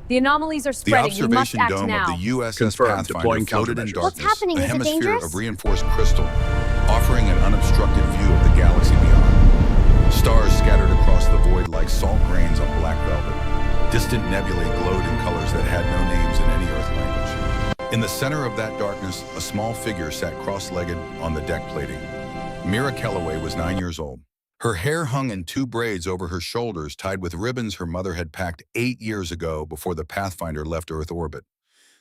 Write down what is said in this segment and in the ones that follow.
The anomalies are The spreading. We must observation act dome now. of the USS Confirmed. Pathfinder Deploying floated in countermeasures. darkness, What's happening? a Is it hemisphere dangerous? of reinforced crystal, offering an unobstructed view of the galaxy beyond. Stars scattered across the void like salt grains on black velvet. Distant nebulae glowed in colors that had no names in any Earth language. In the center of that darkness, a small figure sat cross-legged on the deck plating. Mira Kellaway was 9 years old. Her hair hung in 2 braids over her shoulders, tied with ribbons her mother had packed 8 years ago before the Pathfinder left Earth orbit.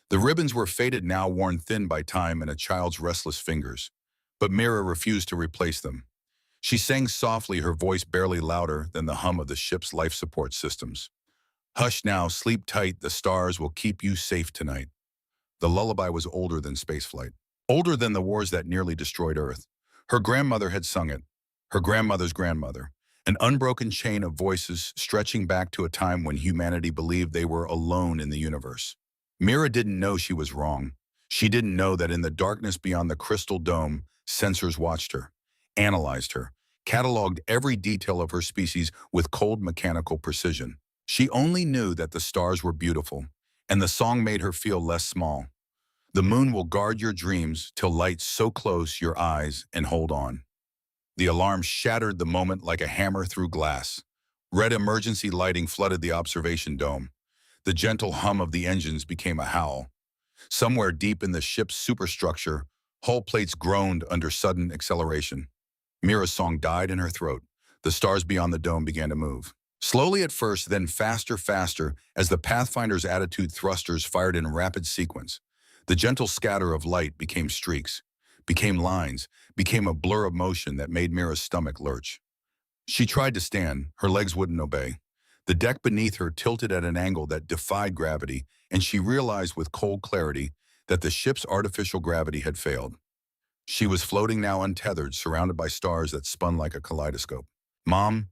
The ribbons were faded, now worn thin by time and a child's restless fingers. But Mira refused to replace them. She sang softly, her voice barely louder than the hum of the ship's life support systems. "Hush now, sleep tight, the stars will keep you safe tonight." The lullaby was older than spaceflight, older than the wars that nearly destroyed Earth. Her grandmother had sung it, her grandmother's grandmother, an unbroken chain of voices stretching back to a time when humanity believed they were alone in the universe. Mira didn't know she was wrong. She didn't know that in the darkness beyond the crystal dome, sensors watched her, analyzed her, cataloged every detail of her species with cold mechanical precision. She only knew that the stars were beautiful, and the song made her feel less small. The moon will guard your dreams till light's so close your eyes and hold on. The alarm shattered the moment like a hammer through glass. Red emergency lighting flooded the observation dome. The gentle hum of the engines became a howl. Somewhere deep in the ship's superstructure, hull plates groaned under sudden acceleration. Mira's song died in her throat. The stars beyond the dome began to move. Slowly at first, then faster, as the Pathfinder's attitude thrusters fired in rapid sequence. The gentle scatter of light became streaks, became lines, became a blur of motion that made Mira's stomach lurch. She tried to stand, her legs wouldn't obey. The deck beneath her tilted at an angle that defied gravity, and she realized with cold clarity that the ship's artificial gravity had failed. She was floating now untethered, surrounded by stars that spun like a kaleidoscope. "Mom?"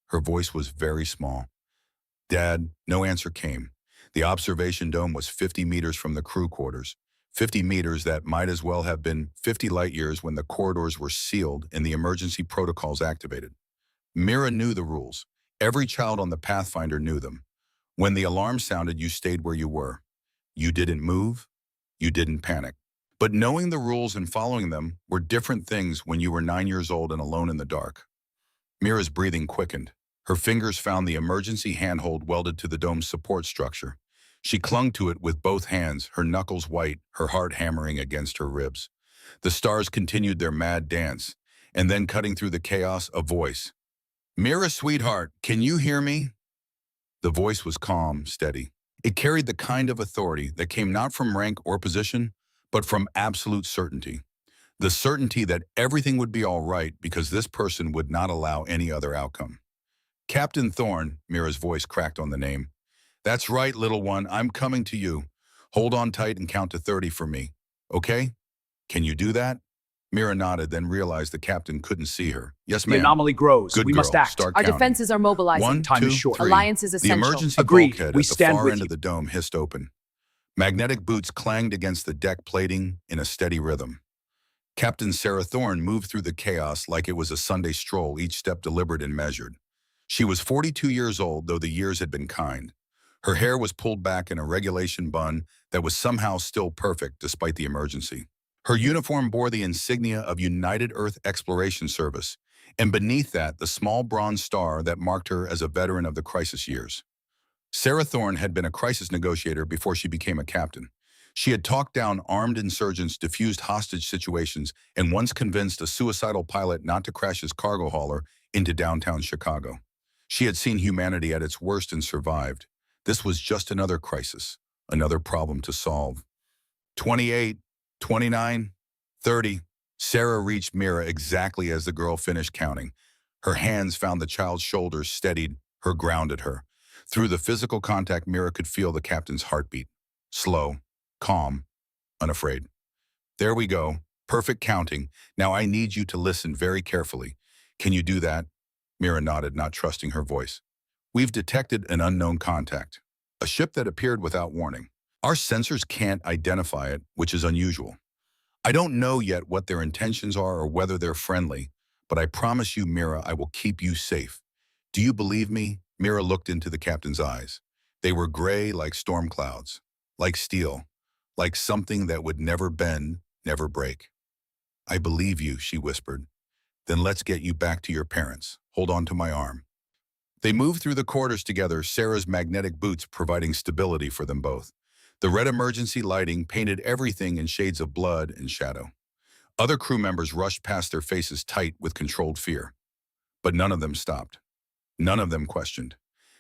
Her voice was very small. "Dad?" No answer came. The observation dome was 50 meters from the crew quarters. 50 meters that might as well have been 50 light years when the corridors were sealed and the emergency protocols activated. Mira knew the rules. Every child on the Pathfinder knew them. When the alarm sounded, you stayed where you were. You didn't move. You didn't panic. But knowing the rules and following them were different things when you were 9 years old and alone in the dark. Mira's breathing quickened. Her fingers found the emergency handhold welded to the dome's support structure. She clung to it with both hands, her knuckles white, her heart hammering against her ribs. The stars continued their mad dance, and then cutting through the chaos, a voice. "Mira, sweetheart, can you hear me?" The voice was calm, steady. It carried the kind of authority that came not from rank or position, but from absolute certainty. The certainty that everything would be all right because this person would not allow any other outcome. "Captain Thorne," Mira's voice cracked on the name. "That's right, little one, I'm coming to you. Hold on tight and count to 30 for me. Okay? Can you do that?" Mira nodded, then realized the captain couldn't see her. "Yes, The ma'am." anomaly grows. "Good We girl. must act. Start Our counting." defenses are mobilizing. 1, Time 2, is short. 3. Alliance is The essential. emergency Agreed. bulkhead We at the stand far with end you. of the dome hissed open. Magnetic boots clanged against the deck plating in a steady rhythm. Captain Sarah Thorne moved through the chaos like it was a Sunday stroll, each step deliberate and measured. She was 42 years old, though the years had been kind. Her hair was pulled back in a regulation bun that was somehow still perfect despite the emergency. Her uniform bore the insignia of United Earth Exploration Service, and beneath that, the small bronze star that marked her as a veteran of the crisis years. Sarah Thorne had been a crisis negotiator before she became a captain. She had talked down armed insurgents, diffused hostage situations, and once convinced a suicidal pilot not to crash his cargo hauler into downtown Chicago. She had seen humanity at its worst and survived. This was just another crisis, another problem to solve. 28, 29, 30. Sarah reached Mira exactly as the girl finished counting. Her hands found the child's shoulders, steadied her, grounded her. Through the physical contact, Mira could feel the captain's heartbeat. Slow, calm, unafraid. "There we go. Perfect counting. Now I need you to listen very carefully. Can you do that?" Mira nodded, not trusting her voice. "We've detected an unknown contact, a ship that appeared without warning. Our sensors can't identify it, which is unusual. I don't know yet what their intentions are or whether they're friendly, but I promise you, Mira, I will keep you safe. Do you believe me?" Mira looked into the captain's eyes. They were gray like storm clouds, like steel, like something that would never bend, never break. "I believe you," she whispered. "Then let's get you back to your parents. Hold on to my arm." They moved through the corridors together, Sarah's magnetic boots providing stability for them both. The red emergency lighting painted everything in shades of blood and shadow. Other crew members rushed past, their faces tight with controlled fear. But none of them stopped. None of them questioned.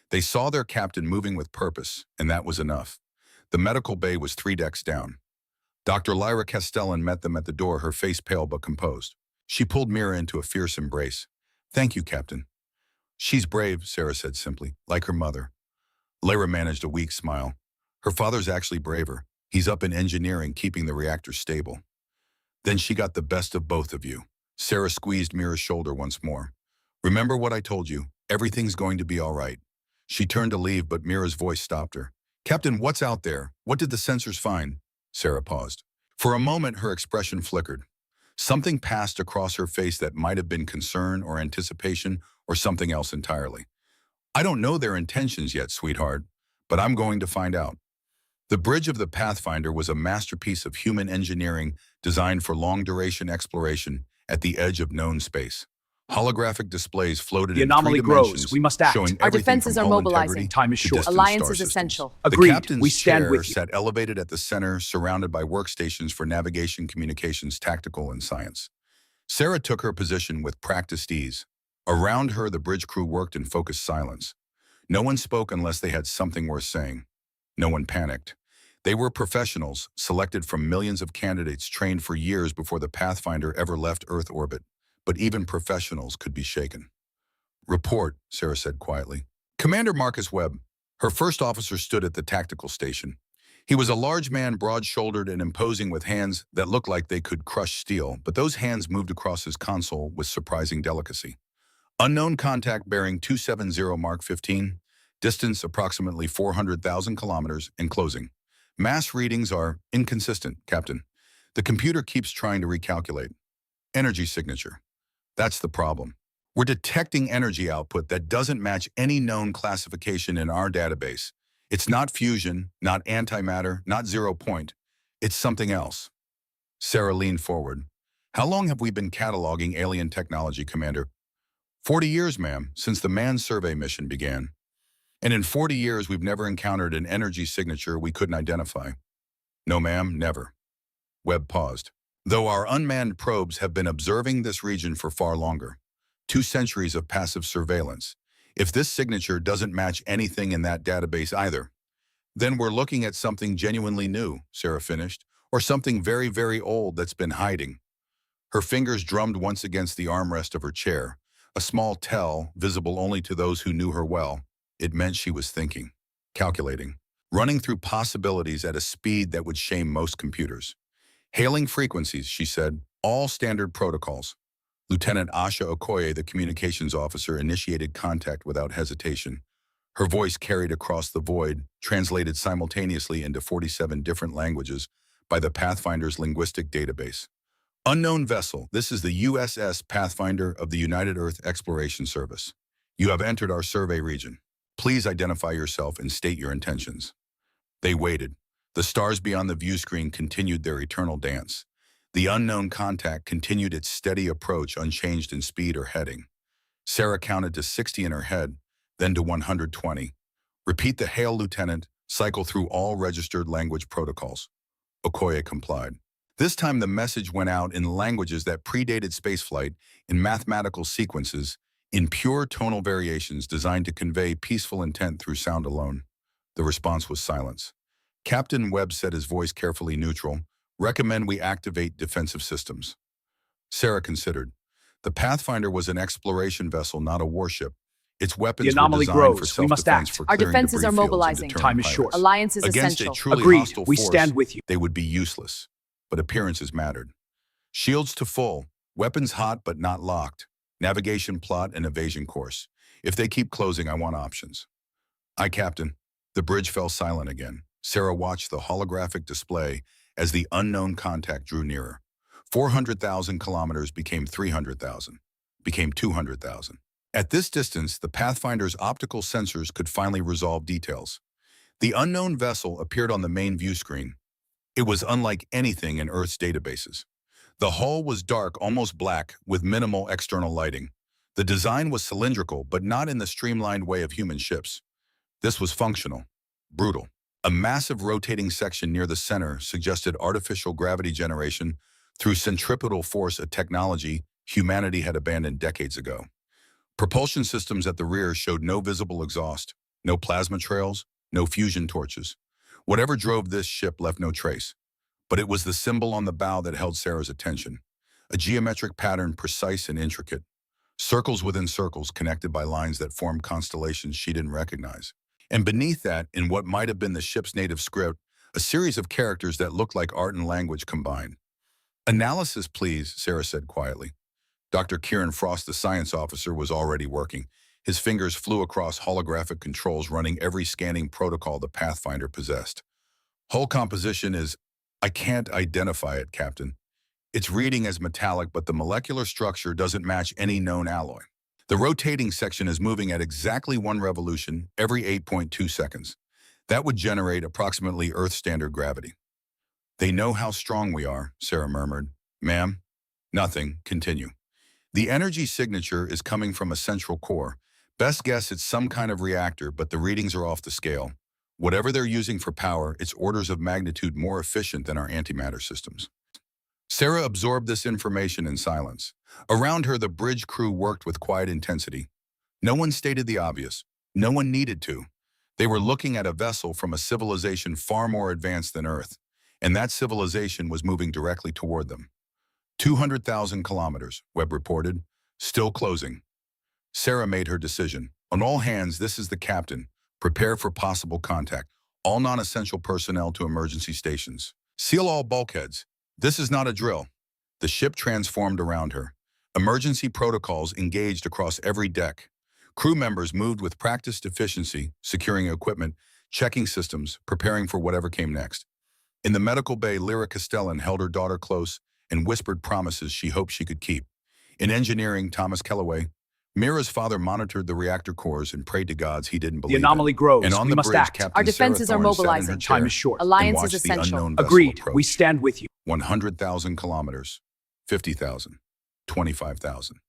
They saw their captain moving with purpose, and that was enough. The medical bay was 3 decks down. Dr. Lyra Castellan met them at the door, her face pale but composed. She pulled Mira into a fierce embrace. "Thank you, Captain." "She's brave," Sarah said simply, "like her mother." Lyra managed a weak smile. "Her father's actually braver. He's up in engineering, keeping the reactor stable." "Then she got the best of both of you." Sarah squeezed Mira's shoulder once more. "Remember what I told you. Everything's going to be all right." She turned to leave, but Mira's voice stopped her. "Captain, what's out there? What did the sensors find?" Sarah paused. For a moment, her expression flickered. Something passed across her face that might have been concern or anticipation or something else entirely. "I don't know their intentions yet, sweetheart, but I'm going to find out." The bridge of the Pathfinder was a masterpiece of human engineering designed for long-duration exploration at the edge of known space. Holographic displays floated The in 3 anomaly dimensions, grows. We must act. showing Our everything defenses from are hull mobilizing. integrity Time is to short. distant Alliance star is systems. essential. The Agreed. captain's We stand chair with you. sat elevated at the center, surrounded by workstations for navigation, communications, tactical, and science. Sarah took her position with practiced ease. Around her, the bridge crew worked in focused silence. No one spoke unless they had something worth saying. No one panicked. They were professionals, selected from millions of candidates trained for years before the Pathfinder ever left Earth orbit. But even professionals could be shaken. "Report," Sarah said quietly. "Commander Marcus Webb." Her first officer stood at the tactical station. He was a large man, broad-shouldered and imposing, with hands that looked like they could crush steel, but those hands moved across his console with surprising delicacy. "Unknown contact bearing 270 Mark 15, distance approximately 400,000 kilometers, and closing. Mass readings are inconsistent, Captain. The computer keeps trying to recalculate. Energy signature. That's the problem. We're detecting energy output that doesn't match any known classification in our database. It's not fusion, not antimatter, not 0 point. It's something else." Sarah leaned forward. "How long have we been cataloging alien technology, Commander?" 40 years, ma'am, since the manned survey mission began. And in 40 years, we've never encountered an energy signature we couldn't identify." "No, ma'am, never." Webb paused. "Though our unmanned probes have been observing this region for far longer. 2 centuries of passive surveillance. If this signature doesn't match anything in that database either, then we're looking at something genuinely new," Sarah finished, "or something very, very old that's been hiding." Her fingers drummed once against the armrest of her chair, a small tell visible only to those who knew her well. It meant she was thinking, calculating, running through possibilities at a speed that would shame most computers. "Hailing frequencies," she said, "all standard protocols." Lieutenant Asha Okoye, the communications officer, initiated contact without hesitation. Her voice carried across the void, translated simultaneously into 47 different languages by the Pathfinder's linguistic database. "Unknown vessel, this is the USS Pathfinder of the United Earth Exploration Service. You have entered our survey region. Please identify yourself and state your intentions." They waited. The stars beyond the view screen continued their eternal dance. The unknown contact continued its steady approach, unchanged in speed or heading. Sarah counted to 60 in her head, then to 120. "Repeat the hail, Lieutenant. Cycle through all registered language protocols." Okoye complied. This time the message went out in languages that predated spaceflight, in mathematical sequences, in pure tonal variations designed to convey peaceful intent through sound alone. The response was silence. Captain Webb said, his voice carefully neutral, "Recommend we activate defensive systems." Sarah considered. The Pathfinder was an exploration vessel, not a warship. Its weapons The anomaly were designed grows. for We must self-defense, act. for Our clearing defenses debris are fields and mobilizing. deterring Time is pirates. short. Alliance is Against essential. a truly Agreed. hostile We force, stand with you. they would be useless. But appearances mattered. Shields to full, weapons hot but not locked, navigation plot and evasion course. If they keep closing, I want options. "Aye, Captain." The bridge fell silent again. Sarah watched the holographic display as the unknown contact drew nearer. 400,000 kilometers became 300,000, became 200,000. At this distance, the Pathfinder's optical sensors could finally resolve details. The unknown vessel appeared on the main view screen. It was unlike anything in Earth's databases. The hull was dark, almost black, with minimal external lighting. The design was cylindrical, but not in the streamlined way of human ships. This was functional, brutal. A massive rotating section near the center suggested artificial gravity generation through centripetal force, a technology humanity had abandoned decades ago. Propulsion systems at the rear showed no visible exhaust, no plasma trails, no fusion torches. Whatever drove this ship left no trace. But it was the symbol on the bow that held Sarah's attention. A geometric pattern, precise and intricate. Circles within circles connected by lines that formed constellations she didn't recognize. And beneath that, in what might have been the ship's native script, a series of characters that looked like art and language combined. "Analysis, please," Sarah said quietly. Dr. Kieran Frost, the science officer, was already working. His fingers flew across holographic controls, running every scanning protocol the Pathfinder possessed. "Hull composition is... I can't identify it, Captain. It's reading as metallic, but the molecular structure doesn't match any known alloy. The rotating section is moving at exactly 1 revolution every 8.2 seconds. That would generate approximately Earth standard gravity." "They know how strong we are," Sarah murmured. "Ma'am?" "Nothing. Continue." "The energy signature is coming from a central core. Best guess it's some kind of reactor, but the readings are off the scale. Whatever they're using for power, it's orders of magnitude more efficient than our antimatter systems." Sarah absorbed this information in silence. Around her, the bridge crew worked with quiet intensity. No one stated the obvious. No one needed to. They were looking at a vessel from a civilization far more advanced than Earth, and that civilization was moving directly toward them. 200,000 kilometers, Webb reported. Still closing. Sarah made her decision. "On all hands, this is the captain. Prepare for possible contact. All non-essential personnel to emergency stations. Seal all bulkheads. This is not a drill." The ship transformed around her. Emergency protocols engaged across every deck. Crew members moved with practiced efficiency, securing equipment, checking systems, preparing for whatever came next. In the medical bay, Lyra Castellan held her daughter close and whispered promises she hoped she could keep. In engineering, Thomas Kellaway, Mira's father, monitored the reactor cores and prayed to gods he didn't believe in. The anomaly grows. And on We the must bridge, act. Captain Our defenses Sarah are Thorne sat in her mobilizing. chair Time is short. and Alliance watched is the essential. unknown vessel Agreed. approach. We stand with you. 100,000 kilometers, 50,000, 25,000.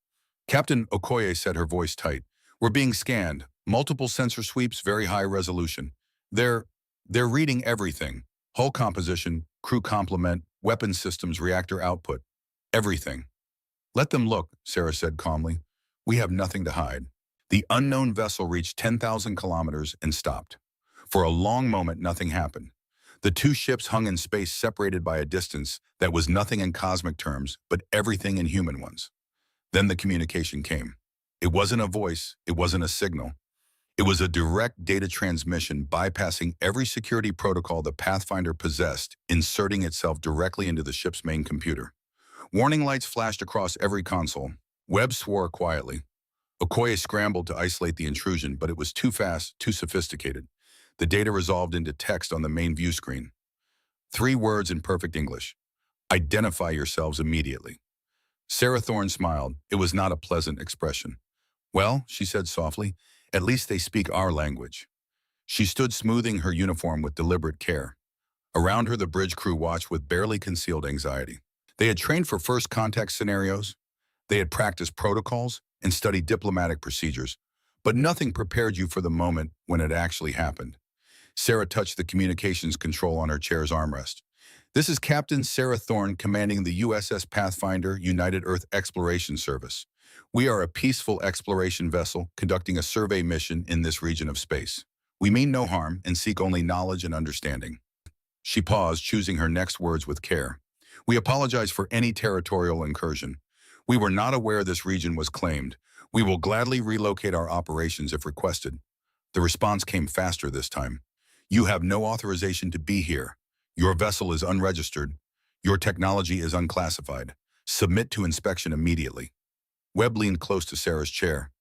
Captain Okoye said, her voice tight. "We're being scanned. Multiple sensor sweeps, very high resolution. They're reading everything. Hull composition, crew complement, weapon systems, reactor output. Everything." "Let them look," Sarah said calmly. "We have nothing to hide." The unknown vessel reached 10,000 kilometers and stopped. For a long moment, nothing happened. The two ships hung in space, separated by a distance that was nothing in cosmic terms, but everything in human ones. Then the communication came. It wasn't a voice, it wasn't a signal. It was a direct data transmission, bypassing every security protocol the Pathfinder possessed, inserting itself directly into the ship's main computer. Warning lights flashed across every console. Webb swore quietly. Okoye scrambled to isolate the intrusion, but it was too fast, too sophisticated. The data resolved into text on the main view screen. 3 words in perfect English. "Identify yourselves immediately." Sarah Thorne smiled. It was not a pleasant expression. "Well," she said softly, "at least they speak our language." She stood smoothing her uniform with deliberate care. Around her, the bridge crew watched with barely concealed anxiety. They had trained for first contact scenarios. They had practiced protocols and studied diplomatic procedures, but nothing prepared you for the moment when it actually happened. Sarah touched the communications control on her chair's armrest. "This is Captain Sarah Thorne, commanding the USS Pathfinder United Earth Exploration Service. We are a peaceful exploration vessel conducting a survey mission in this region of space. We mean no harm and seek only knowledge and understanding." She paused, choosing her next words with care. "We apologize for any territorial incursion. We were not aware this region was claimed. We will gladly relocate our operations if requested." The response came faster this time. "You have no authorization to be here. Your vessel is unregistered. Your technology is unclassified. Submit to inspection immediately." Webb leaned close to Sarah's chair.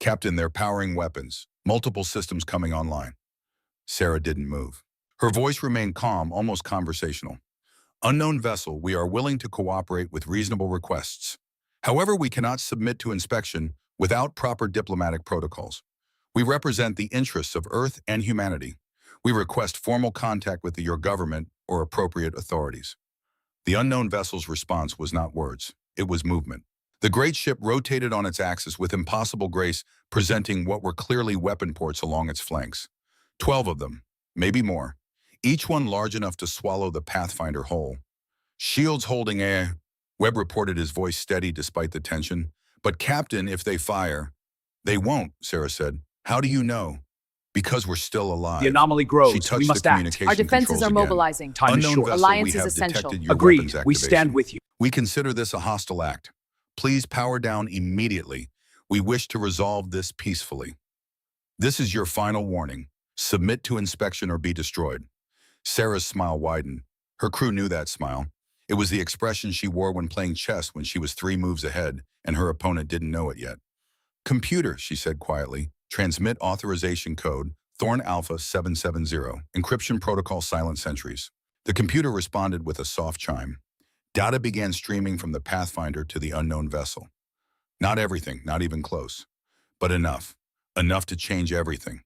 "Captain, they're powering weapons. Multiple systems coming online." Sarah didn't move. Her voice remained calm, almost conversational. "Unknown vessel, we are willing to cooperate with reasonable requests. However, we cannot submit to inspection without proper diplomatic protocols. We represent the interests of Earth and humanity. We request formal contact with your government or appropriate authorities. The unknown vessel's response was not words, it was movement. The great ship rotated on its axis with impossible grace, presenting what were clearly weapon ports along its flanks. 12 of them, maybe more, each one large enough to swallow the Pathfinder whole. Shields holding air, Webb reported, his voice steady despite the tension. But Captain, if they fire... They won't, Sarah said. How do you know? Because we're still alive. The anomaly She grows. touched We must the act. communication Our defenses controls are again. mobilizing. Time is Unknown short. vessel, Alliance we is have essential. detected your Agreed. weapons We activation. stand with you. We consider this a hostile act. Please power down immediately. We wish to resolve this peacefully. This is your final warning. Submit to inspection or be destroyed. Sarah's smile widened. Her crew knew that smile. It was the expression she wore when playing chess when she was 3 moves ahead and her opponent didn't know it yet. Computer, she said quietly, transmit authorization code, Thorn Alpha 770, encryption protocol silent sentries. The computer responded with a soft chime. Data began streaming from the Pathfinder to the unknown vessel. Not everything, not even close, but enough. Enough to change everything.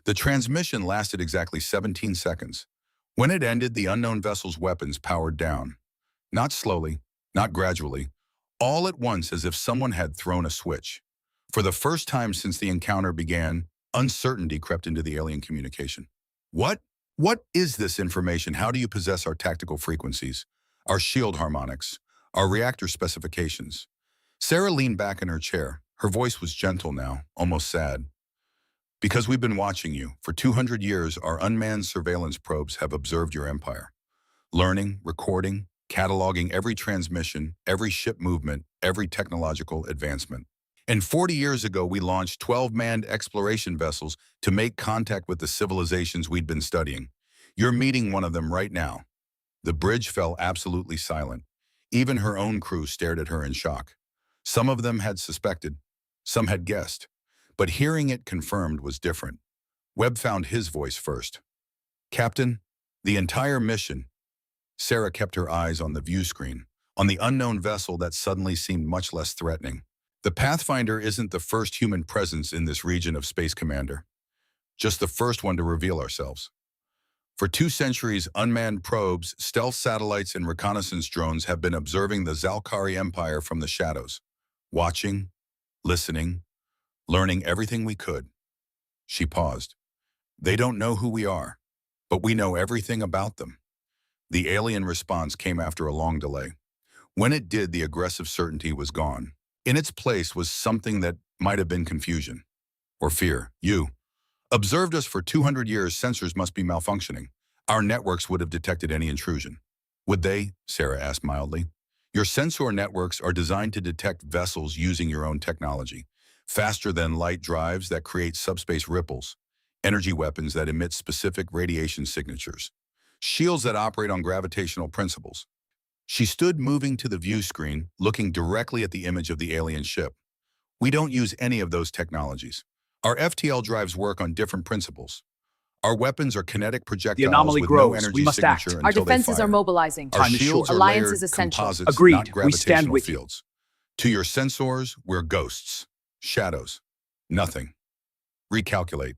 The transmission lasted exactly 17 seconds. When it ended, the unknown vessel's weapons powered down. Not slowly, not gradually, all at once, as if someone had thrown a switch. For the first time since the encounter began, uncertainty crept into the alien communication. What? What is this information? How do you possess our tactical frequencies, our shield harmonics, our reactor specifications? Sarah leaned back in her chair. Her voice was gentle now, almost sad. Because we've been watching you. For 200 years, our unmanned surveillance probes have observed your empire. Learning, recording, cataloging every transmission, every ship movement, every technological advancement. And 40 years ago, we launched 12 manned exploration vessels to make contact with the civilizations we'd been studying. You're meeting one of them right now. The bridge fell absolutely silent. Even her own crew stared at her in shock. Some of them had suspected, some had guessed, but hearing it confirmed was different. Webb found his voice first. Captain, the entire mission. Sarah kept her eyes on the view screen, on the unknown vessel that suddenly seemed much less threatening. The Pathfinder isn't the first human presence in this region of Space, Commander. Just the first one to reveal ourselves. For 2 centuries, unmanned probes, stealth satellites, and reconnaissance drones have been observing the Zalkari Empire from the shadows. Watching, listening, learning everything we could. She paused. They don't know who we are, but we know everything about them. The alien response came after a long delay. When it did, the aggressive certainty was gone. In its place was something that might have been confusion or fear. You observed us for 200 years. Sensors must be malfunctioning. Our networks would have detected any intrusion. Would they? Sarah asked mildly. Your sensor networks are designed to detect vessels using your own technology. Faster than light drives that create subspace ripples. Energy weapons that emit specific radiation signatures. Shields that operate on gravitational principles. She stood moving to the view screen, looking directly at the image of the alien ship. We don't use any of those technologies. Our FTL drives work on different principles. Our weapons are kinetic projectiles anomaly with grows. no energy We must signature act. until Our defenses they fire. are mobilizing. Our Time is shields short. are Alliance layered is essential. composites, Agreed. not We gravitational stand with you. fields. To your sensors, we're ghosts, shadows, nothing. Recalculate.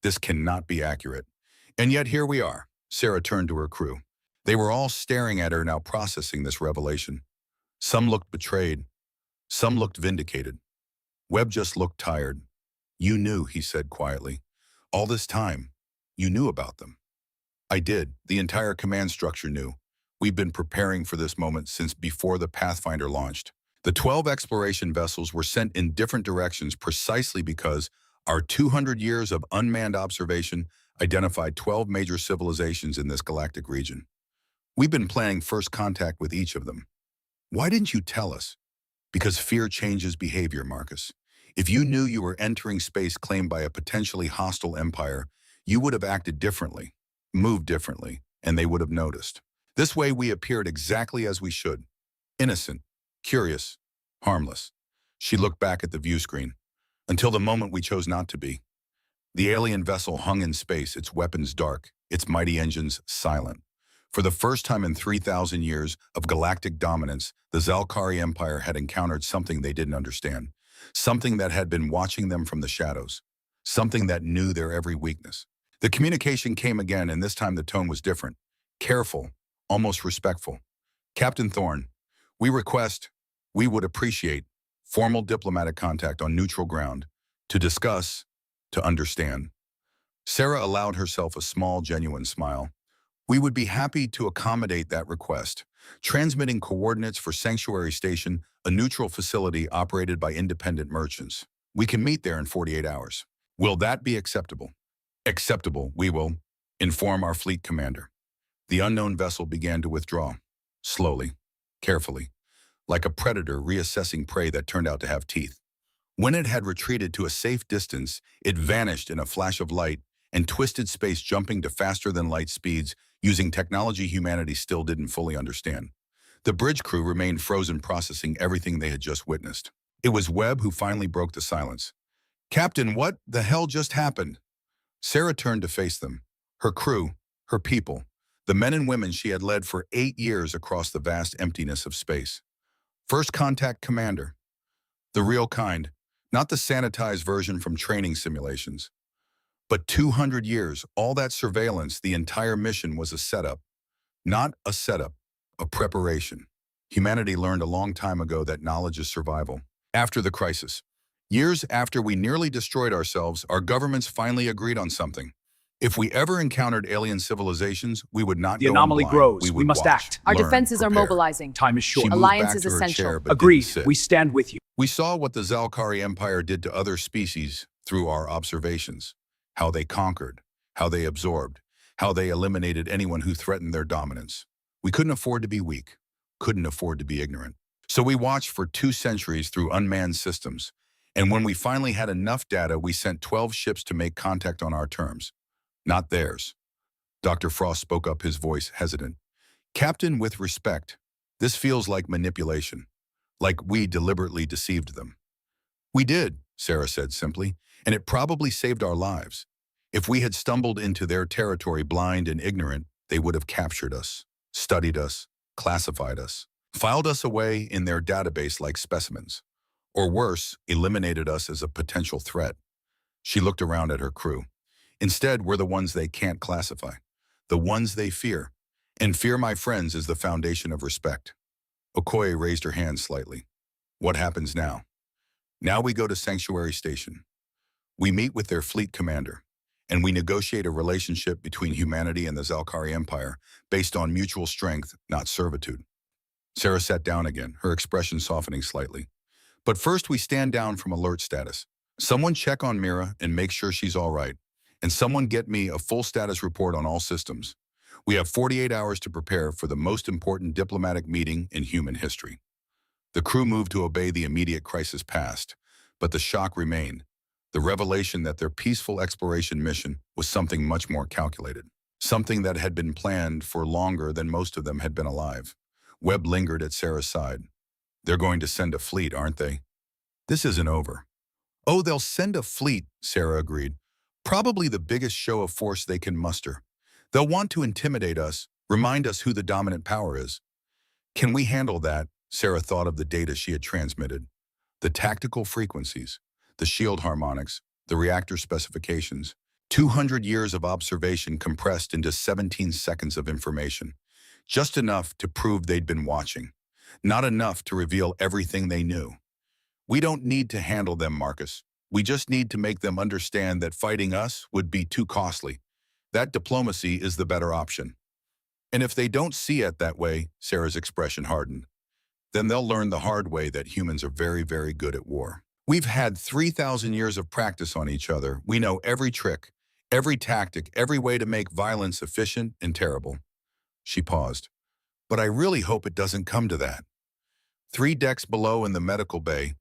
This cannot be accurate. And yet here we are. Sarah turned to her crew. They were all staring at her now, processing this revelation. Some looked betrayed. Some looked vindicated. Webb just looked tired. You knew, he said quietly. All this time, you knew about them. I did. The entire command structure knew. We've been preparing for this moment since before the Pathfinder launched. The 12 exploration vessels were sent in different directions precisely because our 200 years of unmanned observation identified 12 major civilizations in this galactic region. We've been planning first contact with each of them. Why didn't you tell us? Because fear changes behavior, Marcus. If you knew you were entering space claimed by a potentially hostile empire, you would have acted differently, moved differently, and they would have noticed. This way we appeared exactly as we should. Innocent, curious, harmless. She looked back at the view screen. Until the moment we chose not to be. The alien vessel hung in space, its weapons dark, its mighty engines silent. For the first time in 3,000 years of galactic dominance, the Zalkari Empire had encountered something they didn't understand. Something that had been watching them from the shadows. Something that knew their every weakness. The communication came again, and this time the tone was different. Careful, almost respectful. Captain Thorne, we would appreciate formal diplomatic contact on neutral ground to discuss, to understand. Sarah allowed herself a small, genuine smile. We would be happy to accommodate that request, transmitting coordinates for Sanctuary Station, a neutral facility operated by independent merchants. We can meet there in 48 hours. Will that be acceptable? Acceptable, we will inform our fleet commander. The unknown vessel began to withdraw, slowly, carefully, like a predator reassessing prey that turned out to have teeth. When it had retreated to a safe distance, it vanished in a flash of light and twisted space, jumping to faster-than-light speeds using technology humanity still didn't fully understand. The bridge crew remained frozen, processing everything they had just witnessed. It was Webb who finally broke the silence. Captain, what the hell just happened? Sarah turned to face them. Her crew, her people, the men and women she had led for 8 years across the vast emptiness of space. First contact commander. The real kind, not the sanitized version from training simulations. But 200 years, all that surveillance, the entire mission was a setup. Not a setup, a preparation. Humanity learned a long time ago that knowledge is survival. After the crisis, years after we nearly destroyed ourselves, our governments finally agreed on something. If we ever encountered alien civilizations, we would not The go in anomaly blind. grows. We must watch, act. Our learn, defenses are prepare. mobilizing. Time is She short. moved Alliance back is to her essential. chair, but didn't Agreed. sit. We stand with you. We saw what the Zalkari Empire did to other species through our observations, how they conquered, how they absorbed, how they eliminated anyone who threatened their dominance. We couldn't afford to be weak, couldn't afford to be ignorant. So we watched for 2 centuries through unmanned systems, and when we finally had enough data, we sent 12 ships to make contact on our terms, not theirs. Dr. Frost spoke up, his voice hesitant. Captain, with respect, this feels like manipulation, like we deliberately deceived them. We did, Sarah said simply, and it probably saved our lives. If we had stumbled into their territory blind and ignorant, they would have captured us, studied us, classified us, filed us away in their database like specimens, or worse, eliminated us as a potential threat. She looked around at her crew. Instead, we're the ones they can't classify, the ones they fear. And fear, my friends, is the foundation of respect. Okoye raised her hand slightly. What happens now? Now we go to Sanctuary Station. We meet with their fleet commander, and we negotiate a relationship between humanity and the Zalkari Empire based on mutual strength, not servitude. Sarah sat down again, her expression softening slightly. But first we stand down from alert status. Someone check on Mira and make sure she's all right. And someone get me a full status report on all systems. We have 48 hours to prepare for the most important diplomatic meeting in human history. The crew moved to obey. The immediate crisis passed, but the shock remained. The revelation that their peaceful exploration mission was something much more calculated. Something that had been planned for longer than most of them had been alive. Webb lingered at Sarah's side. They're going to send a fleet, aren't they? This isn't over. Oh, they'll send a fleet, Sarah agreed. Probably the biggest show of force they can muster. They'll want to intimidate us, remind us who the dominant power is. Can we handle that? Sarah thought of the data she had transmitted. The tactical frequencies, the shield harmonics, the reactor specifications. 200 years of observation compressed into 17 seconds of information. Just enough to prove they'd been watching. Not enough to reveal everything they knew. We don't need to handle them, Marcus. We just need to make them understand that fighting us would be too costly. That diplomacy is the better option. And if they don't see it that way, Sarah's expression hardened, then they'll learn the hard way that humans are very, very good at war. We've had 3,000 years of practice on each other. We know every trick, every tactic, every way to make violence efficient and terrible. She paused. But I really hope it doesn't come to that. 3 decks below in the medical bay,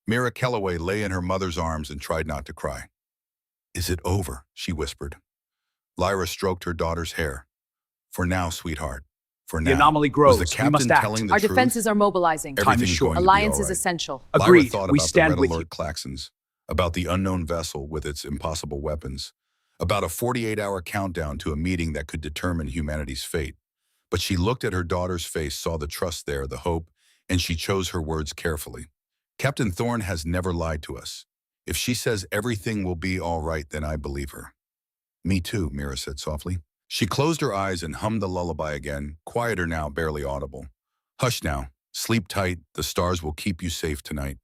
Mira Kellaway lay in her mother's arms and tried not to cry. Is it over? She whispered. Lyra stroked her daughter's hair. For now, sweetheart. For now. The anomaly grows. Was the We must captain act. telling the Our truth? defenses are mobilizing. Time is Everything's short. going to be Alliance all is right. essential. Lyra Agreed. thought We about stand the red with alert klaxons, about the unknown vessel with its impossible weapons, about a 48-hour countdown to a meeting that could determine humanity's fate. But she looked at her daughter's face, saw the trust there, the hope, and she chose her words carefully. Captain Thorne has never lied to us. If she says everything will be all right, then I believe her. Me too, Mira said softly. She closed her eyes and hummed the lullaby again, quieter now, barely audible. Hush now. Sleep tight. The stars will keep you safe tonight.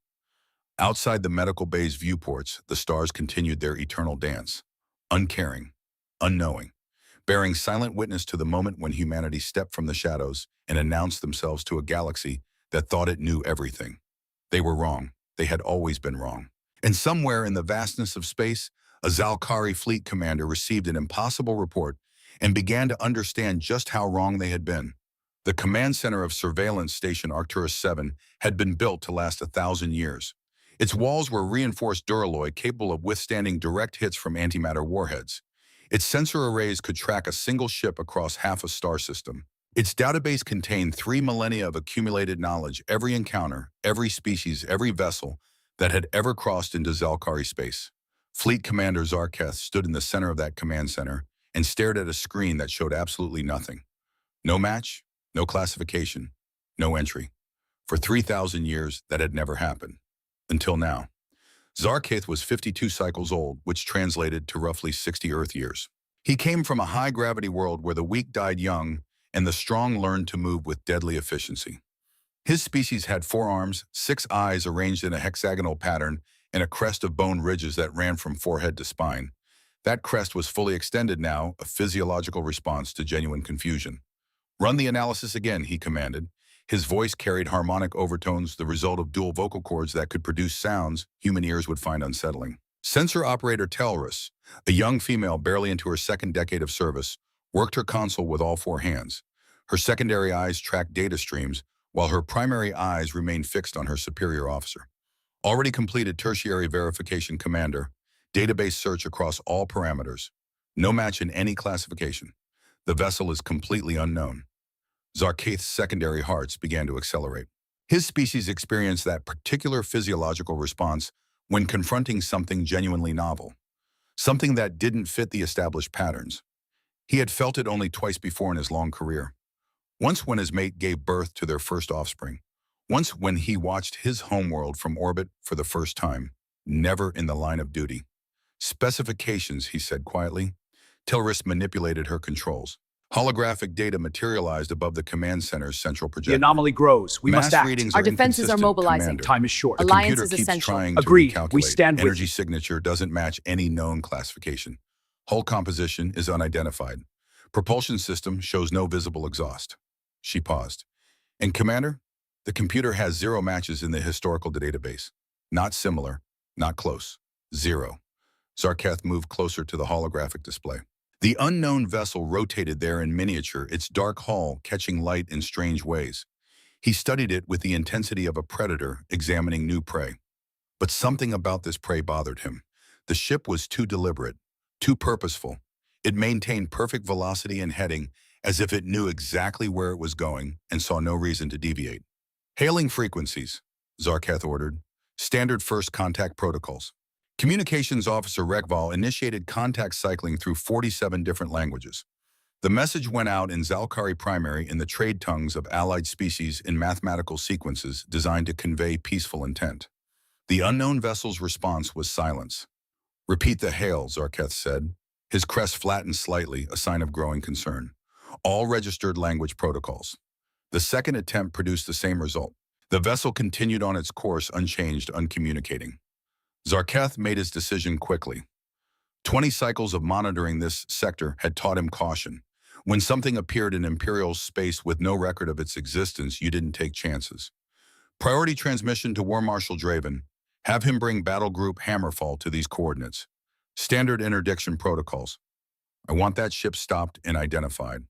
Outside the medical bay's viewports, the stars continued their eternal dance. Uncaring, unknowing, bearing silent witness to the moment when humanity stepped from the shadows and announced themselves to a galaxy that thought it knew everything. They were wrong. They had always been wrong. And somewhere in the vastness of space, a Zalkari fleet commander received an impossible report and began to understand just how wrong they had been. The command center of Surveillance Station Arcturus 7 had been built to last 1,000 years. Its walls were reinforced duralloy capable of withstanding direct hits from antimatter warheads. Its sensor arrays could track a single ship across half a star system. Its database contained 3 millennia of accumulated knowledge, every encounter, every species, every vessel that had ever crossed into Zalkari space. Fleet Commander Zarketh stood in the center of that command center and stared at a screen that showed absolutely nothing. No match, no classification, no entry. For 3,000 years, that had never happened. Until now. Zarketh was 52 cycles old, which translated to roughly 60 Earth years. He came from a high-gravity world where the weak died young and the strong learned to move with deadly efficiency. His species had 4 arms, 6 eyes arranged in a hexagonal pattern, and a crest of bone ridges that ran from forehead to spine. That crest was fully extended now, a physiological response to genuine confusion. "Run the analysis again," he commanded. His voice carried harmonic overtones, the result of dual vocal cords that could produce sounds human ears would find unsettling. Sensor operator Telrus, a young female barely into her second decade of service, worked her console with all 4 hands. Her secondary eyes tracked data streams, while her primary eyes remained fixed on her superior officer. Already completed tertiary verification, Commander. Database search across all parameters. No match in any classification. The vessel is completely unknown. Zarketh's secondary hearts began to accelerate. His species experienced that particular physiological response when confronting something genuinely novel, something that didn't fit the established patterns. He had felt it only twice before in his long career. Once when his mate gave birth to their first offspring. Once when he watched his homeworld from orbit for the first time. Never in the line of duty. "Specifications," he said quietly. Tilris manipulated her controls. Holographic data materialized above the command center's central projector. The anomaly grows. We must Mass act. readings Our are defenses are inconsistent, mobilizing. Commander. Time is short. The Alliance computer is keeps essential. trying to Agreed. recalculate. We stand with Energy you. signature doesn't match any known classification. Hull composition is unidentified. Propulsion system shows no visible exhaust. She paused. And Commander, the computer has 0 matches in the historical database. Not similar, not close. 0. Zarketh moved closer to the holographic display. The unknown vessel rotated there in miniature, its dark hull catching light in strange ways. He studied it with the intensity of a predator examining new prey. But something about this prey bothered him. The ship was too deliberate, too purposeful. It maintained perfect velocity and heading, as if it knew exactly where it was going and saw no reason to deviate. "Hailing frequencies," Zarketh ordered. "Standard first contact protocols." Communications Officer Rekval initiated contact cycling through 47 different languages. The message went out in Zalkari primary in the trade tongues of allied species in mathematical sequences designed to convey peaceful intent. The unknown vessel's response was silence. "Repeat the hail," Zarketh said. His crest flattened slightly, a sign of growing concern. "All registered language protocols." The second attempt produced the same result. The vessel continued on its course unchanged, uncommunicating. Zarketh made his decision quickly. 20 cycles of monitoring this sector had taught him caution. When something appeared in Imperial space with no record of its existence, you didn't take chances. Priority transmission to War Marshal Draven. Have him bring Battle Group Hammerfall to these coordinates. Standard interdiction protocols. I want that ship stopped and identified.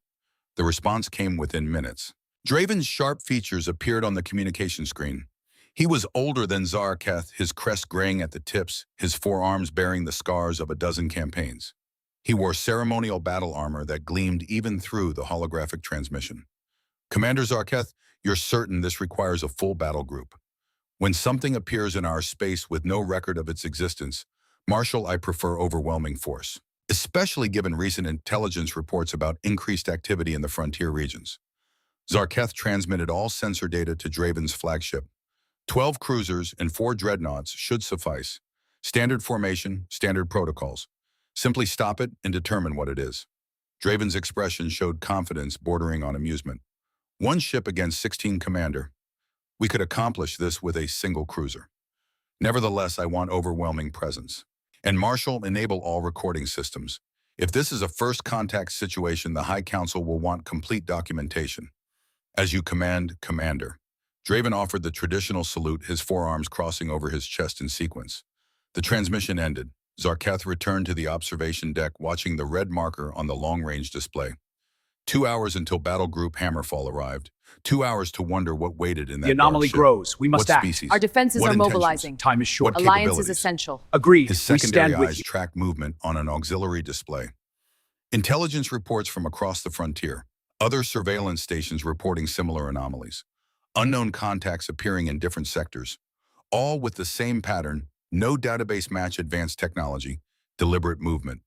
The response came within minutes. Draven's sharp features appeared on the communication screen. He was older than Zarketh, his crest graying at the tips, his 4 arms bearing the scars of a dozen campaigns. He wore ceremonial battle armor that gleamed even through the holographic transmission. "Commander Zarketh, you're certain this requires a full battle group. When something appears in our space with no record of its existence, Marshal, I prefer overwhelming force, especially given recent intelligence reports about increased activity in the frontier regions." Zarketh transmitted all sensor data to Draven's flagship. 12 cruisers and 4 dreadnoughts should suffice. Standard formation, standard protocols. Simply stop it and determine what it is. Draven's expression showed confidence bordering on amusement. One ship against 16, Commander. We could accomplish this with a single cruiser. Nevertheless, I want overwhelming presence. And Marshal, enable all recording systems. If this is a first contact situation, the High Council will want complete documentation. As you command, Commander. Draven offered the traditional salute, his forearms crossing over his chest in sequence. The transmission ended. Zarketh returned to the observation deck, watching the red marker on the long-range display. 2 hours until Battle Group Hammerfall arrived. 2 hours to wonder what waited in that The anomaly dark ship. grows. We must What act. species? Our defenses What are intentions? mobilizing. Time is short. What Alliance is capabilities? essential. Agreed. His We secondary stand with eyes you. tracked movement on an auxiliary display. Intelligence reports from across the frontier. Other surveillance stations reporting similar anomalies. Unknown contacts appearing in different sectors. All with the same pattern, no database match, advanced technology, deliberate movement.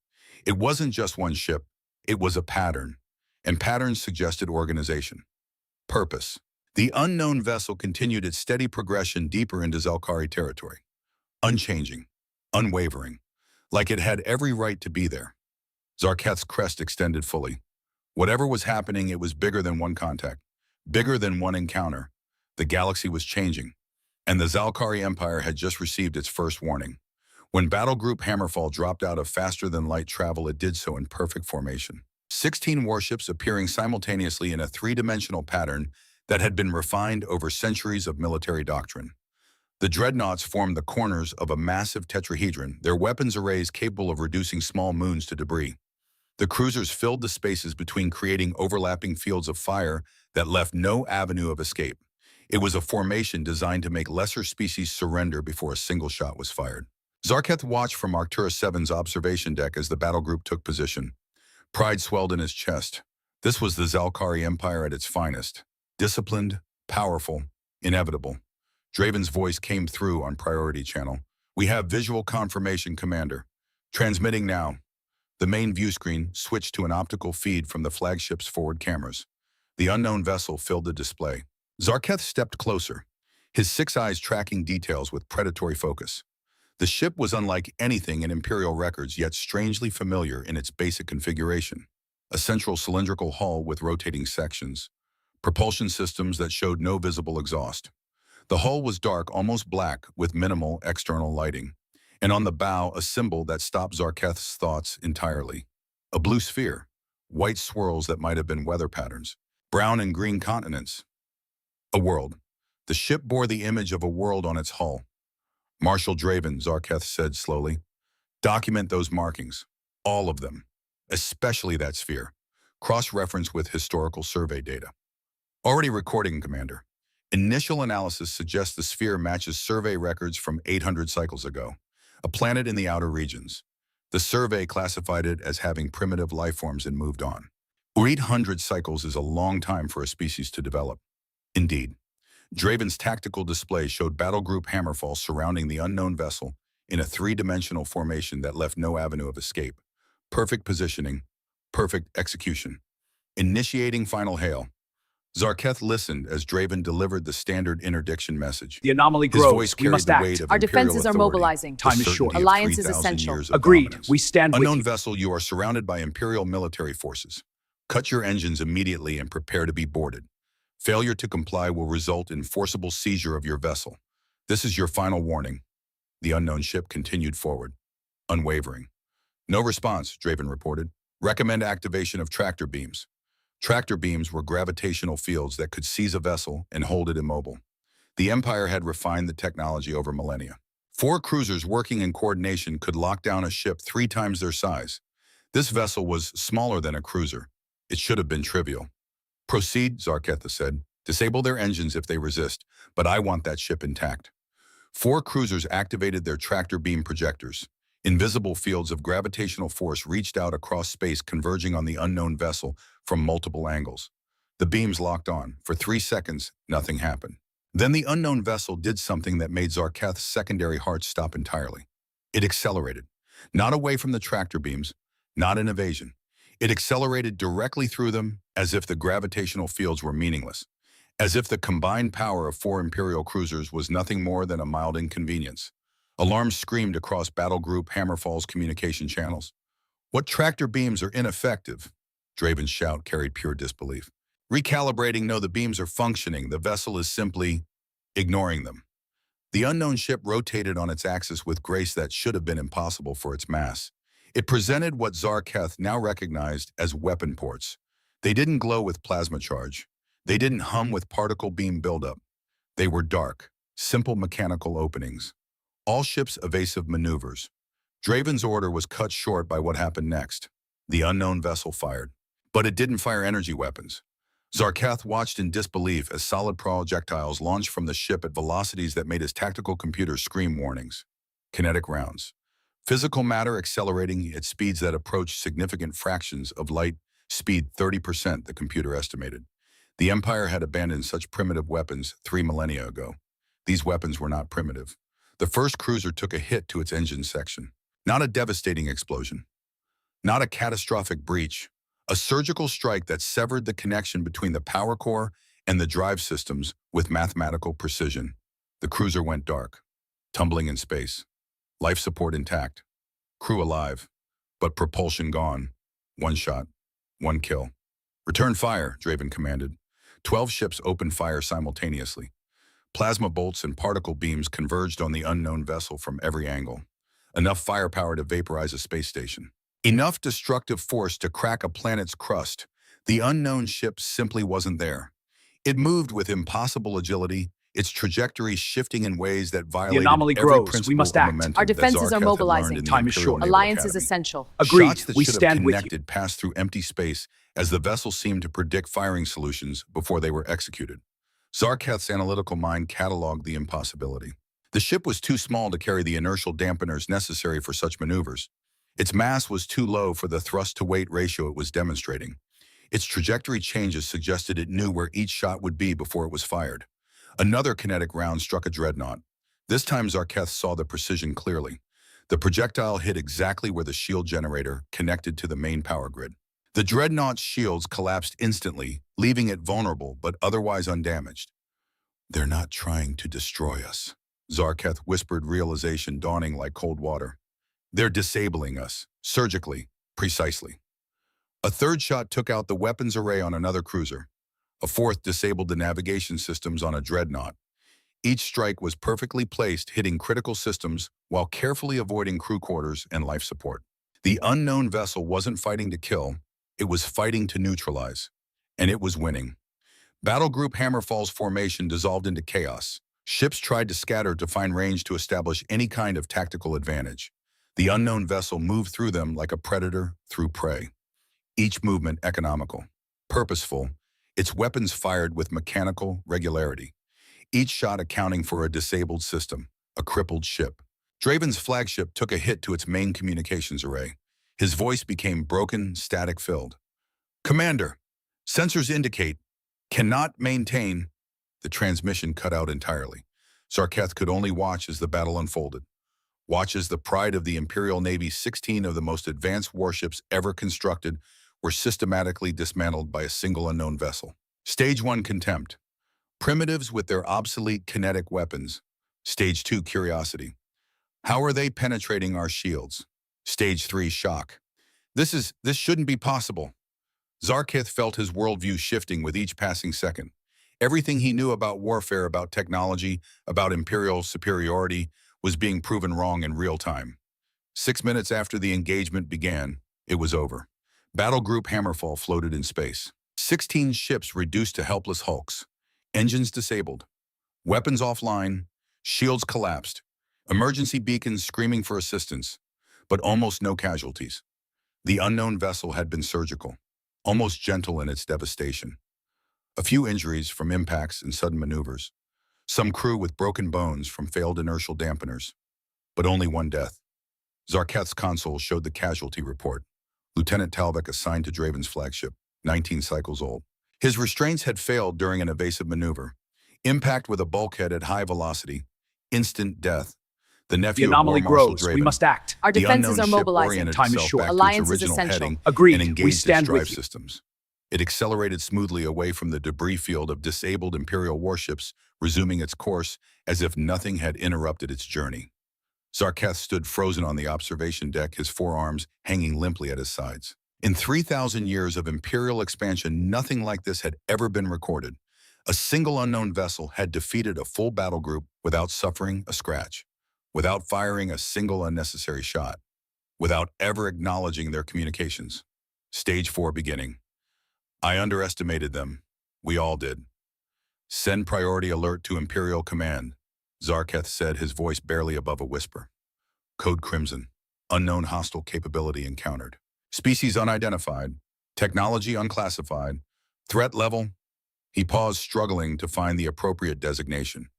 It wasn't just one ship, it was a pattern. And patterns suggested organization. Purpose. The unknown vessel continued its steady progression deeper into Zelkari territory. Unchanging, unwavering, like it had every right to be there. Zarketh's crest extended fully. Whatever was happening, it was bigger than one contact, bigger than one encounter. The galaxy was changing, and the Zalkari Empire had just received its first warning. When Battle Group Hammerfall dropped out of faster-than-light travel, it did so in perfect formation. 16 warships appearing simultaneously in a three-dimensional pattern that had been refined over centuries of military doctrine. The dreadnoughts formed the corners of a massive tetrahedron, their weapons arrays capable of reducing small moons to debris. The cruisers filled the spaces between, creating overlapping fields of fire that left no avenue of escape. It was a formation designed to make lesser species surrender before a single shot was fired. Zarketh watched from Arcturus 7's observation deck as the battle group took position. Pride swelled in his chest. This was the Zalkari Empire at its finest. Disciplined, powerful, inevitable. Draven's voice came through on priority channel. We have visual confirmation, Commander. Transmitting now. The main view screen switched to an optical feed from the flagship's forward cameras. The unknown vessel filled the display. Zarketh stepped closer, his 6 eyes tracking details with predatory focus. The ship was unlike anything in Imperial records, yet strangely familiar in its basic configuration. A central cylindrical hull with rotating sections. Propulsion systems that showed no visible exhaust. The hull was dark, almost black, with minimal external lighting. And on the bow, a symbol that stopped Zarketh's thoughts entirely. A blue sphere, white swirls that might have been weather patterns, brown and green continents. A world. The ship bore the image of a world on its hull. Marshal Draven, Zarketh said slowly, document those markings, all of them, especially that sphere. Cross-reference with historical survey data. Already recording, Commander. Initial analysis suggests the sphere matches survey records from 800 cycles ago, a planet in the outer regions. The survey classified it as having primitive lifeforms and moved on. 800 cycles is a long time for a species to develop. Indeed. Draven's tactical display showed Battle Group Hammerfall surrounding the unknown vessel in a three-dimensional formation that left no avenue of escape. Perfect positioning, perfect execution. Initiating final hail. Zarketh listened as Draven delivered the standard interdiction message. The anomaly His grows. voice We carried must the act. weight of Our imperial defenses are authority, mobilizing. the Time is short. certainty of Alliance is 3,000 essential. years of Agreed. dominance. We stand with Unknown you. vessel, you are surrounded by Imperial military forces. Cut your engines immediately and prepare to be boarded. Failure to comply will result in forcible seizure of your vessel. This is your final warning. The unknown ship continued forward, unwavering. No response, Draven reported. Recommend activation of tractor beams. Tractor beams were gravitational fields that could seize a vessel and hold it immobile. The Empire had refined the technology over millennia. 4 cruisers working in coordination could lock down a ship 3 times their size. This vessel was smaller than a cruiser. It should have been trivial. Proceed, Zarketh said. Disable their engines if they resist, but I want that ship intact. 4 cruisers activated their tractor beam projectors. Invisible fields of gravitational force reached out across space, converging on the unknown vessel from multiple angles. The beams locked on. For 3 seconds, nothing happened. Then the unknown vessel did something that made Zarketh's secondary heart stop entirely. It accelerated. Not away from the tractor beams, not in evasion. It accelerated directly through them, as if the gravitational fields were meaningless. As if the combined power of 4 Imperial cruisers was nothing more than a mild inconvenience. Alarms screamed across Battle Group Hammerfall's communication channels. What tractor beams are ineffective? Draven's shout carried pure disbelief. Recalibrating, no, the beams are functioning. The vessel is simply ignoring them. The unknown ship rotated on its axis with grace that should have been impossible for its mass. It presented what Zarketh now recognized as weapon ports. They didn't glow with plasma charge. They didn't hum with particle beam buildup. They were dark, simple mechanical openings. All ships' evasive maneuvers. Draven's order was cut short by what happened next. The unknown vessel fired. But it didn't fire energy weapons. Zarketh watched in disbelief as solid projectiles launched from the ship at velocities that made his tactical computer scream warnings. Kinetic rounds. Physical matter accelerating at speeds that approached significant fractions of light speed, 30%, the computer estimated. The Empire had abandoned such primitive weapons 3 millennia ago. These weapons were not primitive. The first cruiser took a hit to its engine section. Not a devastating explosion. Not a catastrophic breach. A surgical strike that severed the connection between the power core and the drive systems with mathematical precision. The cruiser went dark, tumbling in space. Life support intact. Crew alive, but propulsion gone. One shot, one kill. Return fire, Draven commanded. 12 ships opened fire simultaneously. Plasma bolts and particle beams converged on the unknown vessel from every angle. Enough firepower to vaporize a space station. Enough destructive force to crack a planet's crust. The unknown ship simply wasn't there. It moved with impossible agility, its trajectory shifting in ways that violated anomaly every grows. principle We must of act. momentum Our that defenses are Zarketh had mobilizing. learned in the Time is Imperial short. Naval Alliance is Academy. essential. Agreed. Shots that We should have stand with you. connected passed through empty space as the vessel seemed to predict firing solutions before they were executed. Zarketh's analytical mind cataloged the impossibility. The ship was too small to carry the inertial dampeners necessary for such maneuvers. Its mass was too low for the thrust-to-weight ratio it was demonstrating. Its trajectory changes suggested it knew where each shot would be before it was fired. Another kinetic round struck a dreadnought. This time Zarketh saw the precision clearly. The projectile hit exactly where the shield generator connected to the main power grid. The dreadnought's shields collapsed instantly, leaving it vulnerable but otherwise undamaged. They're not trying to destroy us, Zarketh whispered, realization dawning like cold water. They're disabling us, surgically, precisely. A third shot took out the weapons array on another cruiser. A fourth disabled the navigation systems on a dreadnought. Each strike was perfectly placed, hitting critical systems while carefully avoiding crew quarters and life support. The unknown vessel wasn't fighting to kill, it was fighting to neutralize. And it was winning. Battle Group Hammerfall's formation dissolved into chaos. Ships tried to scatter to find range to establish any kind of tactical advantage. The unknown vessel moved through them like a predator through prey. Each movement economical, purposeful, its weapons fired with mechanical regularity. Each shot accounting for a disabled system, a crippled ship. Draven's flagship took a hit to its main communications array. His voice became broken, static-filled. Commander, sensors indicate, cannot maintain. The transmission cut out entirely. Zarketh could only watch as the battle unfolded. Watch as the pride of the Imperial Navy's 16 of the most advanced warships ever constructed were systematically dismantled by a single unknown vessel. Stage 1, contempt. Primitives with their obsolete kinetic weapons. Stage 2, curiosity. How are they penetrating our shields? Stage 3, shock. This shouldn't be possible. Zarketh felt his worldview shifting with each passing second. Everything he knew about warfare, about technology, about imperial superiority, was being proven wrong in real time. 6 minutes after the engagement began, it was over. Battle Group Hammerfall floated in space. 16 ships reduced to helpless hulks. Engines disabled. Weapons offline. Shields collapsed. Emergency beacons screaming for assistance. But almost no casualties. The unknown vessel had been surgical, almost gentle in its devastation. A few injuries from impacts and sudden maneuvers. Some crew with broken bones from failed inertial dampeners. But only one death. Zarketh's console showed the casualty report. Lieutenant Talvik assigned to Draven's flagship, 19 cycles old. His restraints had failed during an evasive maneuver. Impact with a bulkhead at high velocity. Instant death. The The nephew of anomaly War Marshal grows. Draven. We must act. Our The defenses unknown are ship mobilizing. oriented Time is itself short. back to Alliance its is original essential. heading Agreed. and We engaged stand its drive with you. systems. It accelerated smoothly away from the debris field of disabled Imperial warships, resuming its course as if nothing had interrupted its journey. Zarketh stood frozen on the observation deck, his forearms hanging limply at his sides. In 3,000 years of imperial expansion, nothing like this had ever been recorded. A single unknown vessel had defeated a full battle group without suffering a scratch, without firing a single unnecessary shot, without ever acknowledging their communications. Stage 4 beginning. I underestimated them. We all did. Send priority alert to Imperial Command, Zarketh said, his voice barely above a whisper. Code Crimson. Unknown hostile capability encountered. Species unidentified. Technology unclassified. Threat level. He paused, struggling to find the appropriate designation.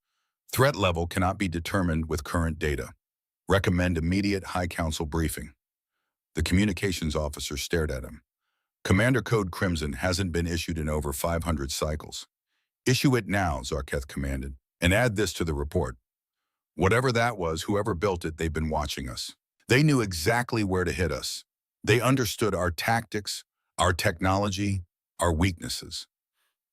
Threat level cannot be determined with current data. Recommend immediate High Council briefing. The communications officer stared at him. Commander Code Crimson hasn't been issued in over 500 cycles. Issue it now, Zarketh commanded, and add this to the report. Whatever that was, whoever built it, they've been watching us. They knew exactly where to hit us. They understood our tactics, our technology, our weaknesses.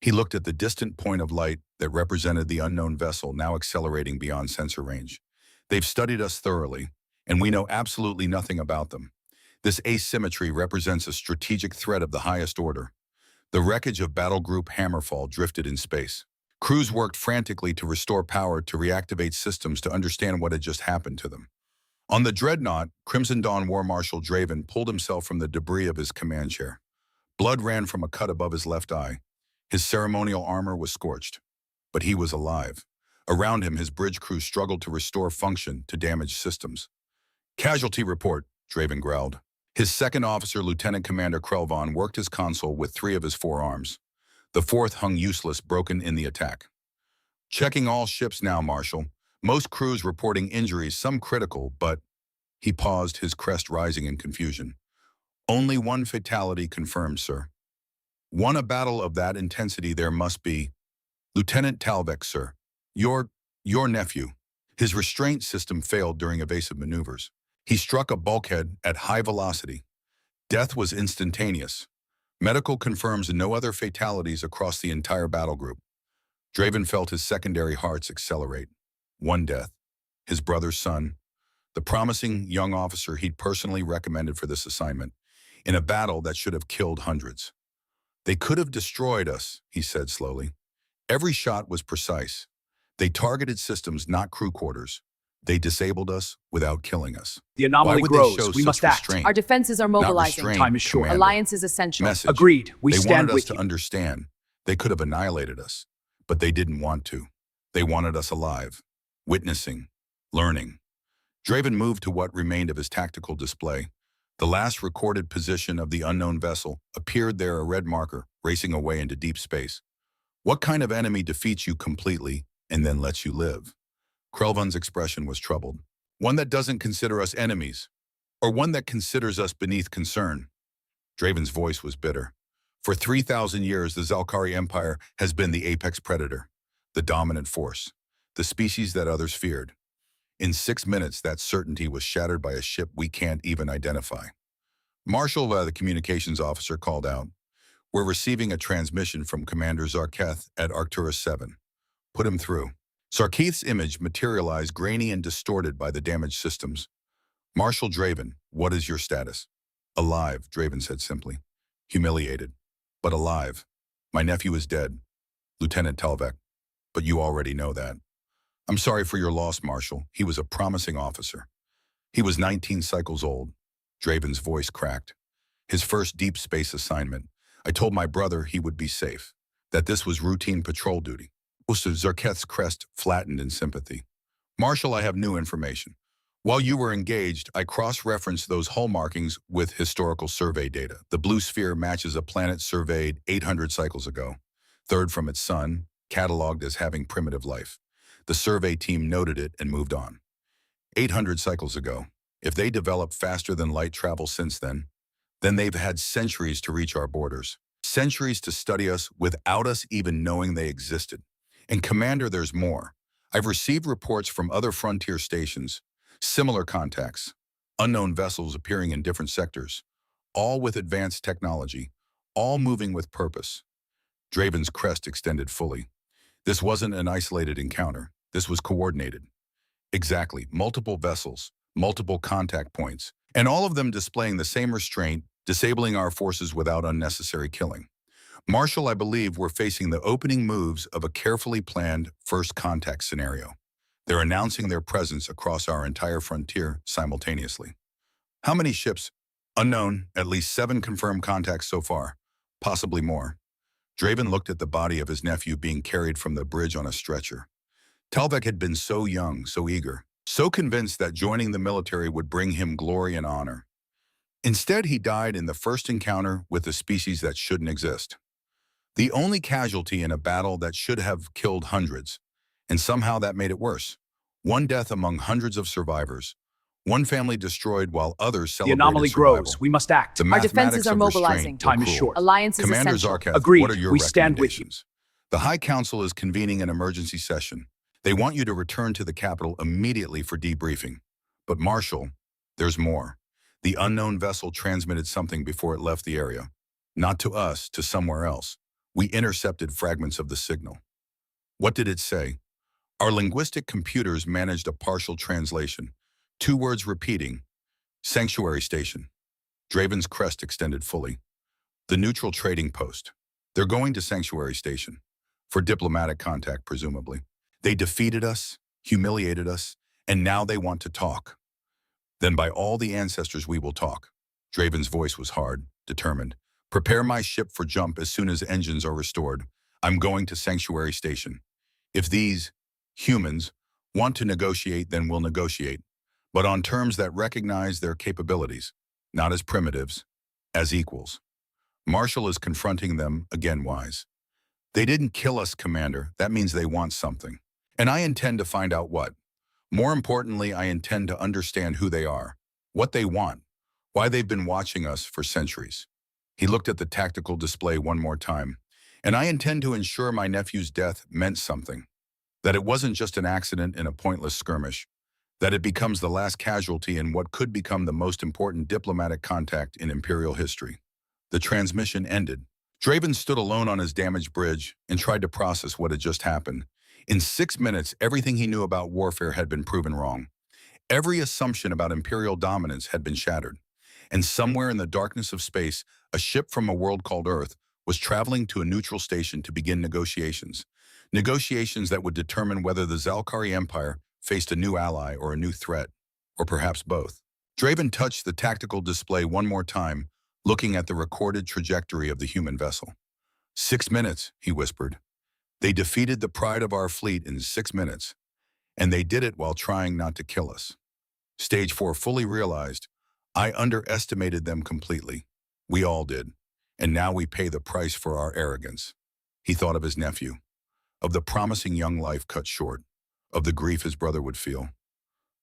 He looked at the distant point of light that represented the unknown vessel now accelerating beyond sensor range. They've studied us thoroughly, and we know absolutely nothing about them. This asymmetry represents a strategic threat of the highest order. The wreckage of Battle Group Hammerfall drifted in space. Crews worked frantically to restore power to reactivate systems to understand what had just happened to them. On the Dreadnought, Crimson Dawn War Marshal Draven pulled himself from the debris of his command chair. Blood ran from a cut above his left eye. His ceremonial armor was scorched, but he was alive. Around him, his bridge crew struggled to restore function to damaged systems. Casualty report, Draven growled. His second officer, Lieutenant Commander Krelvon, worked his console with 3 of his 4 arms. The 4th hung useless, broken in the attack. Checking all ships now, Marshal. Most crews reporting injuries, some critical, but... He paused, his crest rising in confusion. Only 1 fatality confirmed, sir. Won a battle of that intensity there must be. Lieutenant Talvek, sir. Your nephew. His restraint system failed during evasive maneuvers. He struck a bulkhead at high velocity. Death was instantaneous. Medical confirms no other fatalities across the entire battle group. Draven felt his secondary hearts accelerate. 1 death. His brother's son. The promising young officer he'd personally recommended for this assignment, in a battle that should have killed hundreds. They could have destroyed us, he said slowly. Every shot was precise. They targeted systems, not crew quarters. They disabled us without killing us. The anomaly grows. We must act. Our defenses are mobilizing. Time is short. Alliance is essential. Message. Agreed. We They stand wanted us with to you. understand. They could have annihilated us, but they didn't want to. They wanted us alive, witnessing, learning. Draven moved to what remained of his tactical display. The last recorded position of the unknown vessel appeared there, a red marker, racing away into deep space. What kind of enemy defeats you completely and then lets you live? Krelvon's expression was troubled. One that doesn't consider us enemies, or one that considers us beneath concern. Draven's voice was bitter. For 3,000 years, the Zalkari Empire has been the apex predator, the dominant force, the species that others feared. In 6 minutes, that certainty was shattered by a ship we can't even identify. Marshal, the communications officer, called out. We're receiving a transmission from Commander Zarketh at Arcturus 7. Put him through. Zarketh's image materialized, grainy and distorted by the damaged systems. Marshal Draven, what is your status? Alive, Draven said simply. Humiliated, but alive. My nephew is dead, Lieutenant Talvek, but you already know that. I'm sorry for your loss, Marshal. He was a promising officer. He was 19 cycles old. Draven's voice cracked. His first deep space assignment. I told my brother he would be safe, that this was routine patrol duty. Zarketh's crest flattened in sympathy. Marshal, I have new information. While you were engaged, I cross-referenced those hull markings with historical survey data. The blue sphere matches a planet surveyed 800 cycles ago, third from its sun, cataloged as having primitive life. The survey team noted it and moved on. 800 cycles ago. If they developed faster than light travel since then they've had centuries to reach our borders. Centuries to study us without us even knowing they existed. And Commander, there's more. I've received reports from other frontier stations, similar contacts, unknown vessels appearing in different sectors, all with advanced technology, all moving with purpose. Draven's crest extended fully. This wasn't an isolated encounter. This was coordinated. Exactly, multiple vessels, multiple contact points, and all of them displaying the same restraint, disabling our forces without unnecessary killing. Marshall, I believe we're facing the opening moves of a carefully planned first contact scenario. They're announcing their presence across our entire frontier simultaneously. How many ships? Unknown, at least 7 confirmed contacts so far, possibly more. Draven looked at the body of his nephew being carried from the bridge on a stretcher. Talvek had been so young, so eager, so convinced that joining the military would bring him glory and honor. Instead, he died in the first encounter with a species that shouldn't exist. The only casualty in a battle that should have killed hundreds, and somehow that made it worse. One death among hundreds of survivors. One family destroyed while others The celebrated anomaly survival. grows. We must act. The Our defenses mathematics are of mobilizing. restraint Time were is cruel. short. Alliance is Commander essential. Zarketh, Agreed. what are your We stand with you. recommendations? The High Council is convening an emergency session. They want you to return to the capital immediately for debriefing. But Marshal, there's more. The unknown vessel transmitted something before it left the area. Not to us, to somewhere else. We intercepted fragments of the signal. What did it say? Our linguistic computers managed a partial translation. 2 words repeating. Sanctuary Station. Draven's crest extended fully. The neutral trading post. They're going to Sanctuary Station. For diplomatic contact, presumably. They defeated us, humiliated us, and now they want to talk. Then by all the ancestors we will talk. Draven's voice was hard, determined. Prepare my ship for jump as soon as engines are restored. I'm going to Sanctuary Station. If these humans want to negotiate, then we'll negotiate. But on terms that recognize their capabilities, not as primitives, as equals. Marshall is confronting them, again wise. They didn't kill us, Commander. That means they want something. And I intend to find out what. More importantly, I intend to understand who they are, what they want, why they've been watching us for centuries. He looked at the tactical display one more time. And I intend to ensure my nephew's death meant something. That it wasn't just an accident in a pointless skirmish. That it becomes the last casualty in what could become the most important diplomatic contact in Imperial history. The transmission ended. Draven stood alone on his damaged bridge and tried to process what had just happened. In 6 minutes, everything he knew about warfare had been proven wrong. Every assumption about Imperial dominance had been shattered. And somewhere in the darkness of space, a ship from a world called Earth was traveling to a neutral station to begin negotiations. Negotiations that would determine whether the Zalkari Empire faced a new ally or a new threat, or perhaps both. Draven touched the tactical display one more time, looking at the recorded trajectory of the human vessel. 6 minutes, he whispered. They defeated the pride of our fleet in 6 minutes, and they did it while trying not to kill us. Stage 4 fully realized, I underestimated them completely. We all did, and now we pay the price for our arrogance. He thought of his nephew, of the promising young life cut short, of the grief his brother would feel,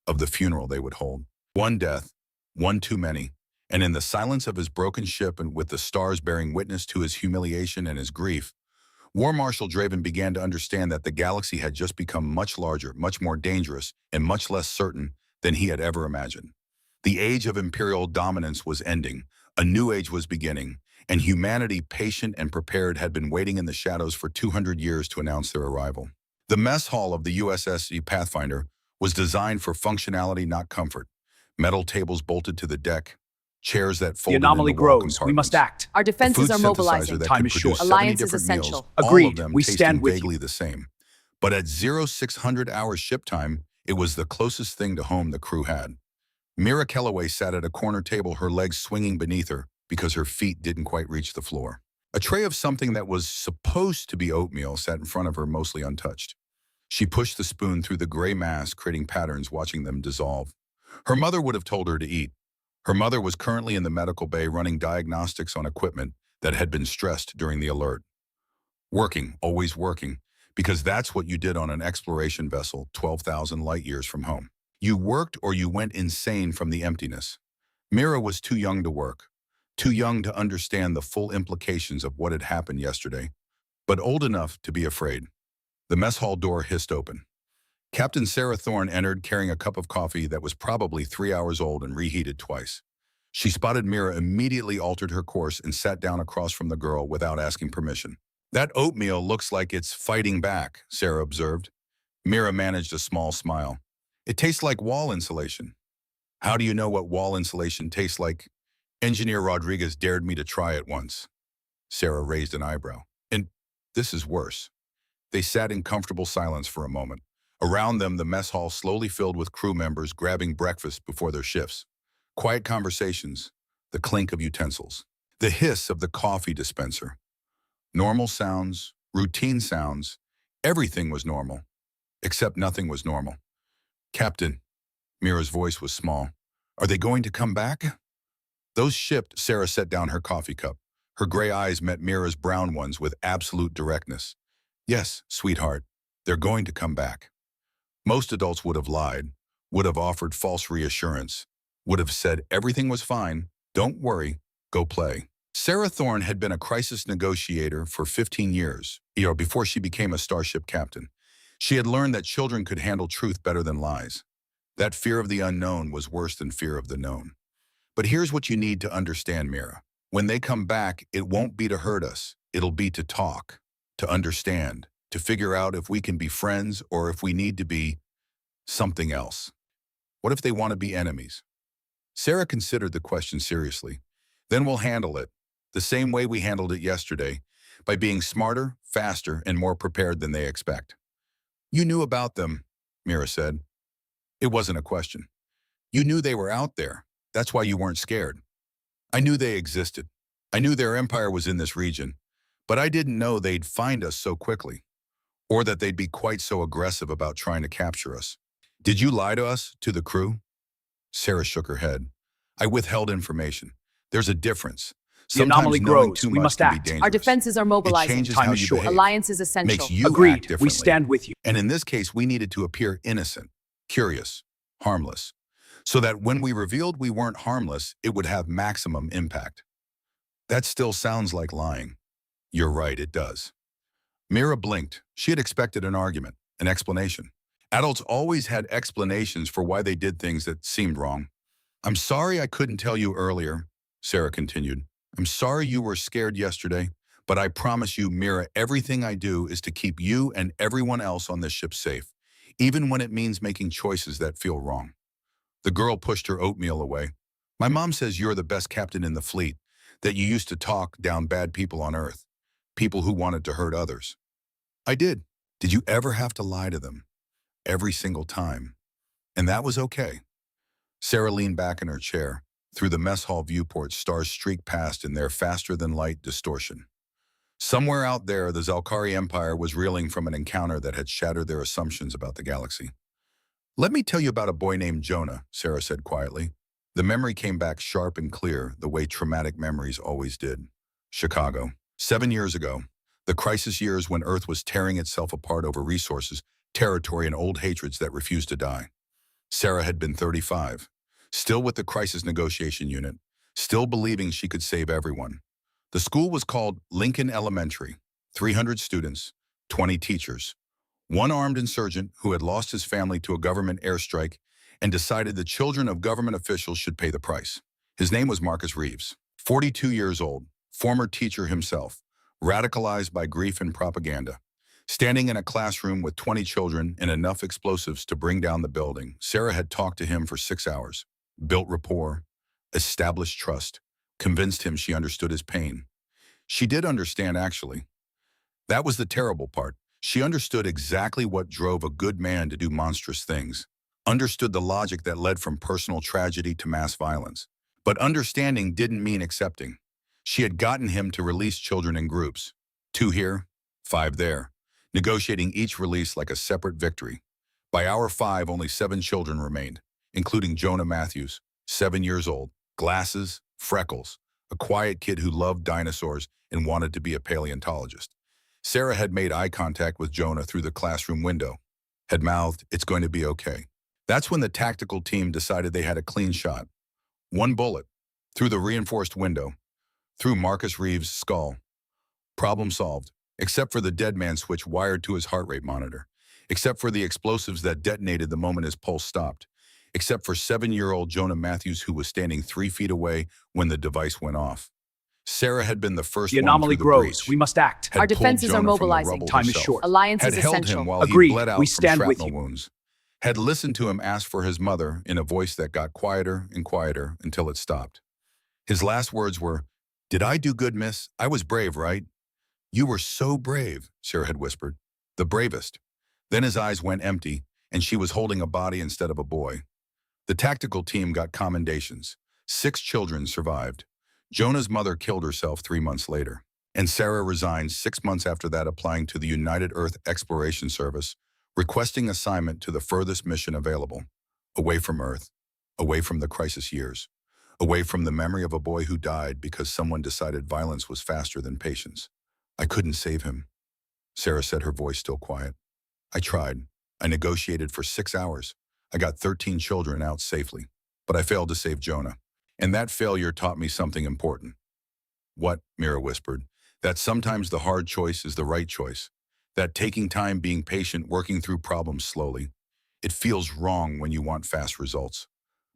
of the funeral they would hold. One death, one too many, and in the silence of his broken ship and with the stars bearing witness to his humiliation and his grief, War Marshal Draven began to understand that the galaxy had just become much larger, much more dangerous, and much less certain than he had ever imagined. The age of Imperial dominance was ending, a new age was beginning, and humanity, patient and prepared, had been waiting in the shadows for 200 years to announce their arrival. The mess hall of the USS Pathfinder was designed for functionality, not comfort. Metal tables bolted to the deck, chairs that The folded anomaly into wall grows. We must compartments. act. Our A defenses food are synthesizer mobilizing. that Time could is produce short. 70 Alliance is different meals, essential. all Agreed. of them We tasting stand with vaguely the same. But at 0600-hour ship time, it was the closest thing to home the crew had. Mira Kellaway sat at a corner table, her legs swinging beneath her because her feet didn't quite reach the floor. A tray of something that was supposed to be oatmeal sat in front of her, mostly untouched. She pushed the spoon through the gray mass, creating patterns, watching them dissolve. Her mother would have told her to eat. Her mother was currently in the medical bay running diagnostics on equipment that had been stressed during the alert. Working, always working, because that's what you did on an exploration vessel 12,000 light years from home. You worked or you went insane from the emptiness. Mira was too young to work, too young to understand the full implications of what had happened yesterday, but old enough to be afraid. The mess hall door hissed open. Captain Sarah Thorne entered carrying a cup of coffee that was probably 3 hours old and reheated twice. She spotted Mira, immediately altered her course, and sat down across from the girl without asking permission. That oatmeal looks like it's fighting back, Sarah observed. Mira managed a small smile. It tastes like wall insulation. How do you know what wall insulation tastes like? Engineer Rodriguez dared me to try it once. Sarah raised an eyebrow. And this is worse. They sat in comfortable silence for a moment. Around them, the mess hall slowly filled with crew members grabbing breakfast before their shifts. Quiet conversations, the clink of utensils, the hiss of the coffee dispenser. Normal sounds, routine sounds, everything was normal, except nothing was normal. Captain, Mira's voice was small. Are they going to come back? Those shipped. Sarah set down her coffee cup. Her gray eyes met Mira's brown ones with absolute directness. Yes, sweetheart, they're going to come back. Most adults would have lied, would have offered false reassurance, would have said everything was fine, don't worry, go play. Sarah Thorne had been a crisis negotiator for 15 years, before she became a starship captain. She had learned that children could handle truth better than lies. That fear of the unknown was worse than fear of the known. But here's what you need to understand, Mira. When they come back, it won't be to hurt us. It'll be to talk, to understand, to figure out if we can be friends or if we need to be something else. What if they want to be enemies? Sarah considered the question seriously. Then we'll handle it, the same way we handled it yesterday, by being smarter, faster, and more prepared than they expect. You knew about them, Mira said. It wasn't a question. You knew they were out there. That's why you weren't scared. I knew they existed. I knew their empire was in this region, but I didn't know they'd find us so quickly, or that they'd be quite so aggressive about trying to capture us. Did you lie to us, to the crew? Sarah shook her head. I withheld information. There's a difference. The anomaly grows. We must act. Our defenses are mobilizing. It changes Time how is you short. behave. Alliance is essential. Makes you act Agreed. differently. We stand with you. And in this case, we needed to appear innocent, curious, harmless, so that when we revealed we weren't harmless, it would have maximum impact. That still sounds like lying. You're right, it does. Mira blinked. She had expected an argument, an explanation. Adults always had explanations for why they did things that seemed wrong. I'm sorry I couldn't tell you earlier, Sarah continued. I'm sorry you were scared yesterday, but I promise you, Mira, everything I do is to keep you and everyone else on this ship safe, even when it means making choices that feel wrong. The girl pushed her oatmeal away. My mom says you're the best captain in the fleet, that you used to talk down bad people on Earth, people who wanted to hurt others. I did. Did you ever have to lie to them? Every single time. And that was okay. Sarah leaned back in her chair. Through the mess hall viewport, stars streaked past in their faster-than-light distortion. Somewhere out there, the Zalkari Empire was reeling from an encounter that had shattered their assumptions about the galaxy. Let me tell you about a boy named Jonah, Sarah said quietly. The memory came back sharp and clear, the way traumatic memories always did. Chicago. 7 years ago. The crisis years when Earth was tearing itself apart over resources, territory, and old hatreds that refused to die. Sarah had been 35. Still with the crisis negotiation unit, still believing she could save everyone. The school was called Lincoln Elementary, 300 students, 20 teachers. One armed insurgent who had lost his family to a government airstrike and decided the children of government officials should pay the price. His name was Marcus Reeves, 42 years old, former teacher himself, radicalized by grief and propaganda. Standing in a classroom with 20 children and enough explosives to bring down the building, Sarah had talked to him for 6 hours. Built rapport, established trust, convinced him she understood his pain. She did understand, actually. That was the terrible part. She understood exactly what drove a good man to do monstrous things, understood the logic that led from personal tragedy to mass violence. But understanding didn't mean accepting. She had gotten him to release children in groups, 2 here, 5 there, negotiating each release like a separate victory. By hour 5, only 7 children remained, including Jonah Matthews, 7 years old, glasses, freckles, a quiet kid who loved dinosaurs and wanted to be a paleontologist. Sarah had made eye contact with Jonah through the classroom window, had mouthed, "It's going to be okay." That's when the tactical team decided they had a clean shot. 1 bullet, through the reinforced window, through Marcus Reeves' skull. Problem solved, except for the dead man switch wired to his heart rate monitor, except for the explosives that detonated the moment his pulse stopped, except for 7-year-old Jonah Matthews, who was standing 3 feet away when the device went off. Sarah had been the first The one anomaly through the grows. breach, We must act. had Our pulled defenses are Jonah from the mobilizing. rubble Time is herself, short. Alliance had is held essential. him while Agreed. he bled out We from stand with shrapnel you. wounds, had listened to him ask for his mother in a voice that got quieter and quieter until it stopped. His last words were, "Did I do good, miss? I was brave, right?" "You were so brave," Sarah had whispered. "The bravest." Then his eyes went empty, and she was holding a body instead of a boy. The tactical team got commendations. 6 children survived. Jonah's mother killed herself 3 months later, and Sarah resigned 6 months after that, applying to the United Earth Exploration Service, requesting assignment to the furthest mission available, away from Earth, away from the crisis years, away from the memory of a boy who died because someone decided violence was faster than patience. "I couldn't save him," Sarah said, her voice still quiet. "I tried. I negotiated for 6 hours. I got 13 children out safely, but I failed to save Jonah. And that failure taught me something important." "What?" Mira whispered. "That sometimes the hard choice is the right choice. That taking time, being patient, working through problems slowly. It feels wrong when you want fast results.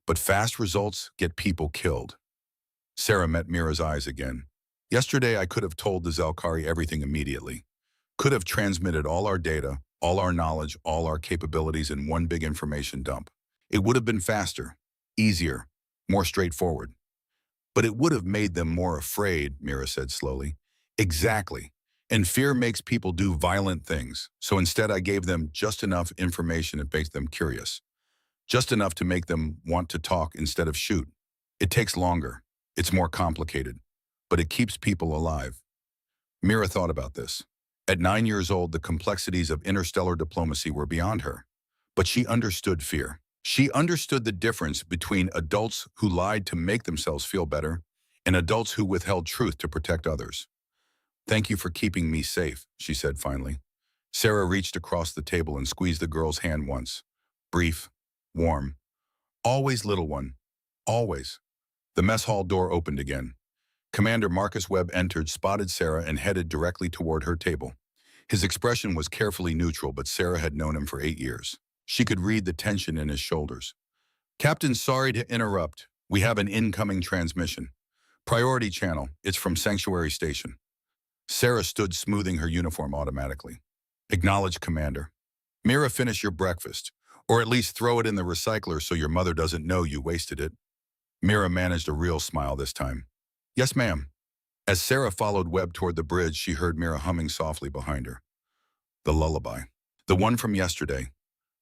But fast results get people killed." Sarah met Mira's eyes again. "Yesterday I could have told the Zalkari everything immediately. Could have transmitted all our data, all our knowledge, all our capabilities in one big information dump. It would have been faster, easier, more straightforward. But it would have made them more afraid," Mira said slowly. "Exactly. And fear makes people do violent things. So instead I gave them just enough information that makes them curious. Just enough to make them want to talk instead of shoot. It takes longer. It's more complicated. But it keeps people alive." Mira thought about this. At 9 years old, the complexities of interstellar diplomacy were beyond her. But she understood fear. She understood the difference between adults who lied to make themselves feel better and adults who withheld truth to protect others. "Thank you for keeping me safe," she said finally. Sarah reached across the table and squeezed the girl's hand once. Brief, warm. "Always, little one. Always." The mess hall door opened again. Commander Marcus Webb entered, spotted Sarah, and headed directly toward her table. His expression was carefully neutral, but Sarah had known him for 8 years. She could read the tension in his shoulders. "Captain, sorry to interrupt. We have an incoming transmission. Priority channel. It's from Sanctuary Station." Sarah stood, smoothing her uniform automatically. "Acknowledge, Commander." "Mira, finish your breakfast. Or at least throw it in the recycler so your mother doesn't know you wasted it." Mira managed a real smile this time. "Yes, ma'am." As Sarah followed Webb toward the bridge, she heard Mira humming softly behind her. The lullaby. The one from yesterday.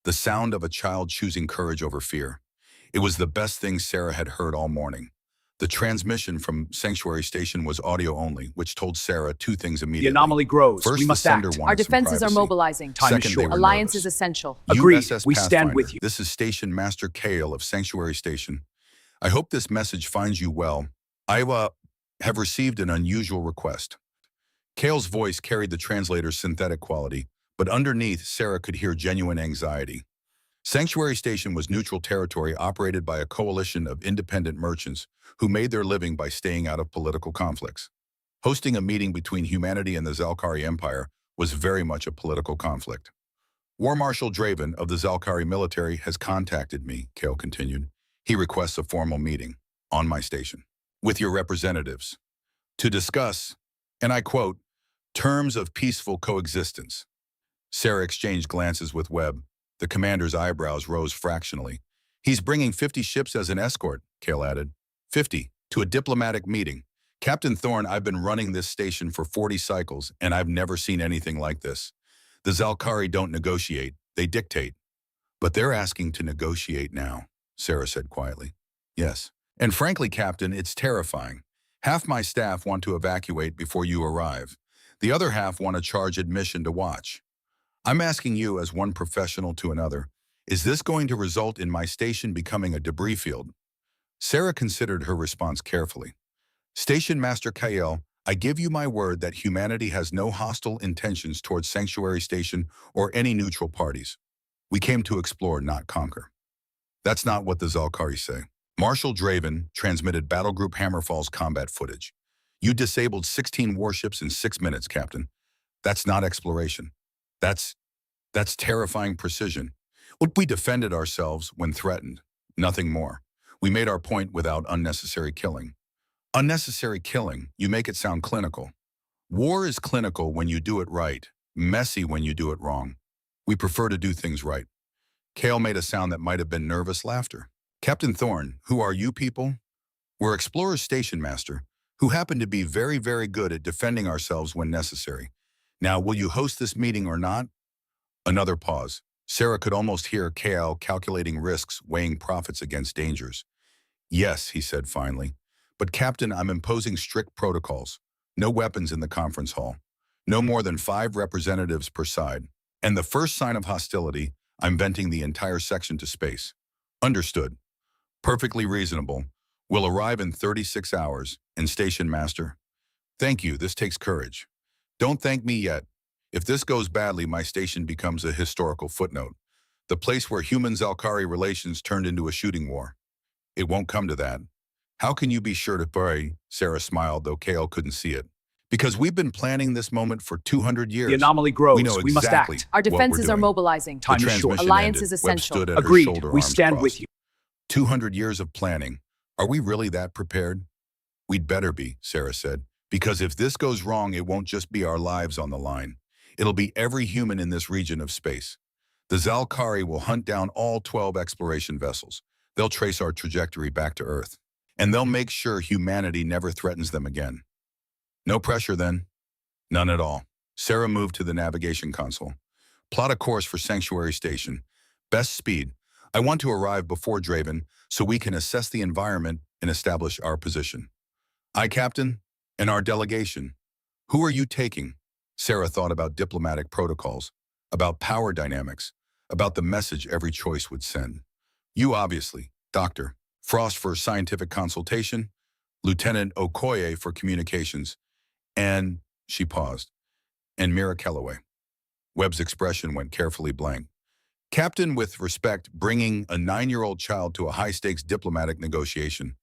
The sound of a child choosing courage over fear. It was the best thing Sarah had heard all morning. The transmission from Sanctuary Station was audio only, which told Sarah 2 things immediately. The anomaly grows. First, We must the sender act. wanted Our defenses some are privacy. mobilizing. Time is Second, short. they were Alliance nervous. is essential. Agreed. USS We stand Pathfinder. with you. This is Station Master Kale of Sanctuary Station. I hope this message finds you well. I have received an unusual request. Kale's voice carried the translator's synthetic quality, but underneath, Sarah could hear genuine anxiety. Sanctuary Station was neutral territory operated by a coalition of independent merchants who made their living by staying out of political conflicts. Hosting a meeting between humanity and the Zalkari Empire was very much a political conflict. War Marshal Draven of the Zalkari military has contacted me, Kale continued. He requests a formal meeting, on my station, with your representatives, to discuss, and I quote, terms of peaceful coexistence. Sarah exchanged glances with Webb. The commander's eyebrows rose fractionally. He's bringing 50 ships as an escort, Kale added. 50, to a diplomatic meeting. Captain Thorne, I've been running this station for 40 cycles, and I've never seen anything like this. The Zalkari don't negotiate, they dictate. But they're asking to negotiate now, Sarah said quietly. Yes. And frankly, Captain, it's terrifying. Half my staff want to evacuate before you arrive. The other half want to charge admission to watch. I'm asking you as one professional to another, is this going to result in my station becoming a debris field? Sarah considered her response carefully. Station Master Kael, I give you my word that humanity has no hostile intentions towards Sanctuary Station or any neutral parties. We came to explore, not conquer. That's not what the Zalkari say. Marshal Draven transmitted Battlegroup Hammerfall's combat footage. You disabled 16 warships in 6 minutes, Captain. That's not exploration. That's terrifying precision. We defended ourselves when threatened, nothing more. We made our point without unnecessary killing. Unnecessary killing, you make it sound clinical. War is clinical when you do it right, messy when you do it wrong. We prefer to do things right. Kale made a sound that might have been nervous laughter. Captain Thorne, who are you people? We're Explorer's Station Master, who happen to be very, very good at defending ourselves when necessary. Now, will you host this meeting or not? Another pause. Sarah could almost hear Kale calculating risks, weighing profits against dangers. Yes, he said finally. But Captain, I'm imposing strict protocols. No weapons in the conference hall. No more than 5 representatives per side. And the first sign of hostility, I'm venting the entire section to space. Understood. Perfectly reasonable. We'll arrive in 36 hours. And Station Master? Thank you, this takes courage. Don't thank me yet. If this goes badly, my station becomes a historical footnote. The place where human-Zalkari relations turned into a shooting war. It won't come to that. How can you be sure to pray? Sarah smiled, though Kale couldn't see it. Because we've been planning this moment for 200 years. The anomaly grows. We know exactly must act. Our defenses are mobilizing. Time is short. Alliance ended. is essential. Webb stood at her Agreed. shoulder, We arms stand crossed. with you. 200 years of planning. Are we really that prepared? We'd better be, Sarah said. Because if this goes wrong, it won't just be our lives on the line. It'll be every human in this region of space. The Zalkari will hunt down all 12 exploration vessels. They'll trace our trajectory back to Earth. And they'll make sure humanity never threatens them again. No pressure then? None at all. Sarah moved to the navigation console. Plot a course for Sanctuary Station. Best speed. I want to arrive before Draven so we can assess the environment and establish our position. Aye, Captain. And our delegation. Who are you taking? Sarah thought about diplomatic protocols, about power dynamics, about the message every choice would send. You obviously, Dr. Frost for scientific consultation, Lieutenant Okoye for communications, and, she paused, and Mira Kellaway. Webb's expression went carefully blank. Captain, with respect, bringing a 9-year-old child to a high-stakes diplomatic negotiation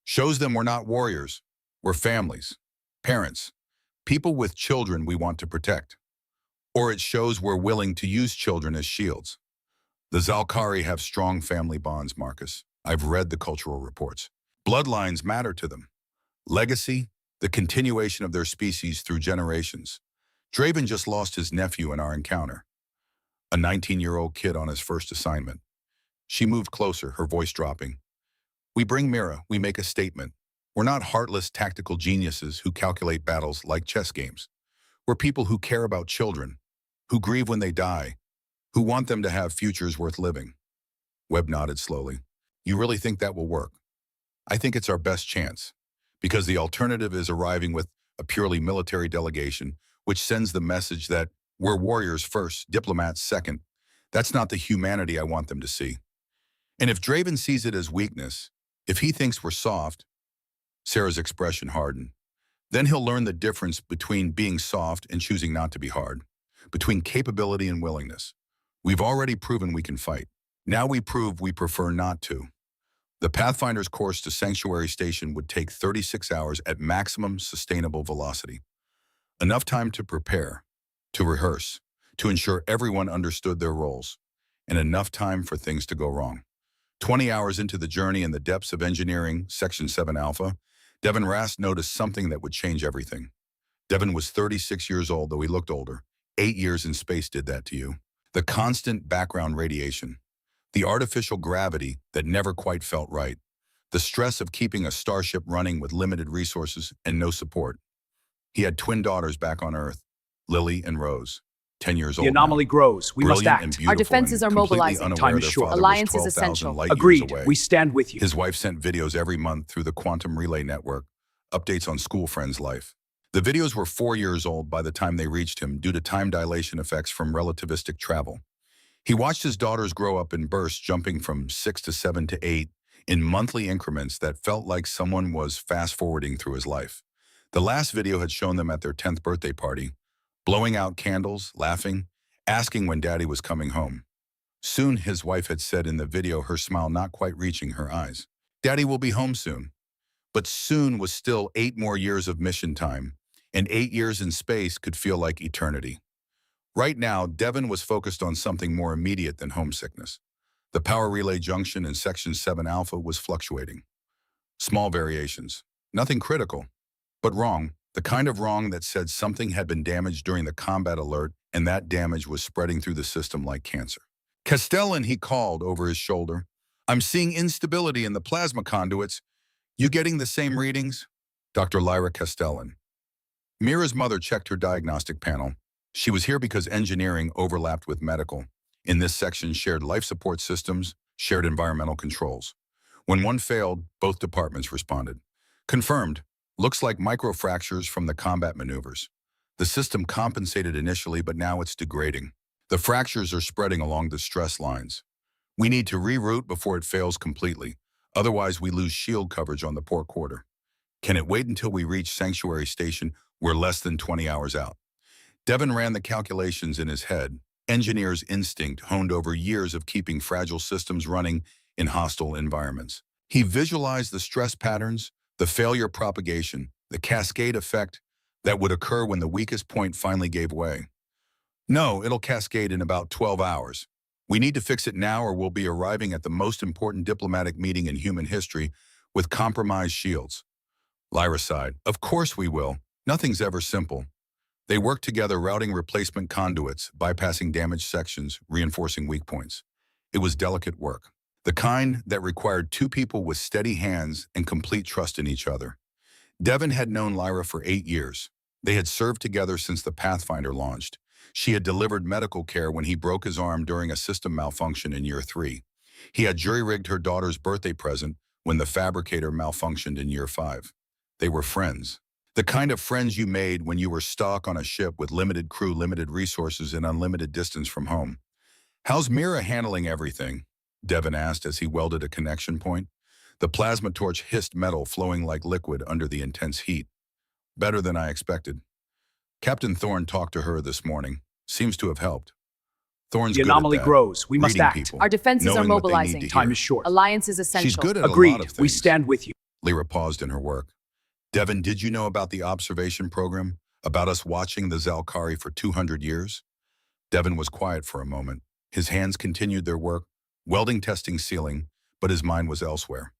shows them we're not warriors, we're families, parents, people with children we want to protect. Or it shows we're willing to use children as shields. The Zalkari have strong family bonds, Marcus. I've read the cultural reports. Bloodlines matter to them. Legacy, the continuation of their species through generations. Draven just lost his nephew in our encounter. A 19-year-old kid on his first assignment. She moved closer, her voice dropping. We bring Mira, we make a statement. We're not heartless tactical geniuses who calculate battles like chess games. We're people who care about children, who grieve when they die, who want them to have futures worth living. Webb nodded slowly. You really think that will work? I think it's our best chance, because the alternative is arriving with a purely military delegation, which sends the message that we're warriors first, diplomats second. That's not the humanity I want them to see. And if Draven sees it as weakness, if he thinks we're soft, Sarah's expression hardened, then he'll learn the difference between being soft and choosing not to be hard, between capability and willingness. We've already proven we can fight. Now we prove we prefer not to. The Pathfinder's course to Sanctuary Station would take 36 hours at maximum sustainable velocity. Enough time to prepare, to rehearse, to ensure everyone understood their roles, and enough time for things to go wrong. 20 hours into the journey in the depths of engineering, Section 7 Alpha, Devin Rast noticed something that would change everything. Devin was 36 years old, though he looked older. 8 years in space did that to you. The constant background radiation. The artificial gravity that never quite felt right. The stress of keeping a starship running with limited resources and no support. He had twin daughters back on Earth, Lily and Rose, 10 years old The anomaly now. grows. We must Brilliant and act. beautiful Our defenses and are completely mobilizing. unaware Time is their short. father Alliance was is 12,000 essential. light Agreed. years away. We stand with you. His wife sent videos every month through the Quantum Relay Network, updates on school friends' life. The videos were 4 years old by the time they reached him due to time dilation effects from relativistic travel. He watched his daughters grow up in bursts, jumping from 6 to 7 to 8 in monthly increments that felt like someone was fast-forwarding through his life. The last video had shown them at their 10th birthday party, blowing out candles, laughing, asking when Daddy was coming home. Soon, his wife had said in the video, her smile not quite reaching her eyes. Daddy will be home soon. But soon was still 8 more years of mission time, and 8 years in space could feel like eternity. Right now, Devin was focused on something more immediate than homesickness. The power relay junction in Section 7 Alpha was fluctuating. Small variations. Nothing critical, but wrong. The kind of wrong that said something had been damaged during the combat alert and that damage was spreading through the system like cancer. Castellan, he called over his shoulder. I'm seeing instability in the plasma conduits. You getting the same readings? Dr. Lyra Castellan. Mira's mother checked her diagnostic panel. She was here because engineering overlapped with medical. In this section, shared life support systems, shared environmental controls. When one failed, both departments responded. Confirmed. Looks like microfractures from the combat maneuvers. The system compensated initially, but now it's degrading. The fractures are spreading along the stress lines. We need to reroute before it fails completely. Otherwise, we lose shield coverage on the port quarter. Can it wait until we reach Sanctuary Station? We're less than 20 hours out. Devon ran the calculations in his head. Engineer's instinct honed over years of keeping fragile systems running in hostile environments. He visualized the stress patterns, the failure propagation, the cascade effect that would occur when the weakest point finally gave way. No, it'll cascade in about 12 hours. We need to fix it now or we'll be arriving at the most important diplomatic meeting in human history with compromised shields. Lyra sighed. Of course we will. Nothing's ever simple. They worked together routing replacement conduits, bypassing damaged sections, reinforcing weak points. It was delicate work. The kind that required two people with steady hands and complete trust in each other. Devon had known Lyra for 8 years. They had served together since the Pathfinder launched. She had delivered medical care when he broke his arm during a system malfunction in year 3. He had jury-rigged her daughter's birthday present when the fabricator malfunctioned in year 5. They were friends. The kind of friends you made when you were stuck on a ship with limited crew, limited resources, and unlimited distance from home. How's Mira handling everything? Devon asked as he welded a connection point. The plasma torch hissed metal flowing like liquid under the intense heat. Better than I expected. Captain Thorne talked to her this morning. Seems to have helped. Thorne's the good at anomaly that. grows. We must Reading act. people, Our defenses are knowing what they need mobilizing. to Time hear. is short. Alliance is essential. She's good at a lot Agreed. of things. We stand with you. Lyra paused in her work. Devon, did you know about the observation program? About us watching the Zalkari for 200 years? Devon was quiet for a moment. His hands continued their work, welding, testing, sealing, but his mind was elsewhere.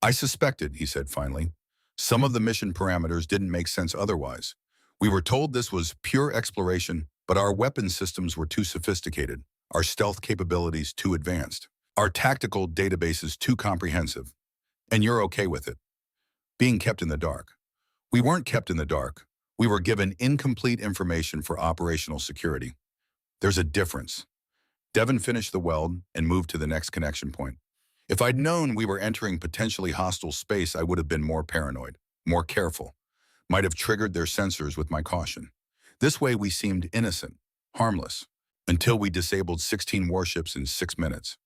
I suspected, he said finally. Some of the mission parameters didn't make sense otherwise. We were told this was pure exploration, but our weapon systems were too sophisticated, our stealth capabilities too advanced, our tactical databases too comprehensive. And you're okay with it. Being kept in the dark. We weren't kept in the dark. We were given incomplete information for operational security. There's a difference. Devon finished the weld and moved to the next connection point. If I'd known we were entering potentially hostile space, I would have been more paranoid, more careful. Might have triggered their sensors with my caution. This way we seemed innocent, harmless, until we disabled 16 warships in 6 minutes.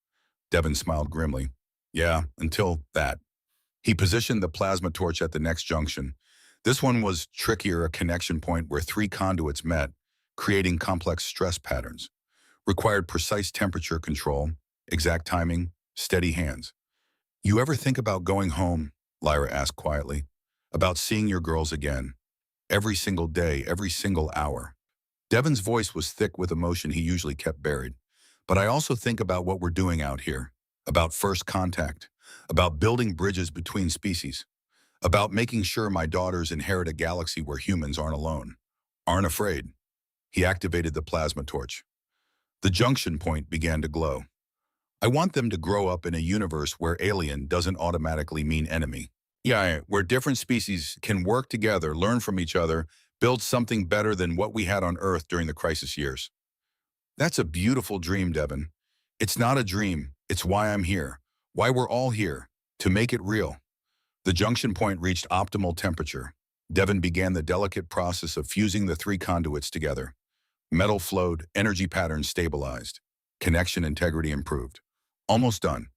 Devon smiled grimly. Yeah, until that. He positioned the plasma torch at the next junction. This one was trickier, a connection point where 3 conduits met, creating complex stress patterns. Required precise temperature control, exact timing, steady hands. You ever think about going home? Lyra asked quietly. About seeing your girls again. Every single day, every single hour. Devon's voice was thick with emotion he usually kept buried. But I also think about what we're doing out here. About first contact. About building bridges between species. About making sure my daughters inherit a galaxy where humans aren't alone. Aren't afraid. He activated the plasma torch. The junction point began to glow. I want them to grow up in a universe where alien doesn't automatically mean enemy. Yeah, where different species can work together, learn from each other, build something better than what we had on Earth during the crisis years. That's a beautiful dream, Devon. It's not a dream. It's why I'm here. Why we're all here. To make it real. The junction point reached optimal temperature. Devon began the delicate process of fusing the 3 conduits together. Metal flowed, energy patterns stabilized. Connection integrity improved. Almost done.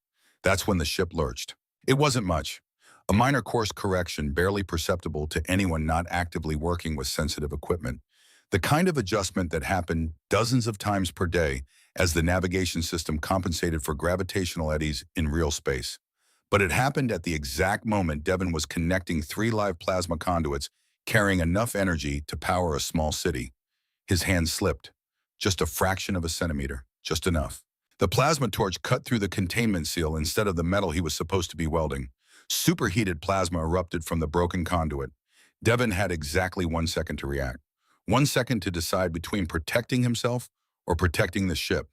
That's when the ship lurched. It wasn't much. A minor course correction barely perceptible to anyone not actively working with sensitive equipment. The kind of adjustment that happened dozens of times per day as the navigation system compensated for gravitational eddies in real space. But it happened at the exact moment Devon was connecting 3 live plasma conduits carrying enough energy to power a small city. His hand slipped. Just a fraction of a centimeter. Just enough. The plasma torch cut through the containment seal instead of the metal he was supposed to be welding. Superheated plasma erupted from the broken conduit. Devon had exactly 1 second to react. 1 second to decide between protecting himself or protecting the ship.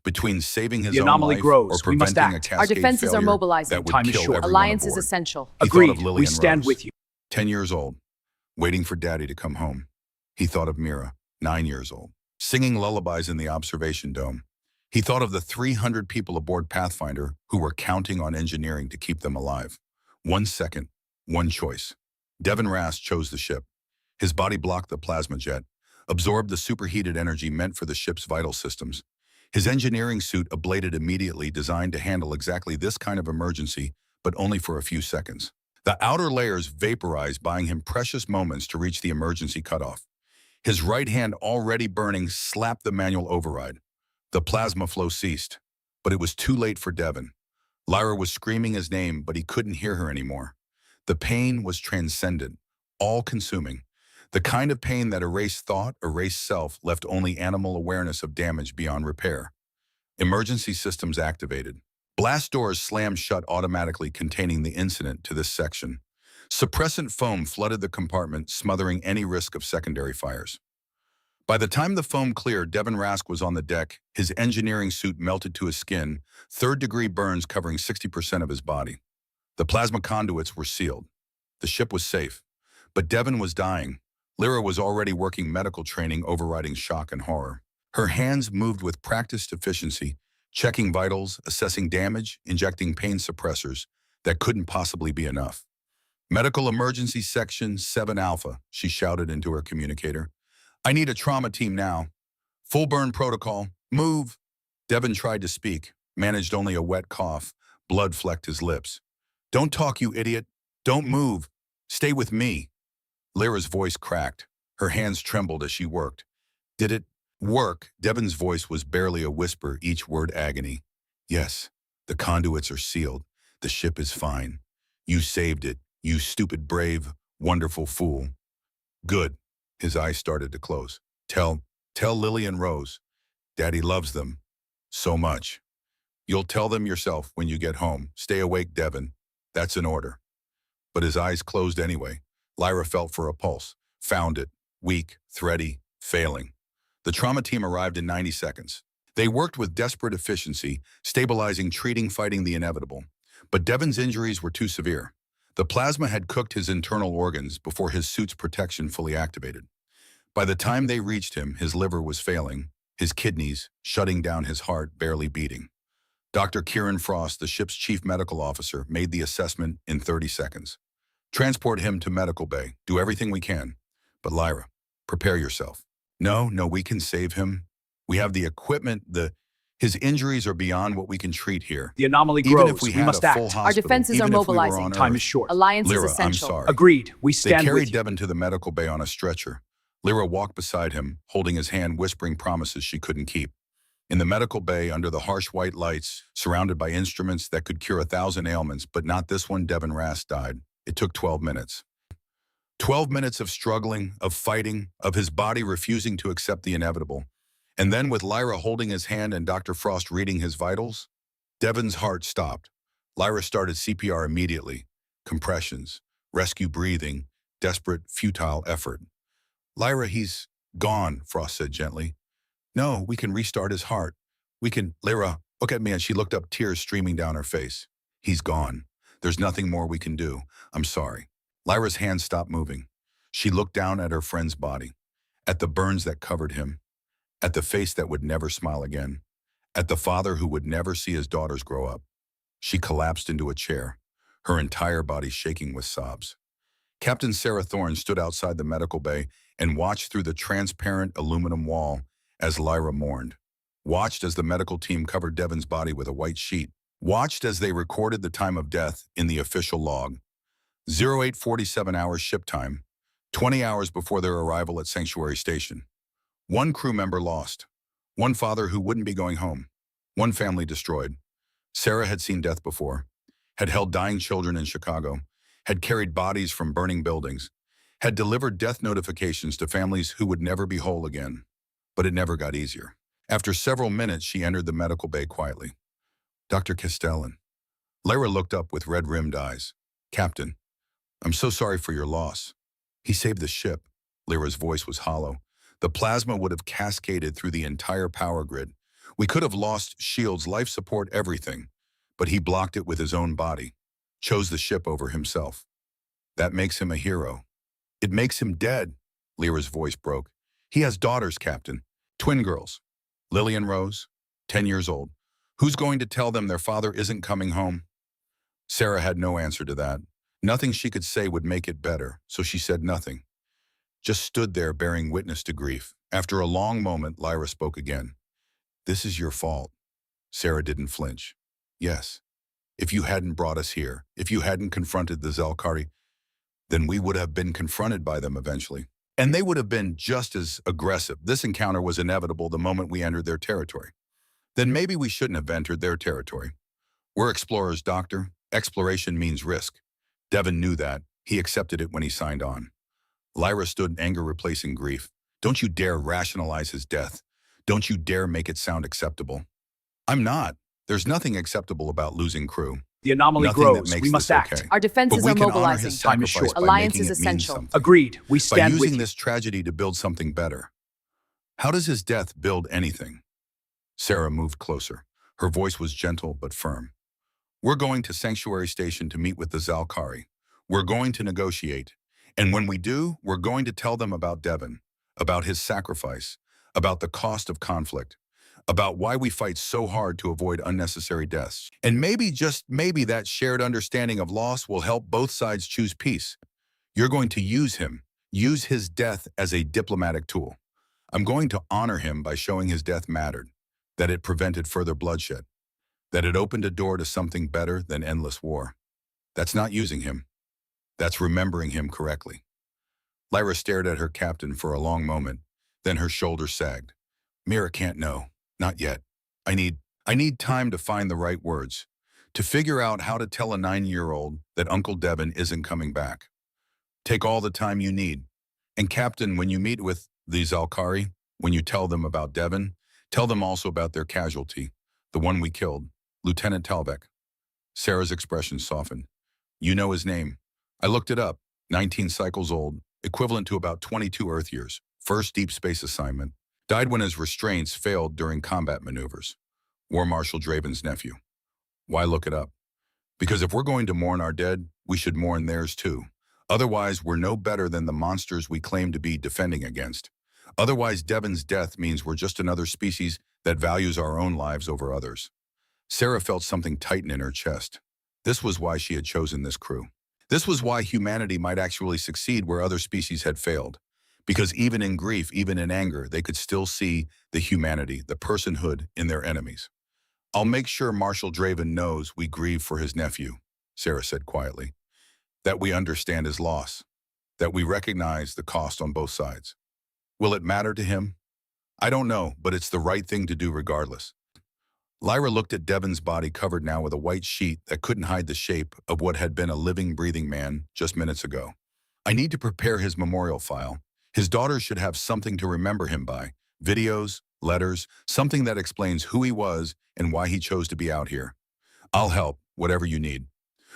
between saving his The own anomaly life grows. or We must preventing a act. cascade Our defenses are failure mobilizing. that would Time is kill short. everyone Alliance is aboard. essential. He Agreed. thought of Lily We and stand Rose, with you. 10 years old, waiting for Daddy to come home. He thought of Mira, 9 years old, singing lullabies in the observation dome. He thought of the 300 people aboard Pathfinder who were counting on engineering to keep them alive. 1 second, one choice. Devin Rask chose the ship. His body blocked the plasma jet, absorbed the superheated energy meant for the ship's vital systems. His engineering suit ablated immediately, designed to handle exactly this kind of emergency, but only for a few seconds. The outer layers vaporized, buying him precious moments to reach the emergency cutoff. His right hand, already burning, slapped the manual override. The plasma flow ceased, but it was too late for Devin. Lyra was screaming his name, but he couldn't hear her anymore. The pain was transcendent, all-consuming. The kind of pain that erased thought, erased self, left only animal awareness of damage beyond repair. Emergency systems activated. Blast doors slammed shut automatically, containing the incident to this section. Suppressant foam flooded the compartment, smothering any risk of secondary fires. By the time the foam cleared, Devin Rask was on the deck, his engineering suit melted to his skin, third-degree burns covering 60% of his body. The plasma conduits were sealed. The ship was safe. But Devin was dying. Lyra was already working medical training, overriding shock and horror. Her hands moved with practiced efficiency, checking vitals, assessing damage, injecting pain suppressors. That couldn't possibly be enough. Medical Emergency Section 7 Alpha, she shouted into her communicator. I need a trauma team now. Full burn protocol. Move. Devin tried to speak, managed only a wet cough. Blood flecked his lips. Don't talk, you idiot. Don't move. Stay with me. Lyra's voice cracked. Her hands trembled as she worked. Did it work? Devin's voice was barely a whisper, each word agony. Yes, the conduits are sealed. The ship is fine. You saved it, you stupid, brave, wonderful fool. Good. His eyes started to close. Tell Lily and Rose. Daddy loves them. So much. You'll tell them yourself when you get home. Stay awake, Devin. That's an order. But his eyes closed anyway. Lyra felt for a pulse. Found it. Weak, thready, failing. The trauma team arrived in 90 seconds. They worked with desperate efficiency, stabilizing, treating, fighting the inevitable. But Devin's injuries were too severe. The plasma had cooked his internal organs before his suit's protection fully activated. By the time they reached him, his liver was failing, his kidneys shutting down, his heart barely beating. Dr. Kieran Frost, the ship's chief medical officer, made the assessment in 30 seconds. Transport him to medical bay. Do everything we can. But Lyra, prepare yourself. No, we can save him. We have the equipment, his injuries are beyond what we can treat here. The anomaly Even grows. if we We had must a full act. hospital, Our defenses are even if we were mobilizing. on Time Earth. is short. Alliance Lyra, is essential. I'm sorry. Agreed. We They stand carried with you. Devin to the medical bay on a stretcher. Lyra walked beside him, holding his hand, whispering promises she couldn't keep. In the medical bay, under the harsh white lights, surrounded by instruments that could cure 1,000 ailments, but not this one, Devin Rask died. It took 12 minutes. 12 minutes of struggling, of fighting, of his body refusing to accept the inevitable. And then with Lyra holding his hand and Dr. Frost reading his vitals, Devin's heart stopped. Lyra started CPR immediately. Compressions, rescue breathing, desperate, futile effort. Lyra, he's gone, Frost said gently. No, we can restart his heart. We can, Lyra, look at me, and she looked up, tears streaming down her face. He's gone. There's nothing more we can do. I'm sorry. Lyra's hand stopped moving. She looked down at her friend's body, at the burns that covered him, at the face that would never smile again, at the father who would never see his daughters grow up. She collapsed into a chair, her entire body shaking with sobs. Captain Sarah Thorne stood outside the medical bay and watched through the transparent aluminum wall as Lyra mourned. Watched as the medical team covered Devin's body with a white sheet. Watched as they recorded the time of death in the official log. 0847 hours ship time, 20 hours before their arrival at Sanctuary Station. One crew member lost. One father who wouldn't be going home. One family destroyed. Sarah had seen death before, had held dying children in Chicago, had carried bodies from burning buildings, had delivered death notifications to families who would never be whole again. But it never got easier. After several minutes, she entered the medical bay quietly. Dr. Castellan. Lyra looked up with red-rimmed eyes. Captain, I'm so sorry for your loss. He saved the ship. Lyra's voice was hollow. The plasma would have cascaded through the entire power grid, We could have lost Shield's life support, everything, but he blocked it with his own body, chose the ship over himself. That makes him a hero. It makes him dead. Lyra's voice broke. He has daughters, Captain. Twin girls. Lily and Rose, 10 years old. Who's going to tell them their father isn't coming home? Sarah had no answer to that. Nothing she could say would make it better, so she said nothing. Just stood there bearing witness to grief. After a long moment, Lyra spoke again. This is your fault. Sarah didn't flinch. Yes. If you hadn't brought us here, if you hadn't confronted the Zelkari, then we would have been confronted by them eventually. And they would have been just as aggressive. This encounter was inevitable the moment we entered their territory. Then maybe we shouldn't have entered their territory. We're explorers, Doctor. Exploration means risk. Devon knew that. He accepted it when he signed on. Lyra stood in anger replacing grief. Don't you dare rationalize his death. Don't you dare make it sound acceptable. I'm not. There's nothing acceptable about losing crew. The anomaly Nothing grows. that makes We must this act. okay. Our defenses But we are can honor mobilizing. his Time is sacrifice short. by Alliance making is it mean essential. something. Agreed. We By stand with using you. this tragedy to build something better. How does his death build anything? Sarah moved closer. Her voice was gentle but firm. We're going to Sanctuary Station to meet with the Zalkari. We're going to negotiate. And when we do, we're going to tell them about Devon, about his sacrifice, about the cost of conflict, about why we fight so hard to avoid unnecessary deaths. And maybe, just maybe, that shared understanding of loss will help both sides choose peace. You're going to use him, use his death as a diplomatic tool. I'm going to honor him by showing his death mattered, that it prevented further bloodshed, that it opened a door to something better than endless war. That's not using him. That's remembering him correctly. Lyra stared at her captain for a long moment, then her shoulders sagged. Mira can't know. Not yet. I need time to find the right words, to figure out how to tell a 9-year-old that Uncle Devon isn't coming back. Take all the time you need. And Captain, when you meet with the Zalkari, when you tell them about Devon, tell them also about their casualty, the one we killed, Lieutenant Talvek. Sarah's expression softened. You know his name. I looked it up. 19 cycles old, equivalent to about 22 Earth years. First deep space assignment. Died when his restraints failed during combat maneuvers. War Marshal Draven's nephew. Why look it up? Because if we're going to mourn our dead, we should mourn theirs too. Otherwise, we're no better than the monsters we claim to be defending against. Otherwise, Devon's death means we're just another species that values our own lives over others. Sarah felt something tighten in her chest. This was why she had chosen this crew. This was why humanity might actually succeed where other species had failed. Because even in grief, even in anger, they could still see the humanity, the personhood in their enemies. I'll make sure Marshal Draven knows we grieve for his nephew, Sarah said quietly. That we understand his loss. That we recognize the cost on both sides. Will it matter to him? I don't know, but it's the right thing to do regardless. Lyra looked at Devon's body covered now with a white sheet that couldn't hide the shape of what had been a living, breathing man just minutes ago. I need to prepare his memorial file. His daughters should have something to remember him by. Videos, letters, something that explains who he was and why he chose to be out here. I'll help, whatever you need.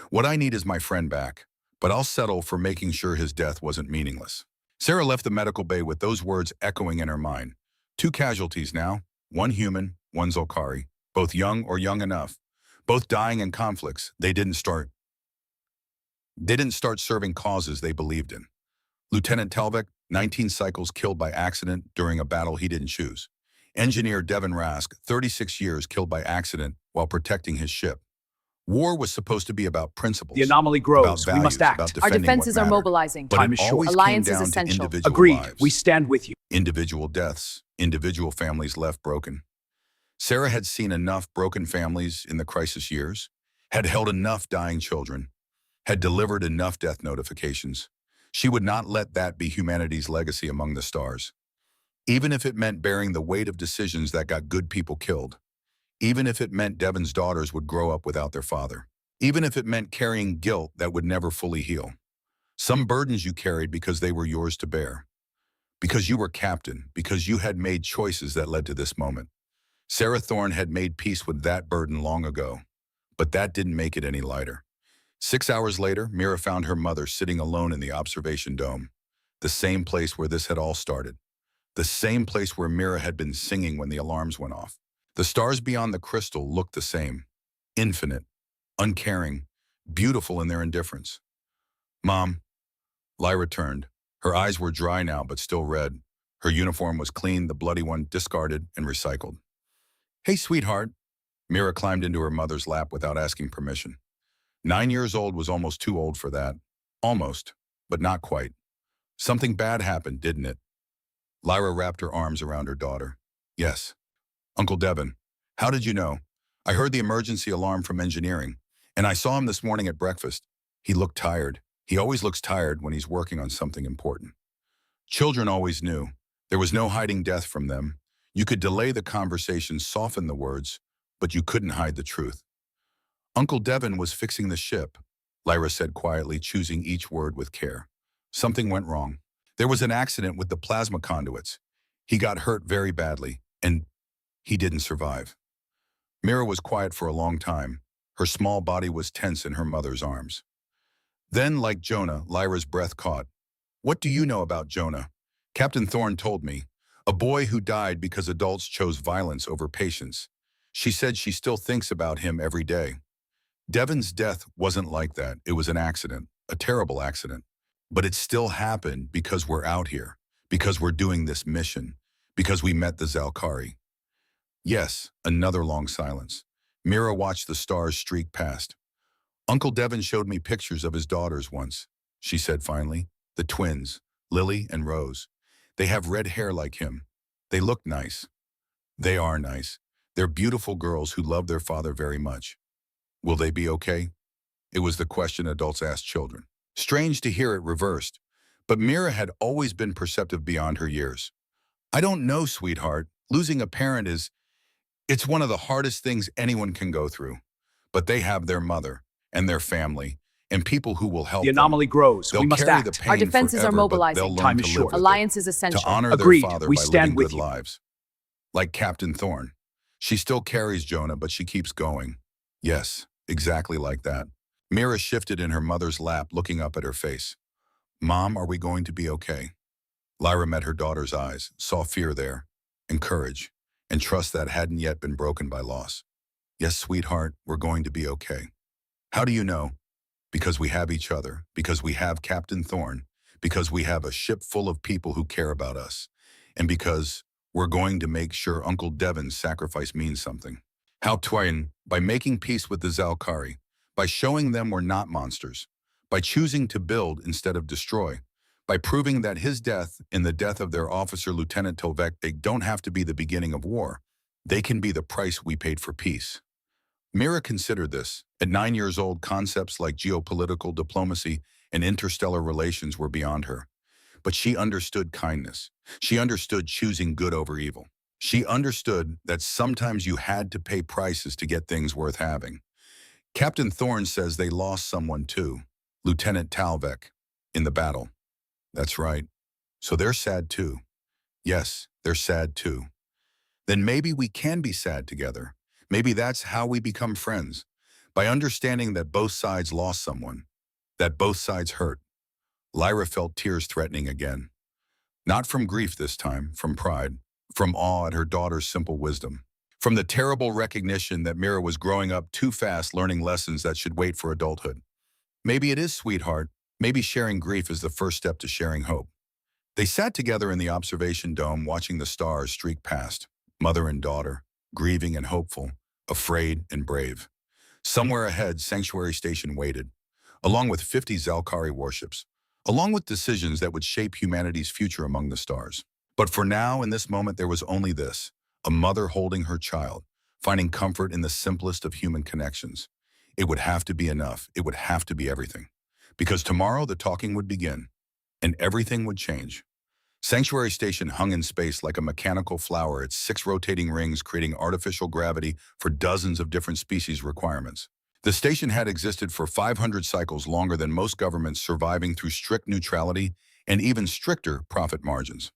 What I need is my friend back, but I'll settle for making sure his death wasn't meaningless. Sarah left the medical bay with those words echoing in her mind. 2 casualties now, 1 human, 1 Zolkari, both young or young enough, both dying in conflicts they didn't start serving causes they believed in. Lieutenant Talvek, 19 cycles killed by accident during a battle he didn't choose. Engineer Devon Rask, 36 years killed by accident while protecting his ship. War was supposed to be about principles. The anomaly grows. About values, We must act. about Our defending defenses what are mattered. mobilizing. But Time it is short. always Alliance came is down to essential. individual Agreed. lives. We stand with you. Individual deaths, individual families left broken. Sarah had seen enough broken families in the crisis years, had held enough dying children, had delivered enough death notifications. She would not let that be humanity's legacy among the stars. Even if it meant bearing the weight of decisions that got good people killed. Even if it meant Devon's daughters would grow up without their father. Even if it meant carrying guilt that would never fully heal. Some burdens you carried because they were yours to bear. Because you were captain, because you had made choices that led to this moment. Sarah Thorne had made peace with that burden long ago, but that didn't make it any lighter. 6 hours later, Mira found her mother sitting alone in the observation dome, the same place where this had all started, the same place where Mira had been singing when the alarms went off. The stars beyond the crystal looked the same, infinite, uncaring, beautiful in their indifference. "Mom," Lyra turned. Her eyes were dry now, but still red. Her uniform was clean, the bloody one discarded and recycled. "Hey, sweetheart." Mira climbed into her mother's lap without asking permission. 9 years old was almost too old for that. Almost, but not quite. Something bad happened, didn't it? Lyra wrapped her arms around her daughter. "Yes." "Uncle Devin, how did you know?" "I heard the emergency alarm from engineering, and I saw him this morning at breakfast. He looked tired. He always looks tired when he's working on something important." Children always knew. There was no hiding death from them. You could delay the conversation, soften the words, but you couldn't hide the truth. "Uncle Devin was fixing the ship," Lyra said quietly, choosing each word with care. "Something went wrong. There was an accident with the plasma conduits. He got hurt very badly, and he didn't survive." Mira was quiet for a long time. Her small body was tense in her mother's arms. Then, like Jonah, Lyra's breath caught. "What do you know about Jonah?" "Captain Thorne told me. A boy who died because adults chose violence over patience. She said she still thinks about him every day." Devin's death wasn't like that. It was an accident, a terrible accident. But it still happened because we're out here, because we're doing this mission, because we met the Zalkari. Yes, another long silence. Mira watched the stars streak past. "Uncle Devin showed me pictures of his daughters once," she said finally. "The twins, Lily and Rose. They have red hair like him. They look nice." "They are nice. They're beautiful girls who love their father very much. Will they be okay?" It was the question adults asked children. Strange to hear it reversed, but Mira had always been perceptive beyond her years. "I don't know, sweetheart. Losing a parent it's one of the hardest things anyone can go through. But they have their mother and their family and people who will help The anomaly them. grows. They'll We must carry the act. pain Our defenses are forever, but mobilizing. they'll learn Time to is live short. with it, Alliance is to essential. honor Agreed. their father We by stand living with good you. lives. Like Captain Thorne. She still carries Jonah, but she keeps going. Yes, exactly like that. Mira shifted in her mother's lap, looking up at her face. "Mom, are we going to be okay?" Lyra met her daughter's eyes, saw fear there, and courage, and trust that hadn't yet been broken by loss. "Yes, sweetheart, we're going to be okay." "How do you know?" "Because we have each other, because we have Captain Thorne, because we have a ship full of people who care about us, and because we're going to make sure Uncle Devin's sacrifice means something." How Twain, by making peace with the Zalkari, by showing them we're not monsters, by choosing to build instead of destroy, by proving that his death and the death of their officer, Lieutenant Tovek, they don't have to be the beginning of war. They can be the price we paid for peace. Mira considered this. At 9 years old, concepts like geopolitical diplomacy and interstellar relations were beyond her. But she understood kindness. She understood choosing good over evil. She understood that sometimes you had to pay prices to get things worth having. Captain Thorne says they lost someone too, Lieutenant Talvek, in the battle. That's right. So they're sad too. Yes, they're sad too. Then maybe we can be sad together. Maybe that's how we become friends, by understanding that both sides lost someone, that both sides hurt. Lyra felt tears threatening again. Not from grief this time, from pride, from awe at her daughter's simple wisdom, from the terrible recognition that Mira was growing up too fast, learning lessons that should wait for adulthood. Maybe it is, sweetheart. Maybe sharing grief is the first step to sharing hope. They sat together in the observation dome, watching the stars streak past, mother and daughter, grieving and hopeful, afraid and brave. Somewhere ahead, Sanctuary Station waited, along with 50 Zalkari warships, along with decisions that would shape humanity's future among the stars. But for now, in this moment, there was only this, a mother holding her child, finding comfort in the simplest of human connections. It would have to be enough. It would have to be everything. Because tomorrow the talking would begin, and everything would change. Sanctuary Station hung in space like a mechanical flower, its 6 rotating rings creating artificial gravity for dozens of different species requirements. The station had existed for 500 cycles, longer than most governments, surviving through strict neutrality and even stricter profit margins.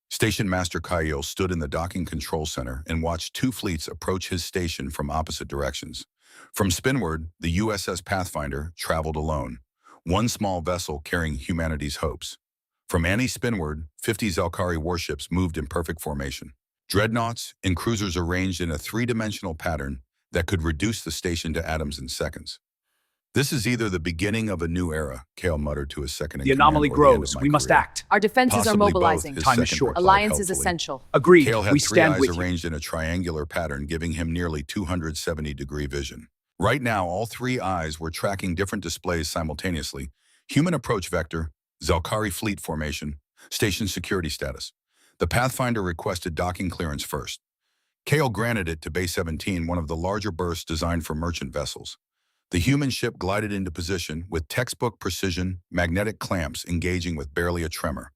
Station Master Kyle stood in the docking control center and watched 2 fleets approach his station from opposite directions. From Spinward, the USS Pathfinder traveled alone, one small vessel carrying humanity's hopes. From Annie Spinward, 50 Zalkari warships moved in perfect formation. Dreadnoughts and cruisers arranged in a three-dimensional pattern that could reduce the station to atoms in seconds. This is either the beginning of a new era, Kale muttered to his second-in-command, The anomaly or the end of grows. my We must career. act. Our defenses are Possibly mobilizing. both, his Time is second short. replied Alliance is helpfully. essential. Agreed. Kale had We three stand eyes with you. arranged in a triangular pattern, giving him nearly 270-degree vision. Right now, all three eyes were tracking different displays simultaneously. Human approach vector, Zelkari fleet formation, station security status. The Pathfinder requested docking clearance first. Kale granted it to Bay 17, one of the larger berths designed for merchant vessels. The human ship glided into position with textbook precision, magnetic clamps engaging with barely a tremor.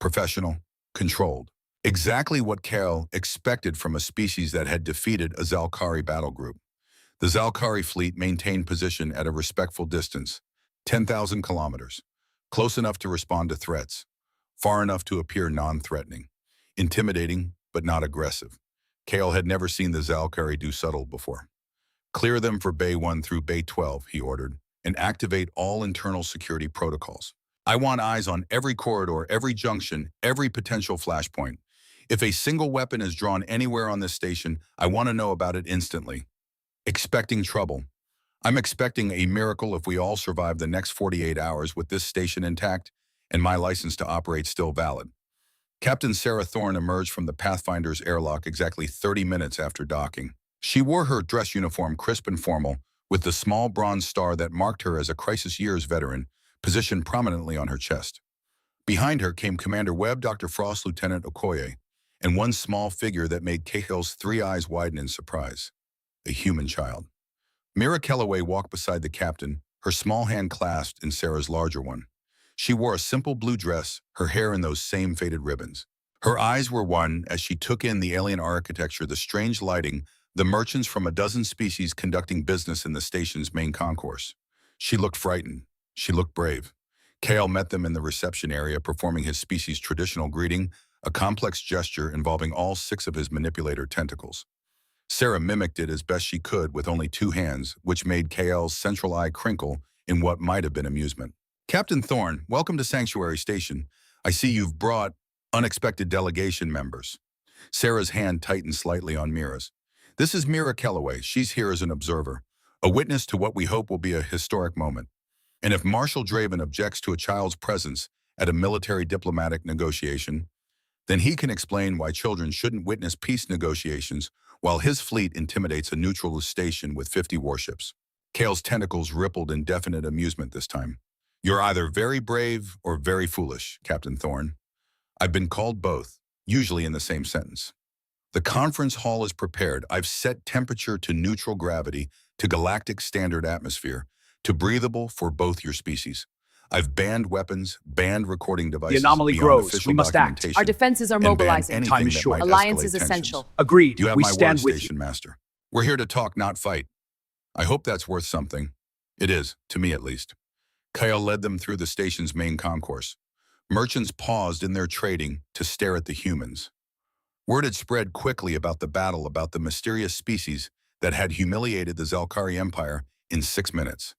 Professional, controlled. Exactly what Kale expected from a species that had defeated a Zelkari battle group. The Zelkari fleet maintained position at a respectful distance, 10,000 kilometers, close enough to respond to threats, far enough to appear non-threatening, intimidating but not aggressive. Kale had never seen the Zelkari do subtle before. Clear them for Bay 1 through Bay 12, he ordered, and activate all internal security protocols. I want eyes on every corridor, every junction, every potential flashpoint. If a single weapon is drawn anywhere on this station, I want to know about it instantly. Expecting trouble. I'm expecting a miracle if we all survive the next 48 hours with this station intact and my license to operate still valid. Captain Sarah Thorne emerged from the Pathfinder's airlock exactly 30 minutes after docking. She wore her dress uniform crisp and formal, with the small bronze star that marked her as a crisis years veteran positioned prominently on her chest. Behind her came Commander Webb, Dr. Frost, Lieutenant Okoye, and one small figure that made Cahill's three eyes widen in surprise. A human child. Mira Kellaway walked beside the captain, her small hand clasped in Sarah's larger one. She wore a simple blue dress, her hair in those same faded ribbons. Her eyes were wide as she took in the alien architecture, the strange lighting, the merchants from a dozen species conducting business in the station's main concourse. She looked frightened. She looked brave. Kale met them in the reception area, performing his species' traditional greeting, a complex gesture involving all 6 of his manipulator tentacles. Sarah mimicked it as best she could with only 2 hands, which made Kale's central eye crinkle in what might have been amusement. Captain Thorne, welcome to Sanctuary Station. I see you've brought unexpected delegation members. Sarah's hand tightened slightly on Mira's. This is Mira Kellaway. She's here as an observer, a witness to what we hope will be a historic moment. And if Marshal Draven objects to a child's presence at a military diplomatic negotiation, then he can explain why children shouldn't witness peace negotiations while his fleet intimidates a neutral station with 50 warships. Kale's tentacles rippled in definite amusement this time. You're either very brave or very foolish, Captain Thorne. I've been called both, usually in the same sentence. The conference hall is prepared. I've set temperature to neutral gravity, to galactic standard atmosphere, to breathable for both your species. I've banned weapons, banned recording devices. The anomaly beyond grows. official We must act. documentation, Our defenses are and ban mobilizing. anything Time is that short. might Alliance escalate is tensions. essential. Agreed. You have We my stand word, with you. Station Master. We're here to talk, not fight. I hope that's worth something. It is, to me at least. Kyle led them through the station's main concourse. Merchants paused in their trading to stare at the humans. Word had spread quickly about the battle, about the mysterious species that had humiliated the Zelkari Empire in 6 minutes.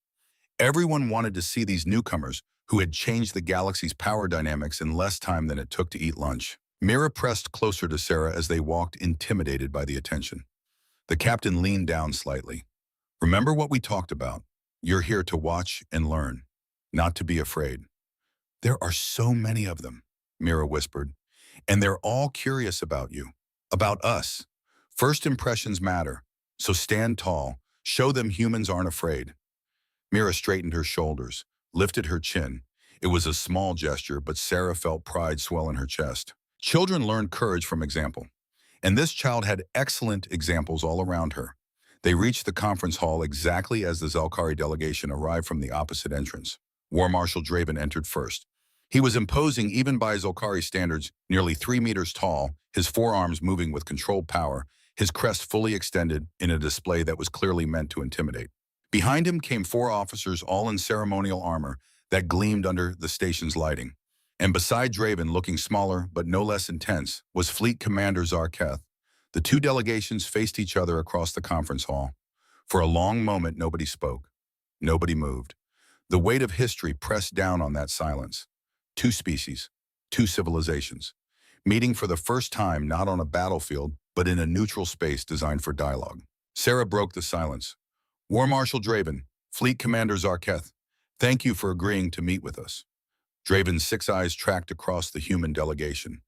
Everyone wanted to see these newcomers who had changed the galaxy's power dynamics in less time than it took to eat lunch. Mira pressed closer to Sarah as they walked, intimidated by the attention. The captain leaned down slightly. Remember what we talked about. You're here to watch and learn, not to be afraid. There are so many of them, Mira whispered, and they're all curious about you, about us. First impressions matter, so stand tall, show them humans aren't afraid. Mira straightened her shoulders, lifted her chin. It was a small gesture, but Sarah felt pride swell in her chest. Children learn courage from example, and this child had excellent examples all around her. They reached the conference hall exactly as the Zelkari delegation arrived from the opposite entrance. War Marshal Draven entered first. He was imposing even by Zelkari standards, nearly 3 meters tall, his forearms moving with controlled power, his crest fully extended in a display that was clearly meant to intimidate. Behind him came 4 officers, all in ceremonial armor that gleamed under the station's lighting. And beside Draven, looking smaller but no less intense, was Fleet Commander Zarketh. The 2 delegations faced each other across the conference hall. For a long moment, nobody spoke. Nobody moved. The weight of history pressed down on that silence. 2 species, 2 civilizations. meeting for the first time not on a battlefield, but in a neutral space designed for dialogue. Sarah broke the silence. War Marshal Draven, Fleet Commander Zarketh, thank you for agreeing to meet with us. Draven's six eyes tracked across the human delegation.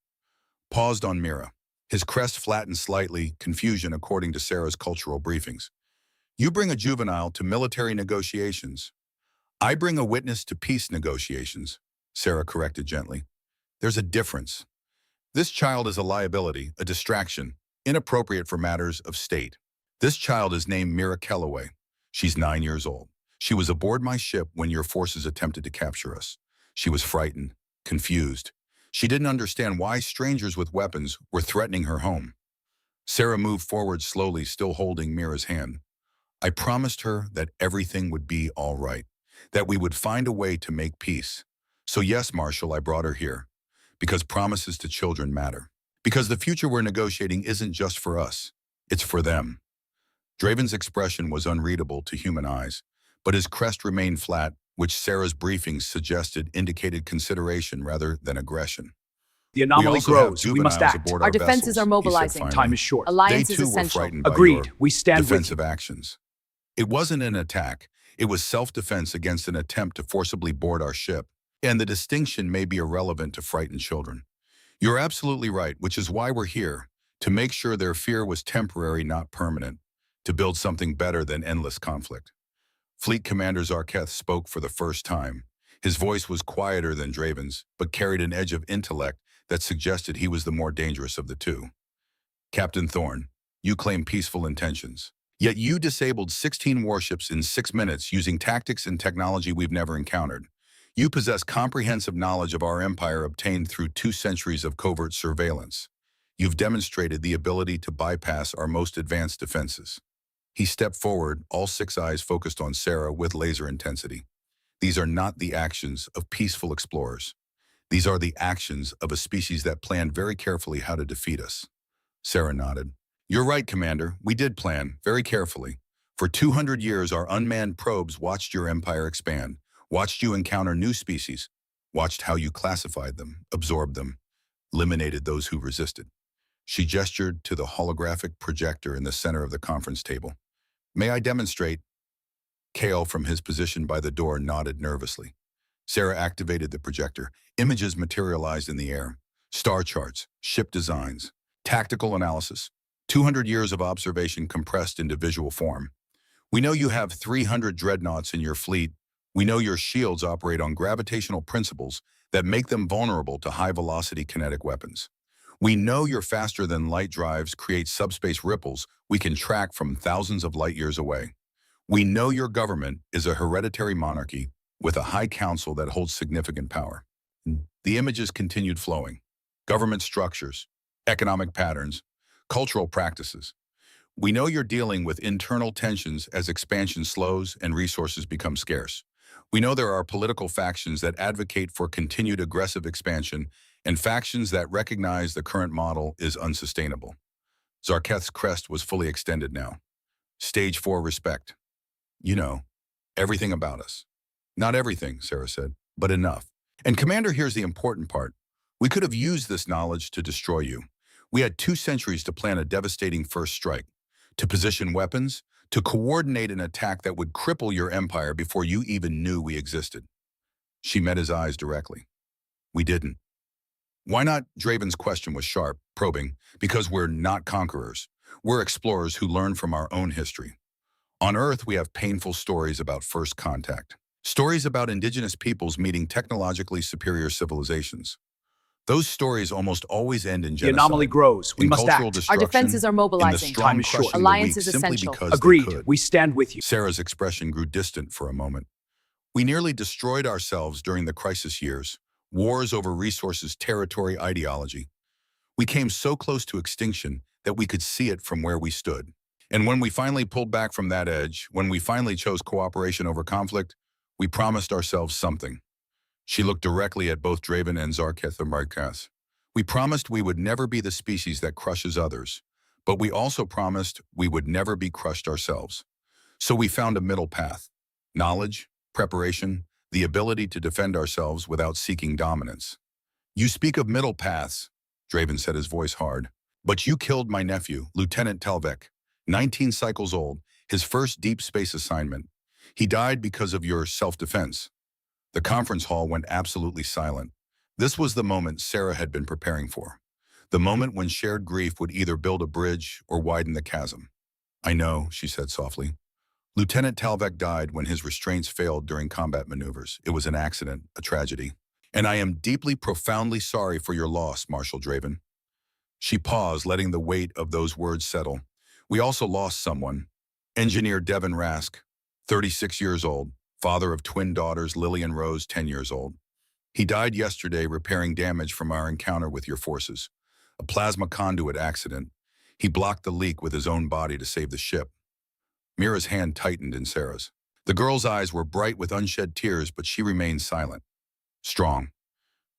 Paused on Mira. His crest flattened slightly, confusion according to Sarah's cultural briefings. You bring a juvenile to military negotiations. I bring a witness to peace negotiations, Sarah corrected gently. There's a difference. This child is a liability, a distraction, inappropriate for matters of state. This child is named Mira Kellaway. She's 9 years old. She was aboard my ship when your forces attempted to capture us. She was frightened, confused. She didn't understand why strangers with weapons were threatening her home. Sarah moved forward slowly, still holding Mira's hand. I promised her that everything would be all right, that we would find a way to make peace. So yes, Marshal, I brought her here. Because promises to children matter. Because the future we're negotiating isn't just for us, it's for them. Draven's expression was unreadable to human eyes, but his crest remained flat, which Sarah's briefings suggested indicated consideration rather than aggression. The anomaly grows. We must act. Our defenses are mobilizing. Time is short. Alliance They is too were essential. frightened by Agreed. your We stand with you. defensive actions. It wasn't an attack. It was self-defense against an attempt to forcibly board our ship. And the distinction may be irrelevant to frightened children. You're absolutely right, which is why we're here, to make sure their fear was temporary, not permanent, to build something better than endless conflict. Fleet Commander Zarketh spoke for the first time. His voice was quieter than Draven's, but carried an edge of intellect that suggested he was the more dangerous of the two. Captain Thorne, you claim peaceful intentions. Yet you disabled 16 warships in 6 minutes using tactics and technology we've never encountered. You possess comprehensive knowledge of our empire obtained through 2 centuries of covert surveillance. You've demonstrated the ability to bypass our most advanced defenses. He stepped forward, all 6 eyes focused on Sarah with laser intensity. These are not the actions of peaceful explorers. These are the actions of a species that planned very carefully how to defeat us. Sarah nodded. You're right, Commander. We did plan, very carefully. For 200 years, our unmanned probes watched your empire expand, watched you encounter new species, watched how you classified them, absorbed them, eliminated those who resisted. She gestured to the holographic projector in the center of the conference table. May I demonstrate? Kale, from his position by the door, nodded nervously. Sarah activated the projector. Images materialized in the air. Star charts, ship designs, tactical analysis. 200 years of observation compressed into visual form. We know you have 300 dreadnoughts in your fleet. We know your shields operate on gravitational principles that make them vulnerable to high-velocity kinetic weapons. We know your faster-than-light drives create subspace ripples we can track from thousands of light-years away. We know your government is a hereditary monarchy with a high council that holds significant power. The images continued flowing. Government structures, economic patterns, cultural practices. We know you're dealing with internal tensions as expansion slows and resources become scarce. We know there are political factions that advocate for continued aggressive expansion and factions that recognize the current model is unsustainable. Zarketh's crest was fully extended now. Stage 4 respect. You know, everything about us. Not everything, Sarah said, but enough. And Commander, here's the important part. We could have used this knowledge to destroy you. We had 2 centuries to plan a devastating first strike, to position weapons, to coordinate an attack that would cripple your empire before you even knew we existed. She met his eyes directly. We didn't. Why not? Draven's question was sharp, probing, because we're not conquerors. We're explorers who learn from our own history. On Earth, we have painful stories about first contact. Stories about indigenous peoples meeting technologically superior civilizations. Those stories almost always end in genocide. The anomaly grows. We in must cultural act. destruction, Our defenses are in the mobilizing. strong Time is short. crushing the Alliance weak is simply essential. because Agreed. they could. We stand with you. Sarah's expression grew distant for a moment. We nearly destroyed ourselves during the crisis years. Wars over resources, territory, ideology. We came so close to extinction that we could see it from where we stood. And when we finally pulled back from that edge, when we finally chose cooperation over conflict, we promised ourselves something. She looked directly at both Draven and Zarketh and Markas. We promised we would never be the species that crushes others, but we also promised we would never be crushed ourselves. So we found a middle path. Knowledge, preparation, the ability to defend ourselves without seeking dominance. You speak of middle paths. Draven said, his voice hard. But you killed my nephew, Lieutenant Talvek, 19 cycles old, his first deep space assignment. He died because of your self-defense. The conference hall went absolutely silent. This was the moment Sarah had been preparing for. The moment when shared grief would either build a bridge or widen the chasm. I know, she said softly. Lieutenant Talvek died when his restraints failed during combat maneuvers. It was an accident, a tragedy. And I am deeply, profoundly sorry for your loss, Marshal Draven. She paused, letting the weight of those words settle. We also lost someone. Engineer Devin Rask, 36 years old, father of twin daughters Lily and Rose, 10 years old. He died yesterday repairing damage from our encounter with your forces. A plasma conduit accident. He blocked the leak with his own body to save the ship. Mira's hand tightened in Sarah's. The girl's eyes were bright with unshed tears, but she remained silent. Strong.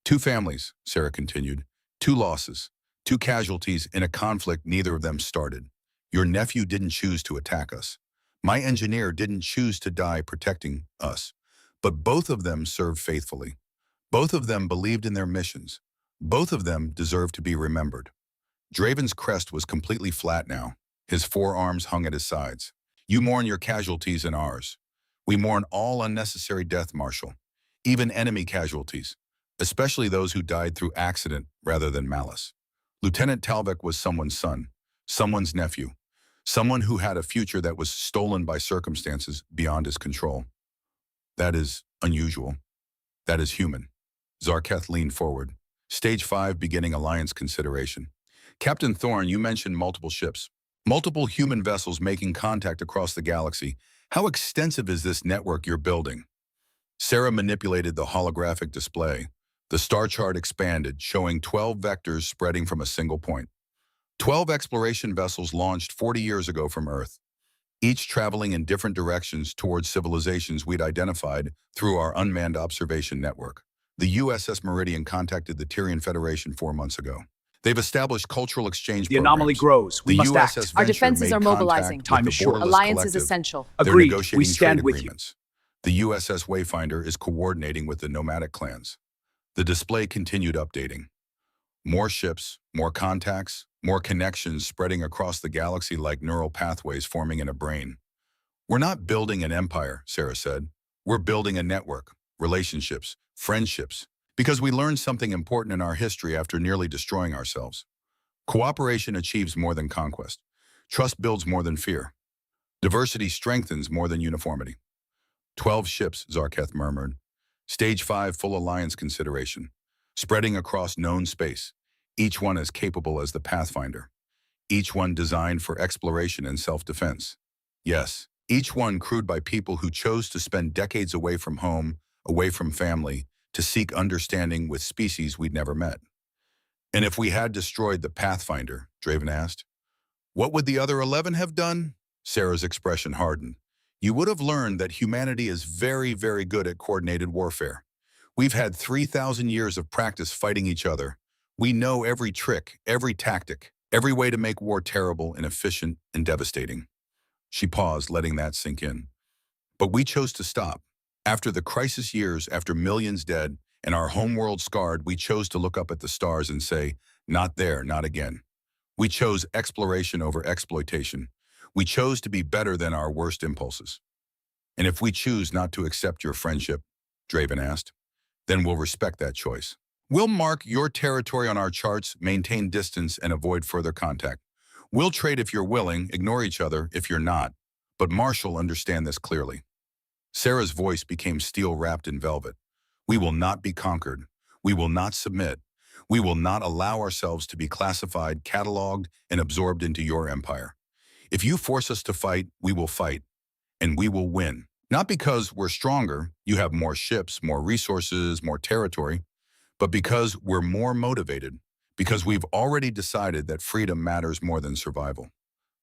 2 families, Sarah continued. 2 losses. 2 casualties in a conflict neither of them started. Your nephew didn't choose to attack us. My engineer didn't choose to die protecting us. But both of them served faithfully. Both of them believed in their missions. Both of them deserve to be remembered. Draven's crest was completely flat now. His forearms hung at his sides. You mourn your casualties and ours. We mourn all unnecessary death, Marshal. Even enemy casualties, especially those who died through accident rather than malice. Lieutenant Talvek was someone's son, someone's nephew, someone who had a future that was stolen by circumstances beyond his control. That is unusual. That is human. Zarketh leaned forward. Stage 5 beginning alliance consideration. Captain Thorne, you mentioned multiple ships. Multiple human vessels making contact across the galaxy. How extensive is this network you're building? Sarah manipulated the holographic display. The star chart expanded, showing 12 vectors spreading from a single point. 12 exploration vessels launched 40 years ago from Earth, each traveling in different directions towards civilizations we'd identified through our unmanned observation network. The USS Meridian contacted the Tyrian Federation 4 months ago. They've established cultural exchange The programs. anomaly grows. We The must USS act. Our Venture defenses made are mobilizing. contact Time with is the short. Borderless Alliance is Collective. essential. They're Agreed. negotiating We stand trade with you. agreements. The USS Wayfinder is coordinating with the nomadic clans. The display continued updating. More ships, more contacts, more connections spreading across the galaxy like neural pathways forming in a brain. We're not building an empire, Sarah said. We're building a network, relationships, friendships, because we learned something important in our history after nearly destroying ourselves. Cooperation achieves more than conquest. Trust builds more than fear. Diversity strengthens more than uniformity. 12 ships, Zarketh murmured. Stage 5 full alliance consideration, spreading across known space, each one as capable as the Pathfinder. Each one designed for exploration and self-defense. Yes, each one crewed by people who chose to spend decades away from home, away from family, to seek understanding with species we'd never met. And if we had destroyed the Pathfinder, Draven asked, what would the other 11 have done? Sarah's expression hardened. You would have learned that humanity is very, very good at coordinated warfare. We've had 3,000 years of practice fighting each other. We know every trick, every tactic, every way to make war terrible, inefficient, and devastating. She paused, letting that sink in. But we chose to stop. After the crisis years, after millions dead, and our homeworld scarred, we chose to look up at the stars and say, not there, not again. We chose exploration over exploitation. We chose to be better than our worst impulses. And if we choose not to accept your friendship, Draven asked, then we'll respect that choice. We'll mark your territory on our charts, maintain distance, and avoid further contact. We'll trade if you're willing, ignore each other if you're not. But Marshall, understand this clearly. Sarah's voice became steel wrapped in velvet. We will not be conquered. We will not submit. We will not allow ourselves to be classified, cataloged, and absorbed into your empire. If you force us to fight, we will fight, and we will win. Not because we're stronger, you have more ships, more resources, more territory, but because we're more motivated, because we've already decided that freedom matters more than survival.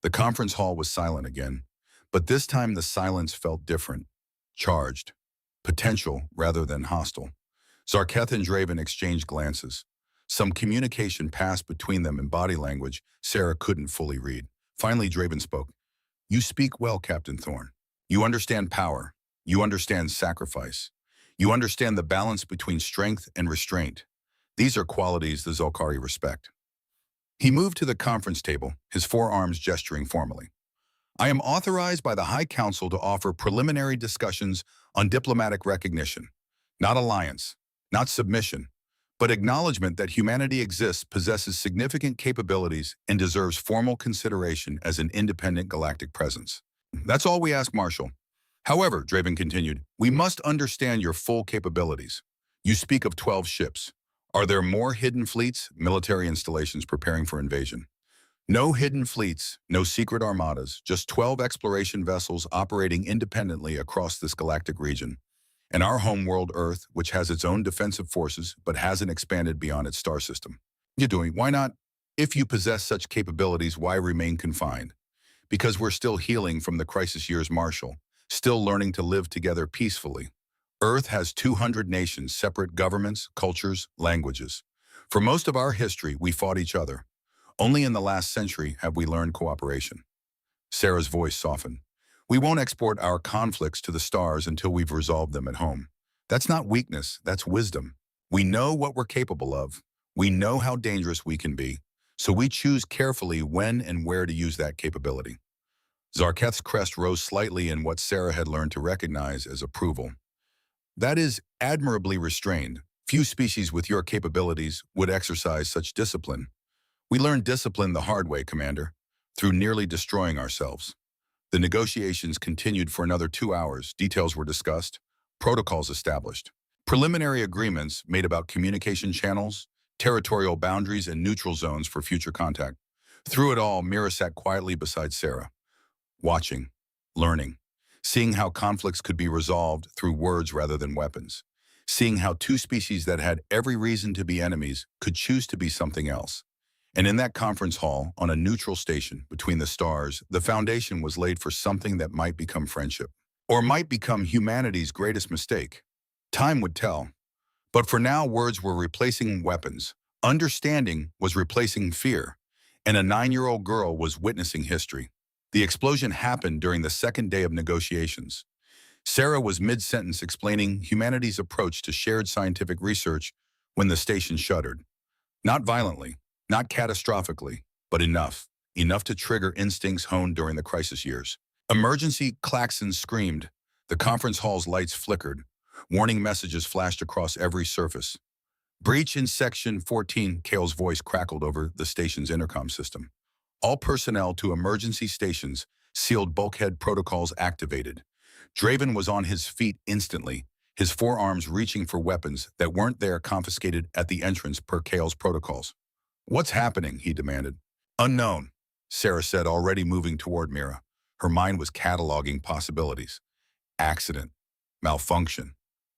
The conference hall was silent again, but this time the silence felt different, charged, potential rather than hostile. Zarketh and Draven exchanged glances. Some communication passed between them in body language Sarah couldn't fully read. Finally, Draven spoke. You speak well, Captain Thorne. You understand power. You understand sacrifice. You understand the balance between strength and restraint. These are qualities the Zolkari respect. He moved to the conference table, his forearms gesturing formally. I am authorized by the High Council to offer preliminary discussions on diplomatic recognition, not alliance, not submission, but acknowledgement that humanity exists, possesses significant capabilities, and deserves formal consideration as an independent galactic presence. That's all we ask, Marshal. However, Draven continued, we must understand your full capabilities. You speak of 12 ships. Are there more hidden fleets, military installations preparing for invasion? No hidden fleets, no secret armadas, just 12 exploration vessels operating independently across this galactic region. And our home world, Earth, which has its own defensive forces but hasn't expanded beyond its star system. You're doing, why not? If you possess such capabilities, why remain confined? Because we're still healing from the crisis years, Marshal, still learning to live together peacefully. Earth has 200 nations, separate governments, cultures, languages. For most of our history, we fought each other. Only in the last century have we learned cooperation. Sarah's voice softened. We won't export our conflicts to the stars until we've resolved them at home. That's not weakness, that's wisdom. We know what we're capable of. We know how dangerous we can be. So we choose carefully when and where to use that capability. Zarketh's crest rose slightly in what Sarah had learned to recognize as approval. That is admirably restrained. Few species with your capabilities would exercise such discipline. We learned discipline the hard way, Commander, through nearly destroying ourselves. The negotiations continued for another 2 hours. Details were discussed, protocols established. Preliminary agreements made about communication channels, territorial boundaries, and neutral zones for future contact. Through it all, Mira sat quietly beside Sarah, watching, learning, seeing how conflicts could be resolved through words rather than weapons, seeing how two species that had every reason to be enemies could choose to be something else. And in that conference hall, on a neutral station between the stars, the foundation was laid for something that might become friendship, or might become humanity's greatest mistake. Time would tell. But for now, words were replacing weapons. Understanding was replacing fear. And a 9-year-old girl was witnessing history. The explosion happened during the second day of negotiations. Sarah was mid-sentence explaining humanity's approach to shared scientific research when the station shuddered. Not violently, not catastrophically, but enough to trigger instincts honed during the crisis years. Emergency klaxons screamed. The conference hall's lights flickered. Warning messages flashed across every surface. Breach in Section 14, Kale's voice crackled over the station's intercom system. All personnel to emergency stations, sealed bulkhead protocols activated. Draven was on his feet instantly, his forearms reaching for weapons that weren't there, confiscated at the entrance per Kale's protocols. What's happening? He demanded. Unknown, Sarah said, already moving toward Mira. Her mind was cataloging possibilities. Accident, malfunction,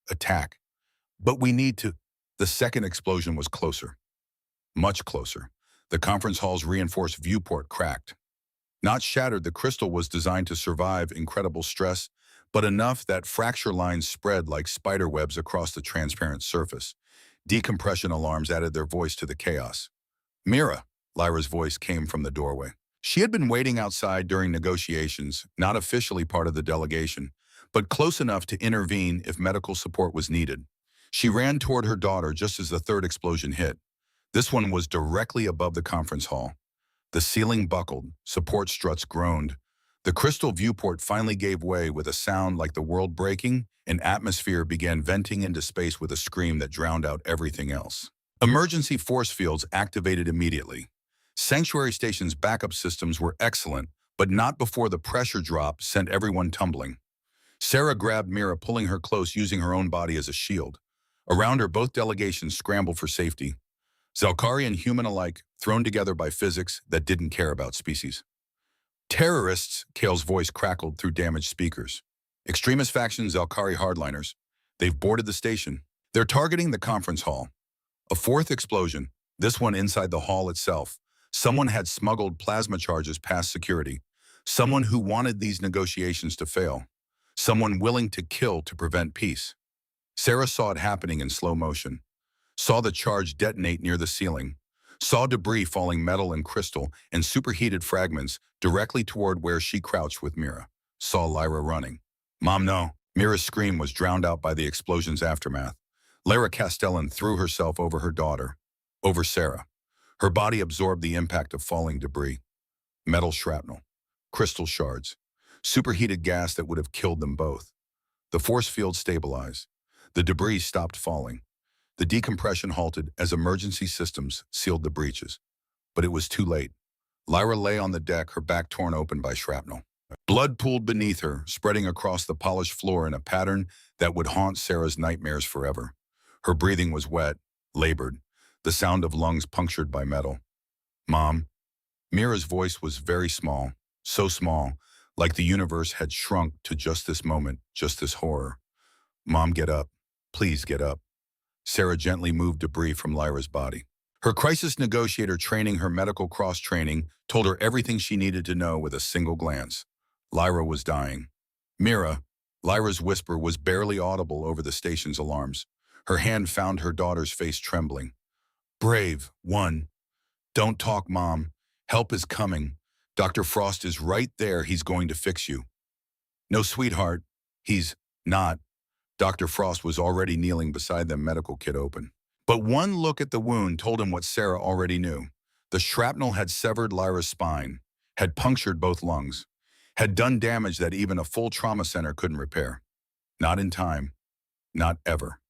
attack. But we need to... The second explosion was closer. Much closer. The conference hall's reinforced viewport cracked. Not shattered, the crystal was designed to survive incredible stress, but enough that fracture lines spread like spider webs across the transparent surface. Decompression alarms added their voice to the chaos. Mira, Lyra's voice came from the doorway. She had been waiting outside during negotiations, not officially part of the delegation, but close enough to intervene if medical support was needed. She ran toward her daughter just as the third explosion hit. This one was directly above the conference hall. The ceiling buckled, support struts groaned. The crystal viewport finally gave way with a sound like the world breaking, and atmosphere began venting into space with a scream that drowned out everything else. Emergency force fields activated immediately. Sanctuary Station's backup systems were excellent, but not before the pressure drop sent everyone tumbling. Sarah grabbed Mira, pulling her close, using her own body as a shield. Around her, both delegations scrambled for safety. Zelkari and human alike, thrown together by physics that didn't care about species. Terrorists, Kale's voice crackled through damaged speakers. Extremist faction Zelkari hardliners. They've boarded the station. They're targeting the conference hall. A fourth explosion, this one inside the hall itself. Someone had smuggled plasma charges past security. Someone who wanted these negotiations to fail. Someone willing to kill to prevent peace. Sarah saw it happening in slow motion. Saw the charge detonate near the ceiling. Saw debris falling, metal and crystal, and superheated fragments directly toward where she crouched with Mira. Saw Lyra running. Mom, no. Mira's scream was drowned out by the explosion's aftermath. Lara Castellan threw herself over her daughter, over Sarah. Her body absorbed the impact of falling debris. Metal shrapnel, crystal shards, superheated gas that would have killed them both. The force field stabilized. The debris stopped falling. The decompression halted as emergency systems sealed the breaches. But it was too late. Lyra lay on the deck, her back torn open by shrapnel. Blood pooled beneath her, spreading across the polished floor in a pattern that would haunt Sarah's nightmares forever. Her breathing was wet, labored, the sound of lungs punctured by metal. "Mom." Mira's voice was very small, so small, like the universe had shrunk to just this moment, just this horror. "Mom, get up. Please get up." Sarah gently moved debris from Lyra's body. Her crisis negotiator training, her medical cross-training, told her everything she needed to know with a single glance. Lyra was dying. "Mira," Lyra's whisper was barely audible over the station's alarms. Her hand found her daughter's face trembling. "Brave, one. Don't talk, Mom. Help is coming. Dr. Frost is right there. He's going to fix you." "No, sweetheart. He's not." Dr. Frost was already kneeling beside them, medical kit open. But one look at the wound told him what Sarah already knew. The shrapnel had severed Lyra's spine, had punctured both lungs, had done damage that even a full trauma center couldn't repair. Not in time. Not ever.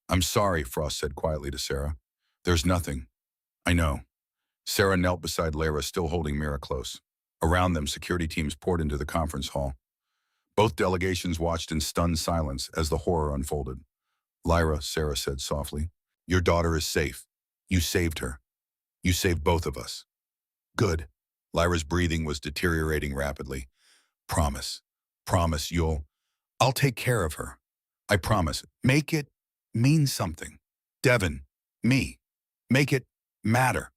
"I'm sorry," Frost said quietly to Sarah. "There's nothing." "I know." Sarah knelt beside Lyra, still holding Mira close. Around them, security teams poured into the conference hall. Both delegations watched in stunned silence as the horror unfolded. "Lyra," Sarah said softly, "your daughter is safe. You saved her. You saved both of us." "Good." Lyra's breathing was deteriorating rapidly. "Promise. Promise I'll take care of her. I promise. Make it mean something. Devin, me. Make it matter."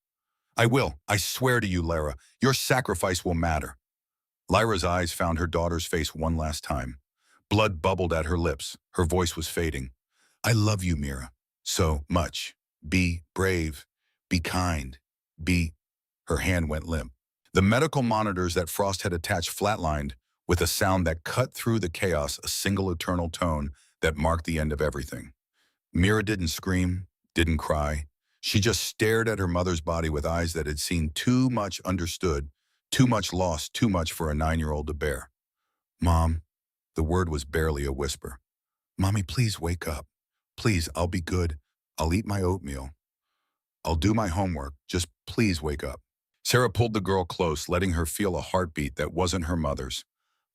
"I will. I swear to you, Lyra. Your sacrifice will matter." Lyra's eyes found her daughter's face one last time. Blood bubbled at her lips. Her voice was fading. "I love you, Mira. So much. Be brave. Be kind. Be..." Her hand went limp. The medical monitors that Frost had attached flatlined with a sound that cut through the chaos, a single eternal tone that marked the end of everything. Mira didn't scream, didn't cry. She just stared at her mother's body with eyes that had seen too much, understood, too much lost, too much for a 9-year-old to bear. "Mom," the word was barely a whisper. "Mommy, please wake up. Please, I'll be good. I'll eat my oatmeal. I'll do my homework. Just please wake up." Sarah pulled the girl close, letting her feel a heartbeat that wasn't her mother's,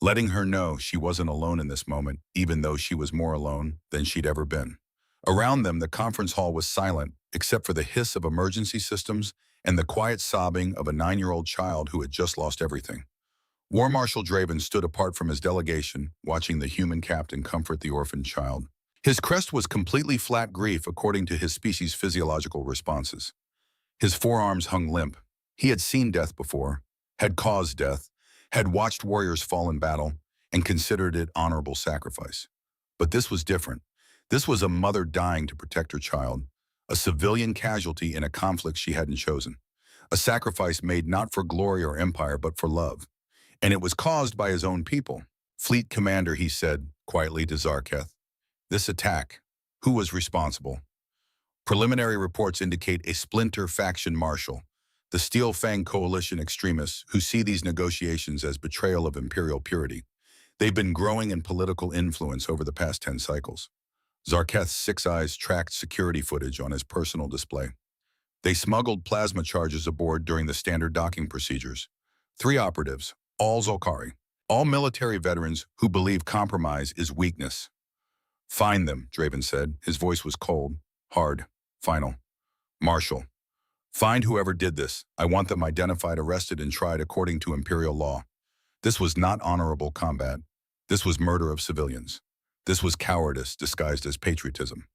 letting her know she wasn't alone in this moment, even though she was more alone than she'd ever been. Around them, the conference hall was silent, except for the hiss of emergency systems and the quiet sobbing of a 9-year-old child who had just lost everything. War Marshal Draven stood apart from his delegation, watching the human captain comfort the orphaned child. His crest was completely flat grief according to his species' physiological responses. His forearms hung limp. He had seen death before, had caused death, had watched warriors fall in battle, and considered it honorable sacrifice. But this was different. This was a mother dying to protect her child, a civilian casualty in a conflict she hadn't chosen, a sacrifice made not for glory or empire but for love. And it was caused by his own people. "Fleet Commander," he said quietly to Zarketh, "this attack, who was responsible?" Preliminary reports indicate a splinter faction marshal, the Steel Fang Coalition extremists who see these negotiations as betrayal of imperial purity. They've been growing in political influence over the past 10 cycles. Zarketh's 6 eyes tracked security footage on his personal display. They smuggled plasma charges aboard during the standard docking procedures. 3 operatives, all Zolkari, all military veterans who believe compromise is weakness. "Find them," Draven said. His voice was cold, hard, final. "Marshal, find whoever did this. I want them identified, arrested, and tried according to imperial law. This was not honorable combat. This was murder of civilians. This was cowardice disguised as patriotism."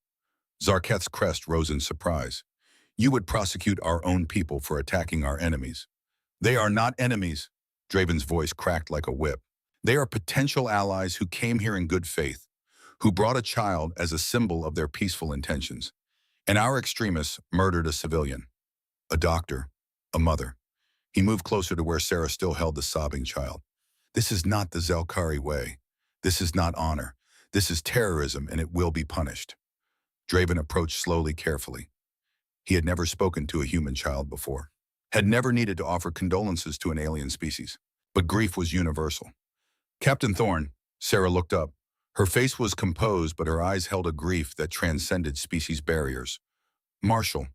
Zarketh's crest rose in surprise. "You would prosecute our own people for attacking our enemies." "They are not enemies." Draven's voice cracked like a whip. "They are potential allies who came here in good faith, who brought a child as a symbol of their peaceful intentions. And our extremists murdered a civilian, a doctor, a mother." He moved closer to where Sarah still held the sobbing child. "This is not the Zelkari way. This is not honor. This is terrorism, and it will be punished." Draven approached slowly, carefully. He had never spoken to a human child before, had never needed to offer condolences to an alien species. But grief was universal. Captain Thorne, Sarah looked up. Her face was composed, but her eyes held a grief that transcended species barriers. Marshal,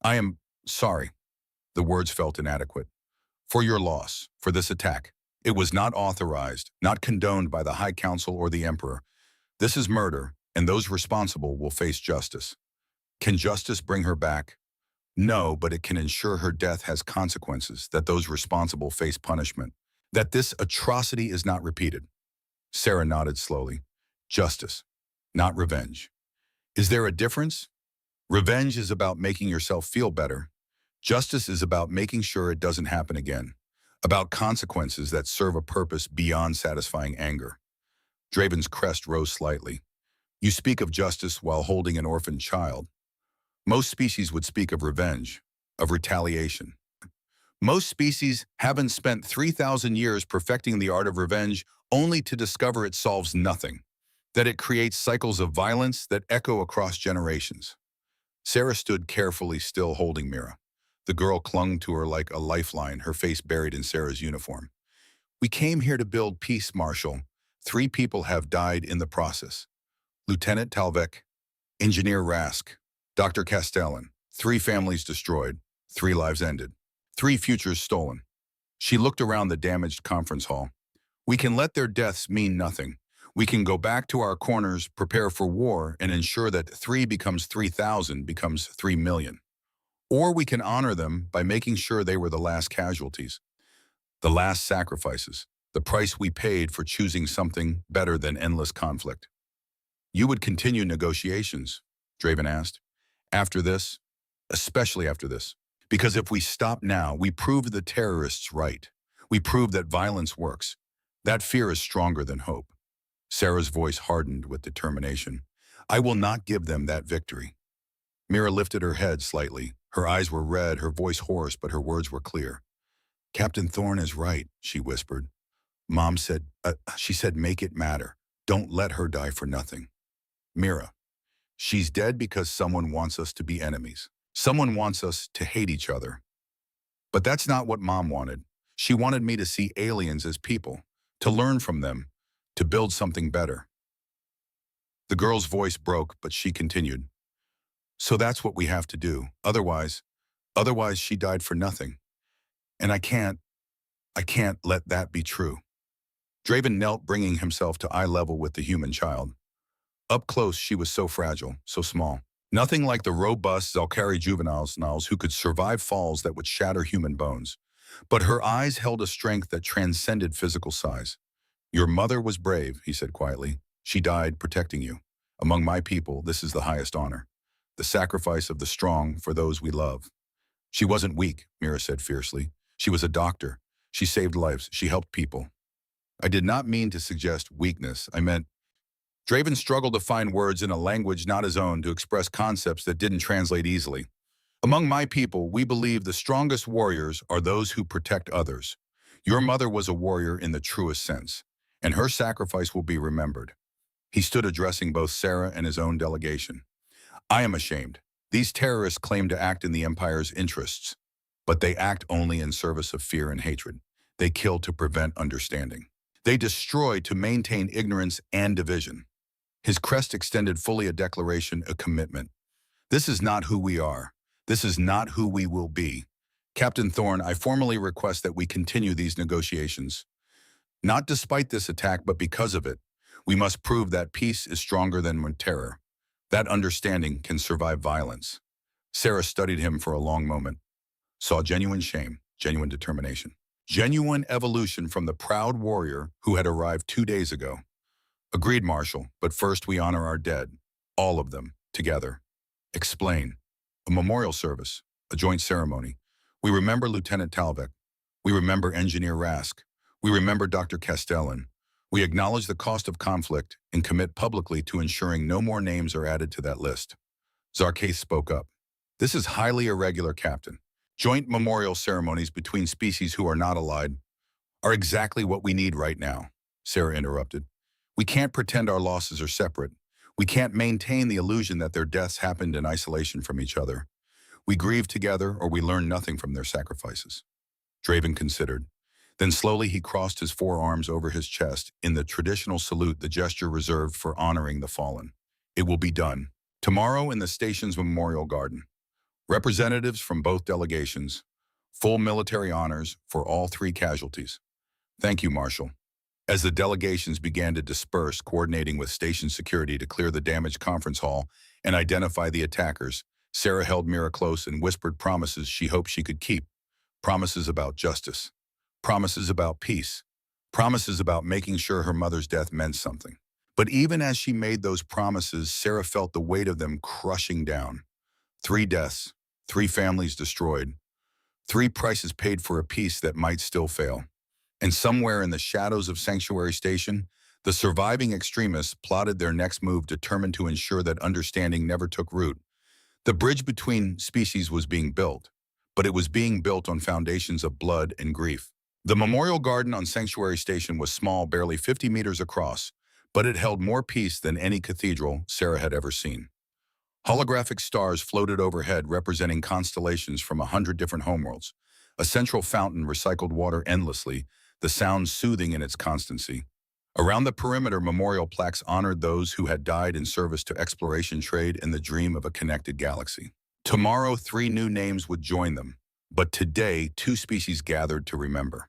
I am sorry. The words felt inadequate. For your loss, for this attack. It was not authorized, not condoned by the High Council or the Emperor. This is murder, and those responsible will face justice. Can justice bring her back? No, but it can ensure her death has consequences, that those responsible face punishment, that this atrocity is not repeated. Sarah nodded slowly. Justice, not revenge. Is there a difference? Revenge is about making yourself feel better. Justice is about making sure it doesn't happen again, about consequences that serve a purpose beyond satisfying anger. Draven's crest rose slightly. You speak of justice while holding an orphaned child. Most species would speak of revenge, of retaliation. Most species haven't spent 3,000 years perfecting the art of revenge only to discover it solves nothing, that it creates cycles of violence that echo across generations. Sarah stood carefully still, holding Mira. The girl clung to her like a lifeline, her face buried in Sarah's uniform. We came here to build peace, Marshal. 3 people have died in the process. Lieutenant Talvek, Engineer Rask, Dr. Castellan. 3 families destroyed, 3 lives ended, 3 futures stolen. She looked around the damaged conference hall. We can let their deaths mean nothing. We can go back to our corners, prepare for war, and ensure that 3 becomes 3,000 becomes 3 million. Or we can honor them by making sure they were the last casualties, the last sacrifices, the price we paid for choosing something better than endless conflict. You would continue negotiations, Draven asked. After this, especially after this. Because if we stop now, we prove the terrorists right. We prove that violence works. That fear is stronger than hope. Sarah's voice hardened with determination. I will not give them that victory. Mira lifted her head slightly. Her eyes were red, her voice hoarse, but her words were clear. Captain Thorne is right, she whispered. Mom said, she said, make it matter. Don't let her die for nothing. Mira, she's dead because someone wants us to be enemies. Someone wants us to hate each other. But that's not what Mom wanted. She wanted me to see aliens as people, to learn from them, to build something better. The girl's voice broke, but she continued. So that's what we have to do. Otherwise she died for nothing. And I can't let that be true. Draven knelt, bringing himself to eye level with the human child. Up close, she was so fragile, so small. Nothing like the robust Zalkari juveniles who could survive falls that would shatter human bones. But her eyes held a strength that transcended physical size. Your mother was brave, he said quietly. She died protecting you. Among my people, this is the highest honor. The sacrifice of the strong for those we love. She wasn't weak, Mira said fiercely. She was a doctor. She saved lives. She helped people. I did not mean to suggest weakness. I meant... Draven struggled to find words in a language not his own to express concepts that didn't translate easily. Among my people, we believe the strongest warriors are those who protect others. Your mother was a warrior in the truest sense, and her sacrifice will be remembered. He stood addressing both Sarah and his own delegation. I am ashamed. These terrorists claim to act in the Empire's interests, but they act only in service of fear and hatred. They kill to prevent understanding. They destroy to maintain ignorance and division. His crest extended fully a declaration, a commitment. This is not who we are. This is not who we will be. Captain Thorne, I formally request that we continue these negotiations. Not despite this attack, but because of it. We must prove that peace is stronger than terror. That understanding can survive violence. Sarah studied him for a long moment, saw genuine shame, genuine determination, genuine evolution from the proud warrior who had arrived 2 days ago. Agreed, Marshal, but first we honor our dead, all of them, together. Explain. A memorial service, a joint ceremony. We remember Lieutenant Talvek. We remember Engineer Rask. We remember Dr. Castellan. We acknowledge the cost of conflict and commit publicly to ensuring no more names are added to that list. Zarkay spoke up. This is highly irregular, Captain. Joint memorial ceremonies between species who are not allied are exactly what we need right now, Sarah interrupted. We can't pretend our losses are separate. We can't maintain the illusion that their deaths happened in isolation from each other. We grieve together or we learn nothing from their sacrifices. Draven considered. Then slowly he crossed his forearms over his chest in the traditional salute, the gesture reserved for honoring the fallen. It will be done. Tomorrow in the station's memorial garden. Representatives from both delegations. Full military honors for all three casualties. Thank you, Marshal. As the delegations began to disperse, coordinating with station security to clear the damaged conference hall and identify the attackers, Sarah held Mira close and whispered promises she hoped she could keep. Promises about justice. Promises about peace. Promises about making sure her mother's death meant something. But even as she made those promises, Sarah felt the weight of them crushing down. 3 deaths, 3 families destroyed, 3 prices paid for a peace that might still fail. And somewhere in the shadows of Sanctuary Station, the surviving extremists plotted their next move, determined to ensure that understanding never took root. The bridge between species was being built, but it was being built on foundations of blood and grief. The memorial garden on Sanctuary Station was small, barely 50 meters across, but it held more peace than any cathedral Sarah had ever seen. Holographic stars floated overhead, representing constellations from 100 different homeworlds. A central fountain recycled water endlessly, the sound soothing in its constancy. Around the perimeter, memorial plaques honored those who had died in service to exploration, trade, and the dream of a connected galaxy. Tomorrow, 3 new names would join them, but today, 2 species gathered to remember.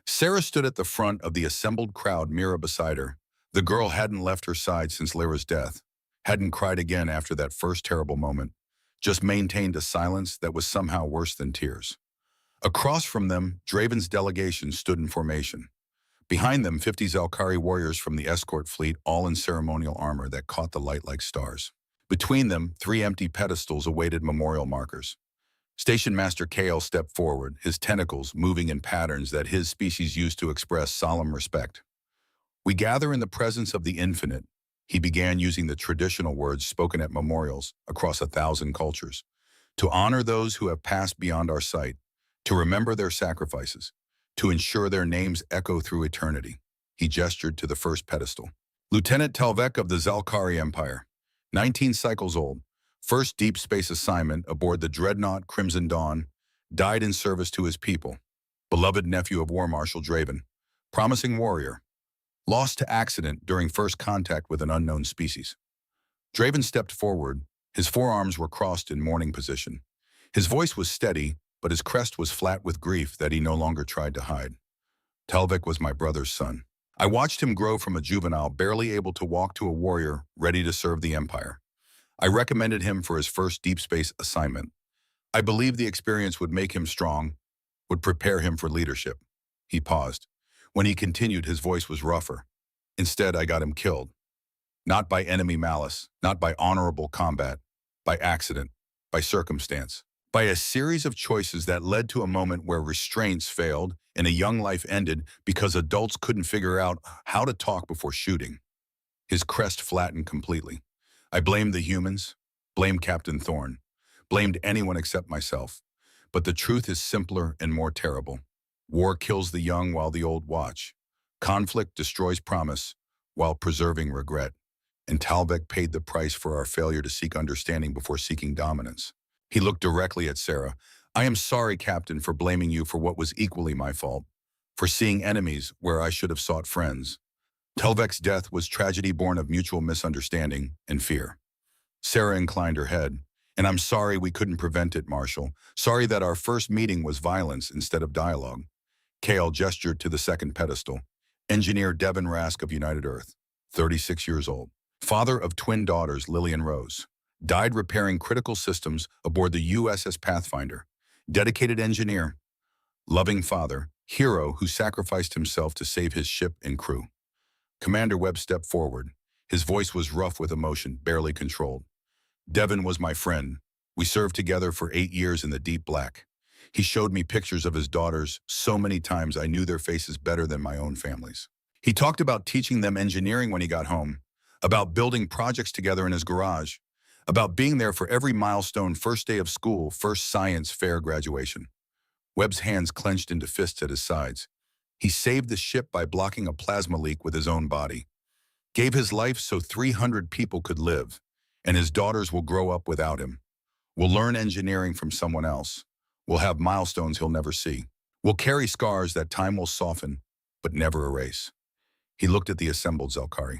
Sarah stood at the front of the assembled crowd, Mira beside her. The girl hadn't left her side since Lyra's death. Hadn't cried again after that first terrible moment, just maintained a silence that was somehow worse than tears. Across from them, Draven's delegation stood in formation. Behind them, 50 Zalkari warriors from the escort fleet, all in ceremonial armor that caught the light like stars. Between them, 3 empty pedestals awaited memorial markers. Station Master Kale stepped forward, his tentacles moving in patterns that his species used to express solemn respect. We gather in the presence of the infinite. He began using the traditional words spoken at memorials across 1,000 cultures, to honor those who have passed beyond our sight, to remember their sacrifices, to ensure their names echo through eternity. He gestured to the first pedestal. Lieutenant Talvek of the Zalkari Empire, 19 cycles old, first deep space assignment aboard the dreadnought Crimson Dawn, died in service to his people. Beloved nephew of War Marshal Draven, promising warrior, lost to accident during first contact with an unknown species. Draven stepped forward. His forearms were crossed in mourning position. His voice was steady, but his crest was flat with grief that he no longer tried to hide. Talvik was my brother's son. I watched him grow from a juvenile, barely able to walk, to a warrior ready to serve the Empire. I recommended him for his first deep space assignment. I believed the experience would make him strong, would prepare him for leadership. He paused. When he continued, his voice was rougher. Instead, I got him killed. Not by enemy malice, not by honorable combat, by accident, by circumstance, by a series of choices that led to a moment where restraints failed and a young life ended because adults couldn't figure out how to talk before shooting. His crest flattened completely. I blamed the humans, blamed Captain Thorne, blamed anyone except myself. But the truth is simpler and more terrible. War kills the young while the old watch. Conflict destroys promise while preserving regret. And Talvik paid the price for our failure to seek understanding before seeking dominance. He looked directly at Sarah. I am sorry, Captain, for blaming you for what was equally my fault, for seeing enemies where I should have sought friends. Talvik's death was tragedy born of mutual misunderstanding and fear. Sarah inclined her head. And I'm sorry we couldn't prevent it, Marshal. Sorry that our first meeting was violence instead of dialogue. Kale gestured to the second pedestal. Engineer Devin Rask of United Earth, 36 years old. Father of twin daughters, Lily and Rose. Died repairing critical systems aboard the USS Pathfinder. Dedicated engineer. Loving father. Hero who sacrificed himself to save his ship and crew. Commander Webb stepped forward. His voice was rough with emotion, barely controlled. Devin was my friend. We served together for 8 years in the deep black. He showed me pictures of his daughters so many times I knew their faces better than my own family's. He talked about teaching them engineering when he got home, about building projects together in his garage, about being there for every milestone, first day of school, first science fair graduation. Webb's hands clenched into fists at his sides. He saved the ship by blocking a plasma leak with his own body. Gave his life so 300 people could live, and his daughters will grow up without him. We'll learn engineering from someone else. We'll have milestones he'll never see. We'll carry scars that time will soften, but never erase. He looked at the assembled Zelkari.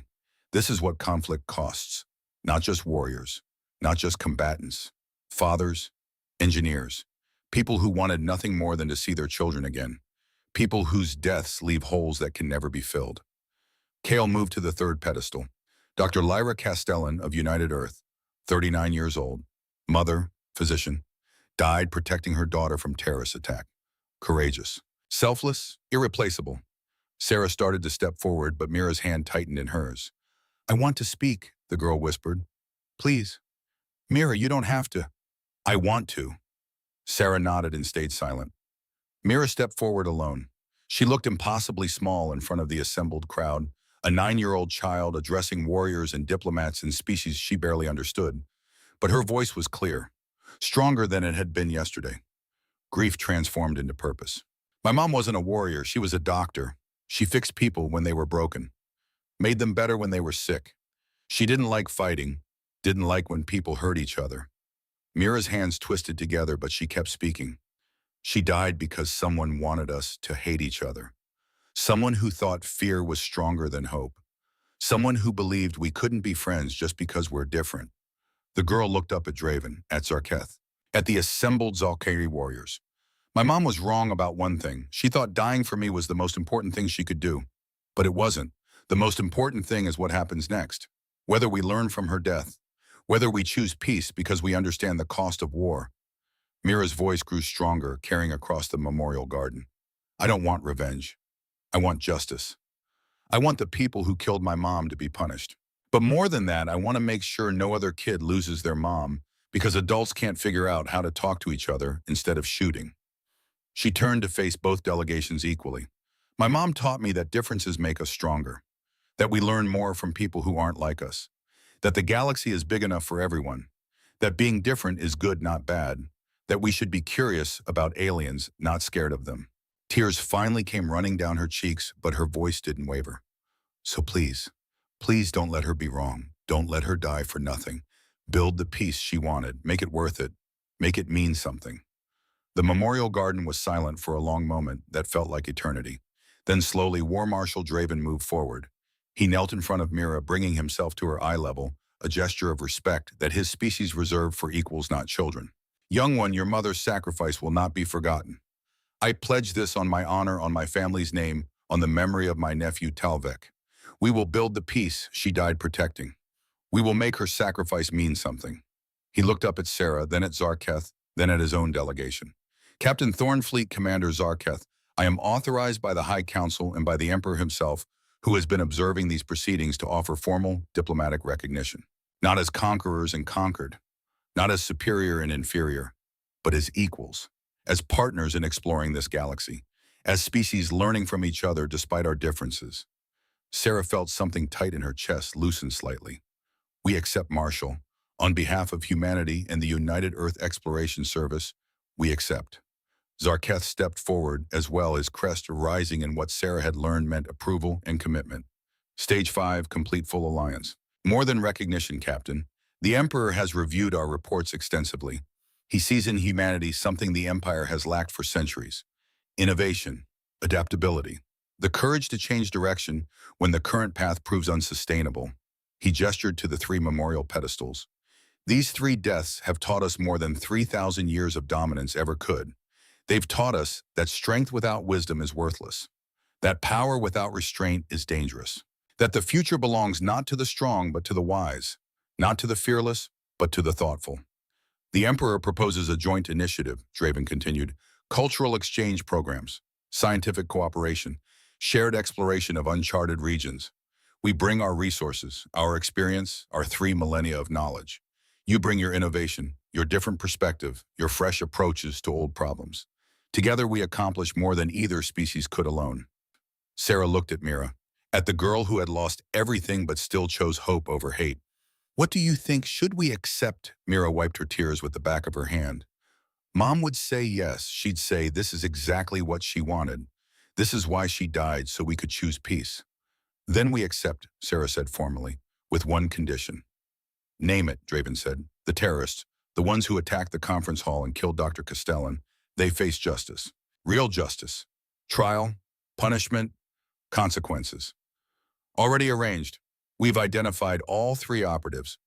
This is what conflict costs. Not just warriors, not just combatants, fathers, engineers, people who wanted nothing more than to see their children again, people whose deaths leave holes that can never be filled. Kale moved to the third pedestal. Dr. Lyra Castellan of United Earth, 39 years old, mother, physician, died protecting her daughter from terrorist attack. Courageous, selfless, irreplaceable. Sarah started to step forward, but Mira's hand tightened in hers. I want to speak, the girl whispered. Please. Mira, you don't have to. I want to. Sarah nodded and stayed silent. Mira stepped forward alone. She looked impossibly small in front of the assembled crowd, a 9-year-old child addressing warriors and diplomats in species she barely understood. But her voice was clear, stronger than it had been yesterday. Grief transformed into purpose. My mom wasn't a warrior, she was a doctor. She fixed people when they were broken, made them better when they were sick. She didn't like fighting, didn't like when people hurt each other. Mira's hands twisted together, but she kept speaking. She died because someone wanted us to hate each other. Someone who thought fear was stronger than hope. Someone who believed we couldn't be friends just because we're different. The girl looked up at Draven, at Zarketh, at the assembled Zalkari warriors. My mom was wrong about one thing. She thought dying for me was the most important thing she could do. But it wasn't. The most important thing is what happens next. Whether we learn from her death, whether we choose peace because we understand the cost of war. Mira's voice grew stronger, carrying across the memorial garden. I don't want revenge. I want justice. I want the people who killed my mom to be punished. But more than that, I want to make sure no other kid loses their mom because adults can't figure out how to talk to each other instead of shooting. She turned to face both delegations equally. My mom taught me that differences make us stronger, that we learn more from people who aren't like us, that the galaxy is big enough for everyone, that being different is good, not bad, that we should be curious about aliens, not scared of them. Tears finally came running down her cheeks, but her voice didn't waver. So please, please don't let her be wrong. Don't let her die for nothing. Build the peace she wanted. Make it worth it. Make it mean something. The memorial garden was silent for a long moment that felt like eternity. Then slowly, War Marshal Draven moved forward. He knelt in front of Mira, bringing himself to her eye level, a gesture of respect that his species reserved for equals, not children. Young one, your mother's sacrifice will not be forgotten. I pledge this on my honor, on my family's name, on the memory of my nephew Talvek. We will build the peace she died protecting. We will make her sacrifice mean something. He looked up at Sarah, then at Zarketh, then at his own delegation. Captain Thornfleet Commander Zarketh, I am authorized by the High Council and by the Emperor himself, who has been observing these proceedings, to offer formal diplomatic recognition. Not as conquerors and conquered, not as superior and inferior, but as equals, as partners in exploring this galaxy, as species learning from each other despite our differences. Sarah felt something tight in her chest loosen slightly. We accept, Marshal. On behalf of humanity and the United Earth Exploration Service, we accept. Zarketh stepped forward, as well, his crest rising in what Sarah had learned meant approval and commitment. Stage 5, complete full alliance. More than recognition, Captain. The Emperor has reviewed our reports extensively. He sees in humanity something the Empire has lacked for centuries. Innovation, adaptability, the courage to change direction when the current path proves unsustainable. He gestured to the 3 memorial pedestals. These 3 deaths have taught us more than 3,000 years of dominance ever could. They've taught us that strength without wisdom is worthless, that power without restraint is dangerous, that the future belongs not to the strong but to the wise, not to the fearless but to the thoughtful. The Emperor proposes a joint initiative, Draven continued, cultural exchange programs, scientific cooperation, shared exploration of uncharted regions. We bring our resources, our experience, our 3 millennia of knowledge. You bring your innovation, your different perspective, your fresh approaches to old problems. Together we accomplish more than either species could alone. Sarah looked at Mira, at the girl who had lost everything but still chose hope over hate. What do you think? Should we accept? Mira wiped her tears with the back of her hand. Mom would say yes. She'd say this is exactly what she wanted. This is why she died, so we could choose peace. Then we accept, Sarah said formally, with one condition. Name it, Draven said. The terrorists, The ones who attacked the conference hall and killed Dr. Castellan, they face justice. Real justice. Trial, punishment, consequences. Already arranged. We've identified all 3 operatives.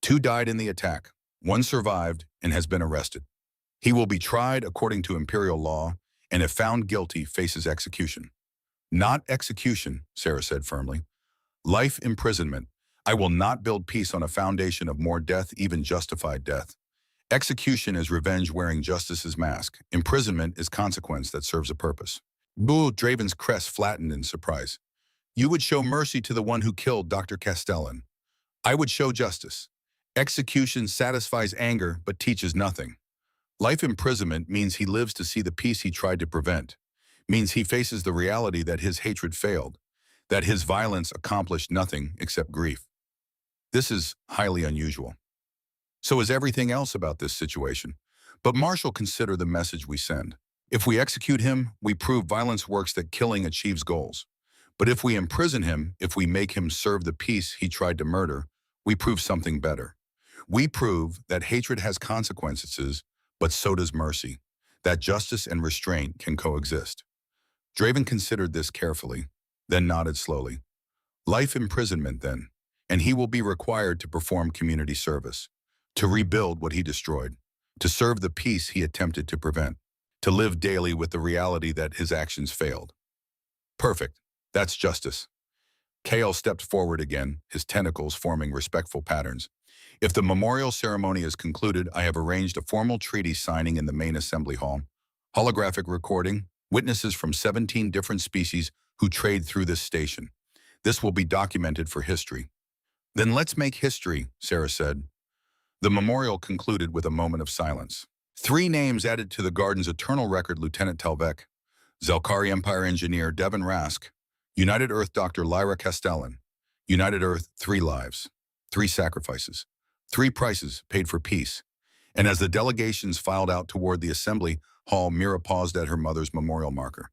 2 died in the attack. 1 survived and has been arrested. He will be tried according to imperial law, and if found guilty, faces execution. Not execution, Sarah said firmly. Life imprisonment. I will not build peace on a foundation of more death, even justified death. Execution is revenge wearing justice's mask. Imprisonment is consequence that serves a purpose. Boo, Draven's crest flattened in surprise. You would show mercy to the one who killed Dr. Castellan. I would show justice. Execution satisfies anger but teaches nothing. Life imprisonment means he lives to see the peace he tried to prevent, means he faces the reality that his hatred failed, that his violence accomplished nothing except grief. This is highly unusual. So is everything else about this situation. But Marshall, consider the message we send. If we execute him, we prove violence works, that killing achieves goals. But if we imprison him, if we make him serve the peace he tried to murder, we prove something better. We prove that hatred has consequences, but so does mercy, that justice and restraint can coexist. Draven considered this carefully, then nodded slowly. Life imprisonment, then, and he will be required to perform community service, to rebuild what he destroyed, to serve the peace he attempted to prevent, to live daily with the reality that his actions failed. Perfect. That's justice. Kale stepped forward again, his tentacles forming respectful patterns. If the memorial ceremony is concluded, I have arranged a formal treaty signing in the main assembly hall. Holographic recording, witnesses from 17 different species who trade through this station. This will be documented for history. Then let's make history, Sarah said. The memorial concluded with a moment of silence. 3 names added to the Garden's eternal record: Lieutenant Telvec, Zelkari Empire Engineer Devin Rask, United Earth Dr. Lyra Castellan. United Earth, 3 lives, 3 sacrifices, 3 prices paid for peace. And as the delegations filed out toward the assembly hall, Mira paused at her mother's memorial marker.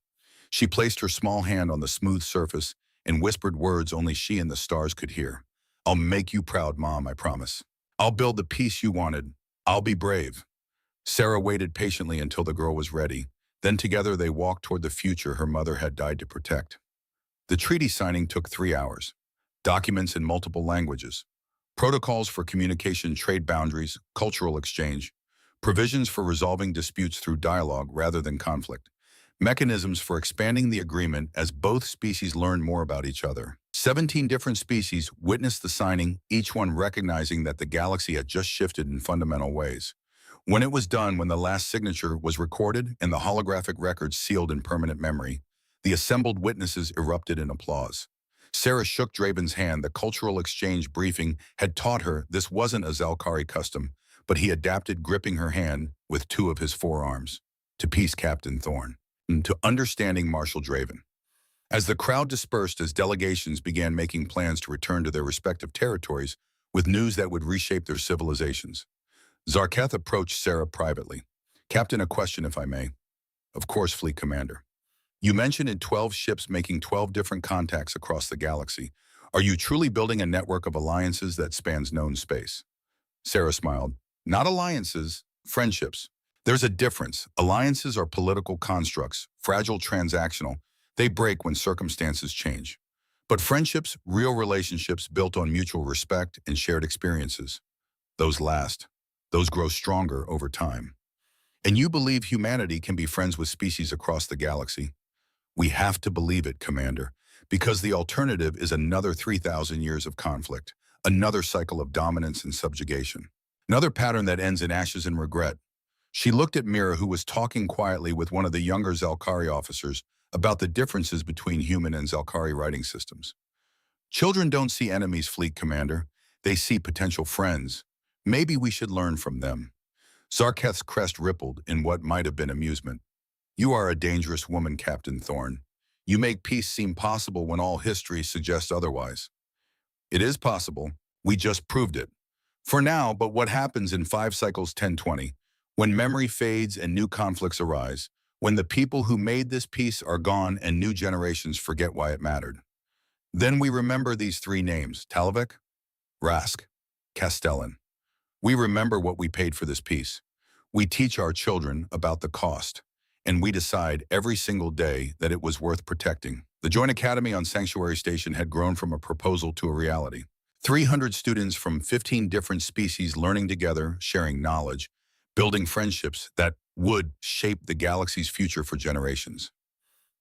She placed her small hand on the smooth surface and whispered words only she and the stars could hear. I'll make you proud, Mom, I promise. I'll build the peace you wanted. I'll be brave. Sarah waited patiently until the girl was ready. Then together they walked toward the future her mother had died to protect. The treaty signing took 3 hours. Documents in multiple languages. Protocols for communication, trade boundaries, cultural exchange. Provisions for resolving disputes through dialogue rather than conflict. Mechanisms for expanding the agreement as both species learn more about each other. 17 different species witnessed the signing, each one recognizing that the galaxy had just shifted in fundamental ways. When it was done, when the last signature was recorded and the holographic records sealed in permanent memory, the assembled witnesses erupted in applause. Sarah shook Draven's hand. The cultural exchange briefing had taught her this wasn't a Zelkari custom, but he adapted, gripping her hand with 2 of his forearms. To peace, Captain Thorne. And to understanding, Marshal Draven. As the crowd dispersed, as delegations began making plans to return to their respective territories with news that would reshape their civilizations, Zarketh approached Sarah privately. Captain, a question, if I may. Of course, Fleet Commander. You mentioned in 12 ships making 12 different contacts across the galaxy. Are you truly building a network of alliances that spans known space? Sarah smiled. Not alliances, friendships. There's a difference. Alliances are political constructs, fragile, transactional. They break when circumstances change. But friendships, real relationships built on mutual respect and shared experiences. Those last. Those grow stronger over time. And you believe humanity can be friends with species across the galaxy? We have to believe it, Commander, because the alternative is another 3,000 years of conflict, another cycle of dominance and subjugation, another pattern that ends in ashes and regret. She looked at Mira, who was talking quietly with one of the younger Zelkari officers about the differences between human and Zelkari writing systems. Children don't see enemies, Fleet Commander. They see potential friends. Maybe we should learn from them. Zarketh's crest rippled in what might have been amusement. You are a dangerous woman, Captain Thorne. You make peace seem possible when all history suggests otherwise. It is possible. We just proved it. For now, but what happens in 5 cycles 1020, when memory fades and new conflicts arise, when the people who made this peace are gone and new generations forget why it mattered? Then we remember these 3 names, Talvec, Rask, Castellan. We remember what we paid for this piece. We teach our children about the cost, and we decide every single day that it was worth protecting. The Joint Academy on Sanctuary Station had grown from a proposal to a reality. 300 students from 15 different species learning together, sharing knowledge, building friendships that would shape the galaxy's future for generations.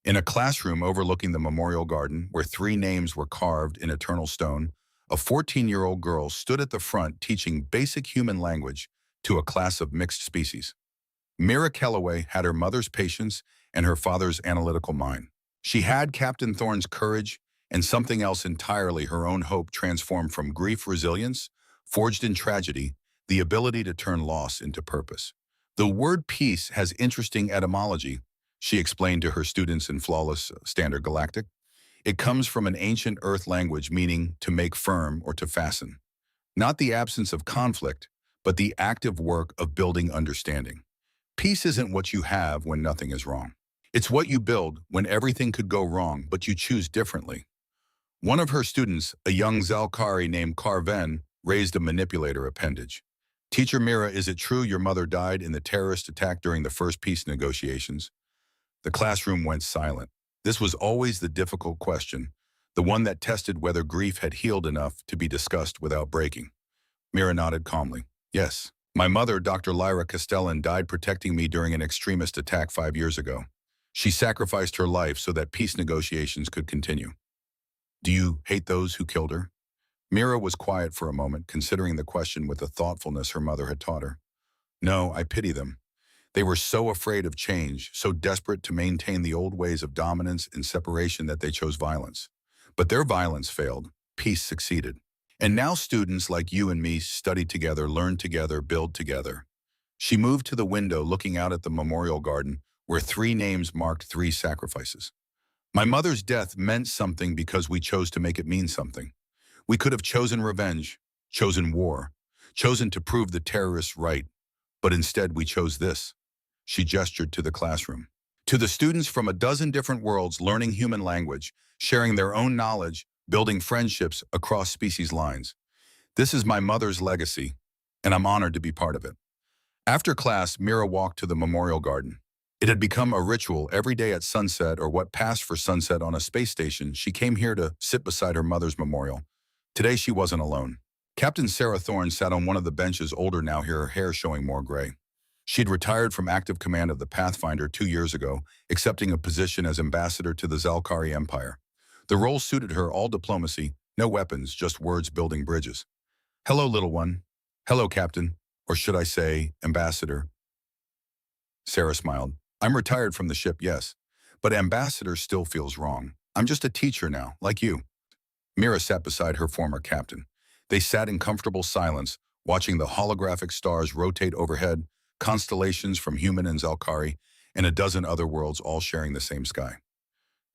In a classroom overlooking the memorial garden, where 3 names were carved in eternal stone, a 14-year-old girl stood at the front teaching basic human language to a class of mixed species. Mira Kellaway had her mother's patience and her father's analytical mind. She had Captain Thorne's courage and something else entirely, her own hope transformed from grief resilience, forged in tragedy, the ability to turn loss into purpose. The word peace has interesting etymology, she explained to her students in flawless Standard Galactic. It comes from an ancient Earth language meaning to make firm or to fasten. Not the absence of conflict, but the active work of building understanding. Peace isn't what you have when nothing is wrong. It's what you build when everything could go wrong, but you choose differently. One of her students, a young Zalkari named Carven, raised a manipulator appendage. Teacher Mira, is it true your mother died in the terrorist attack during the first peace negotiations? The classroom went silent. This was always the difficult question, the one that tested whether grief had healed enough to be discussed without breaking. Mira nodded calmly. Yes, my mother, Dr. Lyra Castellan, died protecting me during an extremist attack 5 years ago. She sacrificed her life so that peace negotiations could continue. Do you hate those who killed her? Mira was quiet for a moment, considering the question with the thoughtfulness her mother had taught her. No, I pity them. They were so afraid of change, so desperate to maintain the old ways of dominance and separation that they chose violence. But their violence failed. Peace succeeded. And now students like you and me study together, learn together, build together. She moved to the window, looking out at the memorial garden, where 3 names marked 3 sacrifices. My mother's death meant something because we chose to make it mean something. We could have chosen revenge, chosen war, chosen to prove the terrorists right, but instead we chose this. She gestured to the classroom. To the students from a dozen different worlds learning human language, sharing their own knowledge, building friendships across species lines. This is my mother's legacy, and I'm honored to be part of it. After class, Mira walked to the memorial garden. It had become a ritual. Every day at sunset, or what passed for sunset on a space station, she came here to sit beside her mother's memorial. Today she wasn't alone. Captain Sarah Thorne sat on one of the benches, older now, her hair showing more gray. She'd retired from active command of the Pathfinder 2 years ago, accepting a position as ambassador to the Zalkari Empire. The role suited her, all diplomacy, no weapons, just words building bridges. Hello, little one. Hello, Captain. Or should I say, Ambassador? Sarah smiled. I'm retired from the ship, yes. But ambassador still feels wrong. I'm just a teacher now, like you. Mira sat beside her former captain. They sat in comfortable silence, watching the holographic stars rotate overhead, constellations from human and Zalkari, and a dozen other worlds all sharing the same sky.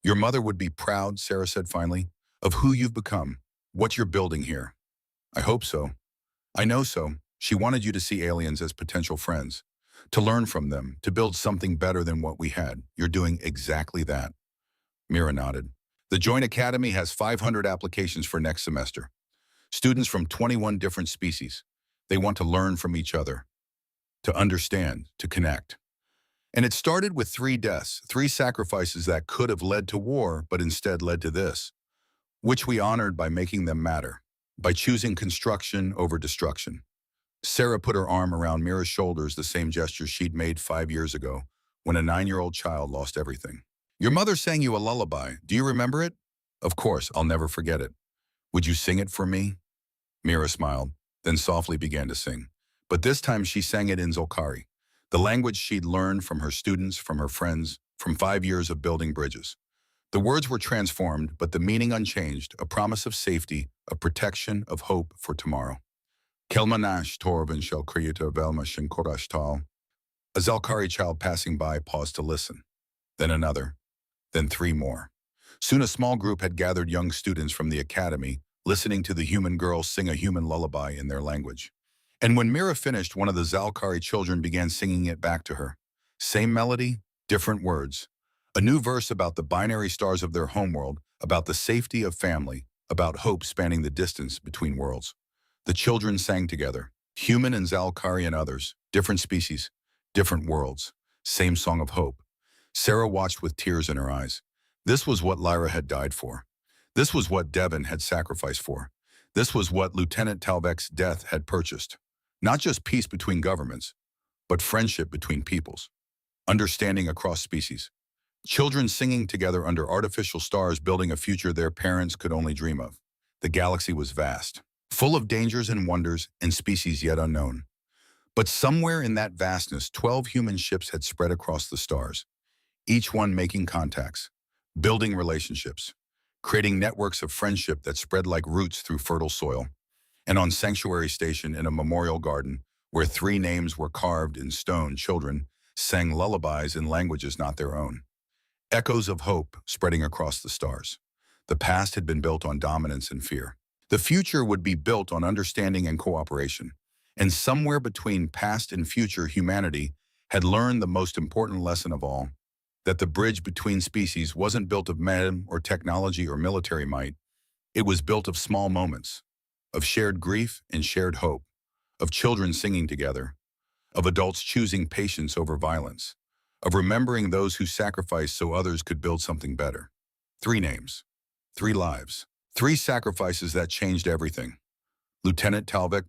Your mother would be proud, Sarah said finally, of who you've become, what you're building here. I hope so. I know so. She wanted you to see aliens as potential friends, to learn from them, to build something better than what we had. You're doing exactly that. Mira nodded. The Joint Academy has 500 applications for next semester. Students from 21 different species. They want to learn from each other, to understand, to connect. And it started with 3 deaths, 3 sacrifices that could have led to war, but instead led to this, which we honored by making them matter, by choosing construction over destruction. Sarah put her arm around Mira's shoulders, the same gesture she'd made 5 years ago, when a 9-year-old child lost everything. Your mother sang you a lullaby. Do you remember it? Of course, I'll never forget it. Would you sing it for me? Mira smiled, then softly began to sing. But this time she sang it in Zalkari, the language she'd learned from her students, from her friends, from 5 years of building bridges. The words were transformed, but the meaning unchanged, a promise of safety, of protection, of hope for tomorrow. Kelmanash Torvin shall creator Velma Shinkorashtal. A Zalkari child passing by paused to listen. Then another. Then 3 more. Soon a small group had gathered young students from the academy, listening to the human girls sing a human lullaby in their language. And when Mira finished, one of the Zalkari children began singing it back to her. Same melody, different words. A new verse about the binary stars of their homeworld, about the safety of family, about hope spanning the distance between worlds. The children sang together, Human and Zalkari and others, different species, different worlds, same song of hope. Sarah watched with tears in her eyes. This was what Lyra had died for. This was what Devon had sacrificed for. This was what Lieutenant Talbot's death had purchased. Not just peace between governments, but friendship between peoples. Understanding across species. Children singing together under artificial stars, building a future their parents could only dream of. The galaxy was vast, full of dangers and wonders and species yet unknown. But somewhere in that vastness, 12 human ships had spread across the stars, each one making contacts, building relationships, creating networks of friendship that spread like roots through fertile soil. And on Sanctuary Station, in a memorial garden, where 3 names were carved in stone, children sang lullabies in languages not their own. Echoes of hope spreading across the stars. The past had been built on dominance and fear. The future would be built on understanding and cooperation. And somewhere between past and future, humanity had learned the most important lesson of all, that the bridge between species wasn't built of men or technology or military might. It was built of small moments, of shared grief and shared hope, of children singing together, of adults choosing patience over violence, of remembering those who sacrificed so others could build something better. 3 names, 3 lives, 3 sacrifices that changed everything. Lieutenant Talbot,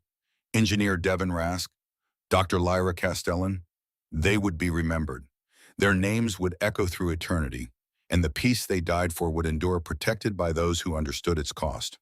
Engineer Devon Rask, Dr. Lyra Castellan, they would be remembered. Their names would echo through eternity, and the peace they died for would endure, protected by those who understood its cost.